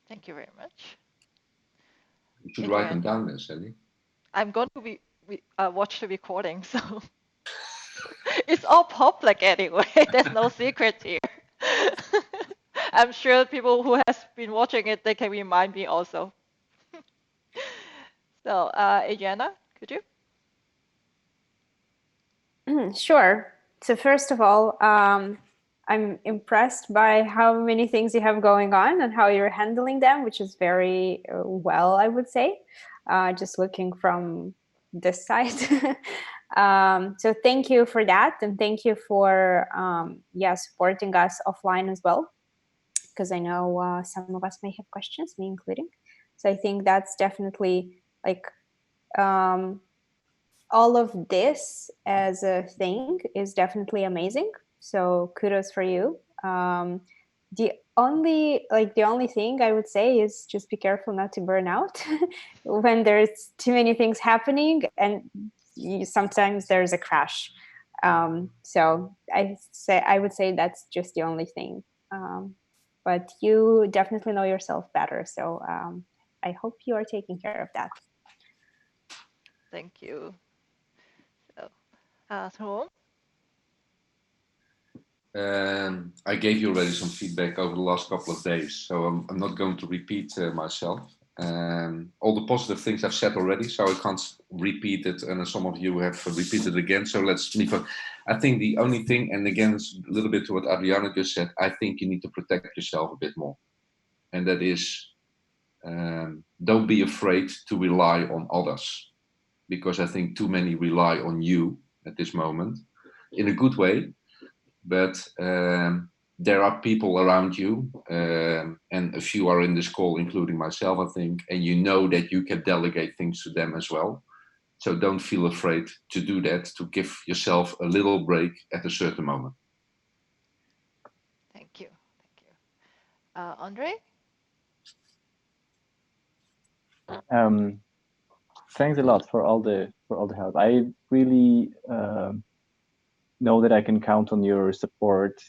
Thank you very much. You should write them down then, Sally. I'm going to watch the recording, so it's all public anyway. There's no secret here. I'm sure people who has been watching it, they can remind me also. So, Adriana, could you? Sure. So first of all, I'm impressed by how many things you have going on and how you're handling them, which is very well, I would say, just looking from this side. So thank you for that. And thank you for, supporting us offline as well, because I know some of us may have questions, me including. So I think that's definitely like, all of this as a thing is definitely amazing. So kudos for you. The only thing I would say is just be careful not to burn out when there's too many things happening, and sometimes there's a crash. So I would say that's just the only thing. But you definitely know yourself better. So I hope you are taking care of that. Thank you. So, I gave you already some feedback over the last couple of days, so I'm not going to repeat myself. All the positive things I've said already, so I can't repeat it, and some of you have repeated again, so let's move on. I think the only thing, and again, it's a little bit to what Adriana just said, I think you need to protect yourself a bit more. And that is, don't be afraid to rely on others, because I think too many rely on you at this moment, in a good way. But there are people around you, and a few are in this call, including myself, I think, and you know that you can delegate things to them as well. So don't feel afraid to do that, to give yourself a little break at a certain moment. thank you. Andre? Thanks a lot for all the help. I really know that I can count on your support.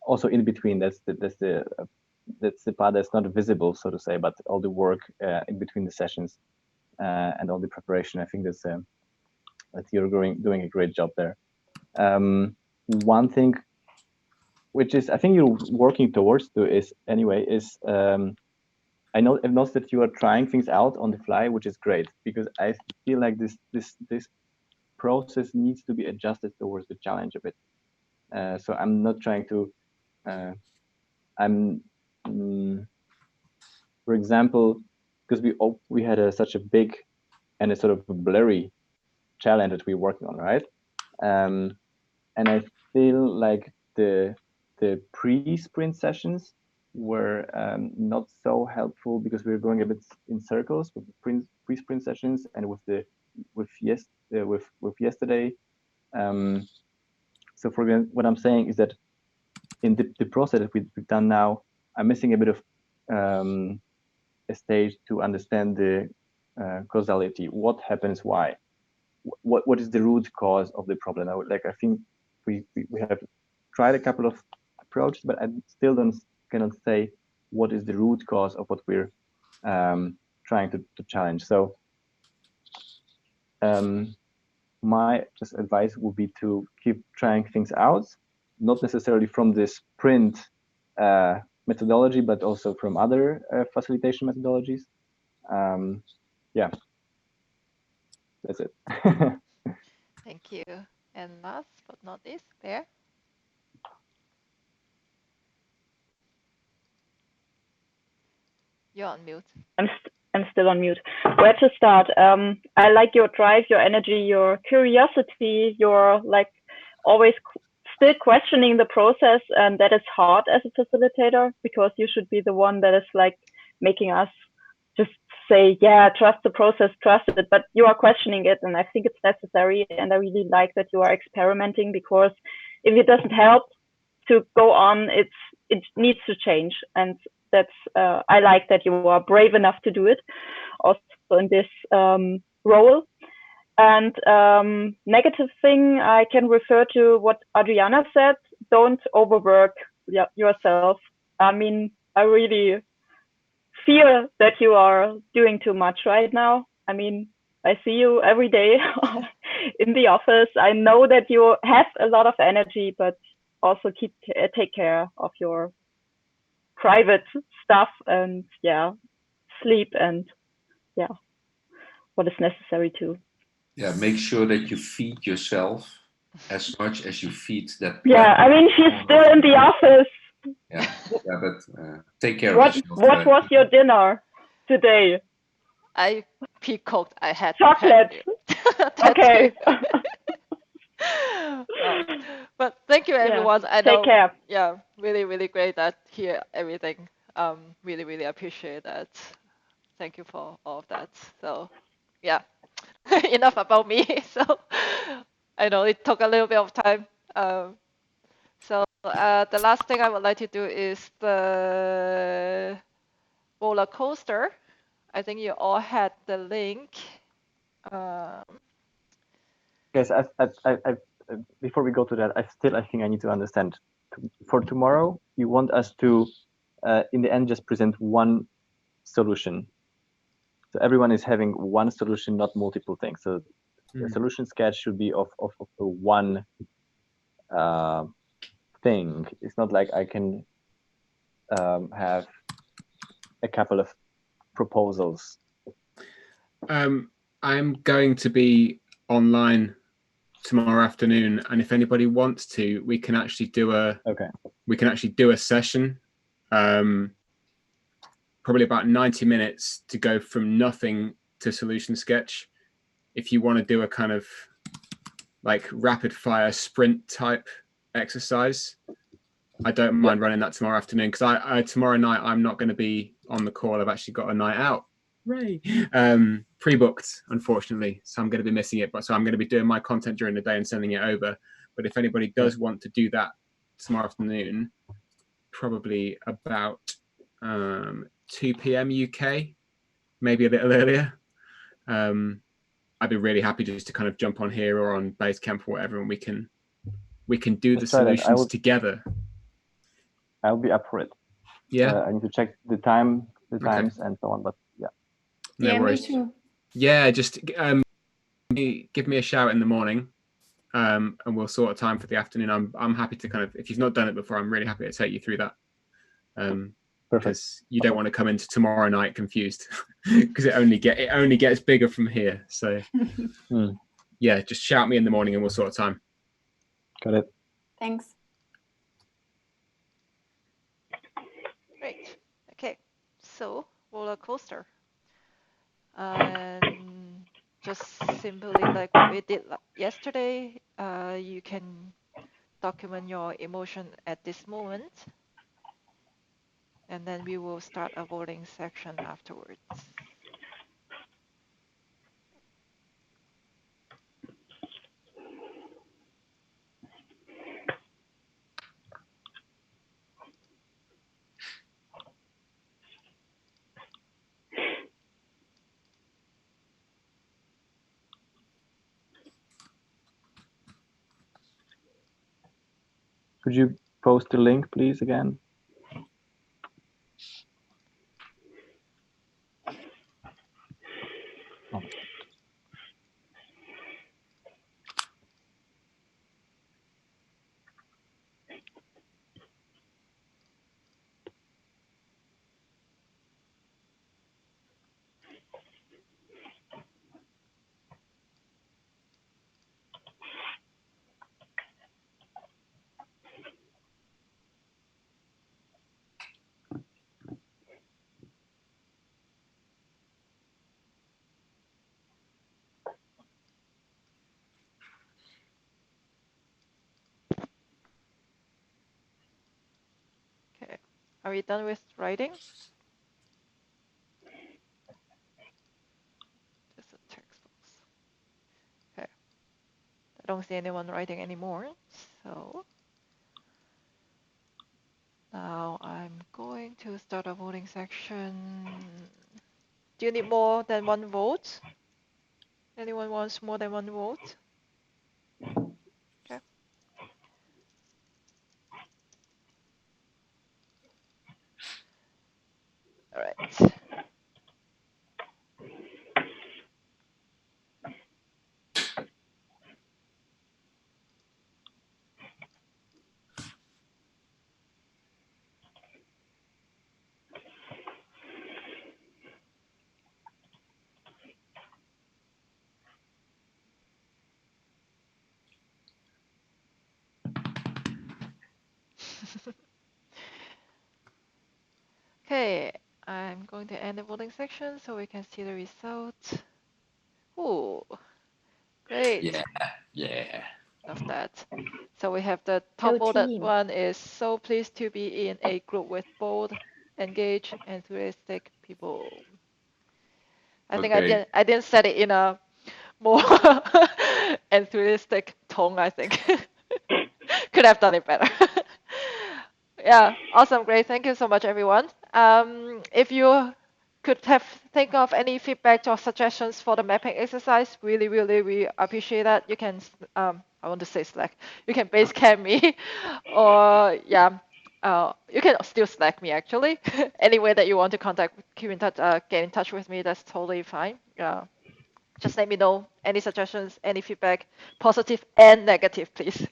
Also in between, that's the part that's not visible, so to say, but all the work in between the sessions and all the preparation. I think that you're doing a great job there. One thing, which is I think you're working towards I've noticed that you are trying things out on the fly, which is great, because I feel like this process needs to be adjusted towards the challenge of it. So I'm not trying to. For example, because we had such a big and a sort of blurry challenge that we're working on, right? And I feel like the pre-sprint sessions were not so helpful, because we were going a bit in circles with the pre-sprint sessions and with yesterday. So for example, what I'm saying is that in the process that we've done now, I'm missing a bit of a stage to understand the causality. What happens? Why? What is the root cause of the problem? I think we have tried a couple of approaches, but I still cannot say what is the root cause of what we're trying to challenge. So my just advice would be to keep trying things out, not necessarily from this sprint methodology, but also from other facilitation methodologies. Yeah, that's it. Thank you. And last but not least, Bear? You're on mute. I'm still on mute. Where to start? I like your drive, your energy, your curiosity, your always still questioning the process, and that is hard as a facilitator, because you should be the one that is making us just say, yeah, trust the process, trust it, but you are questioning it, and I think it's necessary. And I really like that you are experimenting, because if it doesn't help to go on, it needs to change. And that's I like that you are brave enough to do it also in this role. And negative thing, I can refer to what Adriana said. Don't overwork yourself. I mean, I really fear that you are doing too much right now. I mean, I see you every day in the office. I know that you have a lot of energy, but also take care of your private stuff and sleep and what is necessary too. Yeah, make sure that you feed yourself as much as you feed that. Yeah, I mean, she's still in the office. Yeah, but take care of yourself. What was your dinner today? I pre-cooked. I had chocolate. Okay. But thank you, everyone. I know. Take care. Yeah, really, really great that hear everything. Really, really appreciate that. Thank you for all of that. So, yeah, enough about me. So, I know it took a little bit of time. So the last thing I would like to do is the roller coaster. I think you all had the link. Yes, before we go to that, I think I need to understand. For tomorrow, you want us to, in the end, just present one solution. So everyone is having one solution, not multiple things. So the solution sketch should be of one thing. It's not like I can have a couple of proposals. I'm going to be online tomorrow afternoon, and if anybody wants to, we can actually do a session, probably about 90 minutes to go from nothing to solution sketch. If you want to do a kind of like rapid fire sprint type exercise, I don't mind running that tomorrow afternoon, because I tomorrow night I'm not going to be on the call. I've actually got a night out pre-booked, unfortunately, so I'm going to be missing it. But so I'm going to be doing my content during the day and sending it over. But if anybody does want to do that tomorrow afternoon, probably about 2 p.m. UK, maybe a little earlier, I'd be really happy just to kind of jump on here or on Basecamp or whatever, and we can do the solutions together. I'll be up for it. Yeah, I need to check the times and so on, but yeah. No worries. Me too. Yeah, just give me a shout in the morning, and we'll sort a time for the afternoon. I'm happy to kind of, if you've not done it before, I'm really happy to take you through that. Because you don't want to come into tomorrow night confused, because it only gets bigger from here. So yeah, just shout me in the morning and we'll sort a time. Got it. Thanks. Great. Okay. So roller coaster. And just simply like what we did yesterday, you can document your emotion at this moment, and then we will start a voting section afterwards. Could you post the link, please, again? Okay. Are we done with writing? Just a text box. Okay. I don't see anyone writing anymore. So now I'm going to start a voting section. Do you need more than one vote? Anyone wants more than one vote? Okay. All right. Okay, I'm going to end the voting section so we can see the result. Ooh, great. Yeah, yeah. Love that. So we have the Go top voted team. one is so pleased to be in a group with bold, engaged, enthusiastic people. I think Okay. I didn't set it in a more enthusiastic tone, I think. Could have done it better. Yeah, awesome, great. Thank you so much, everyone. If you could think of any feedback or suggestions for the mapping exercise, really, we appreciate that. You can, I want to say Slack. You can Basecamp me, or yeah, you can still Slack me actually. Any way that you want to contact, keep in touch, get in touch with me. That's totally fine. Just let me know any suggestions, any feedback, positive and negative, please.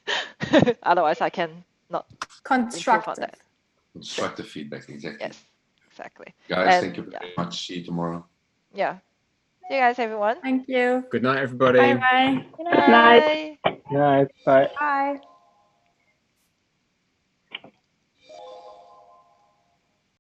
Otherwise, I can not improve on Constructive. that. Constructive feedback, exactly. Yes, exactly. Guys, And thank you very much. See you tomorrow. yeah. See you guys, everyone. Thank you. Good night, everybody. Bye bye. Good night. night. Night. Bye. Bye.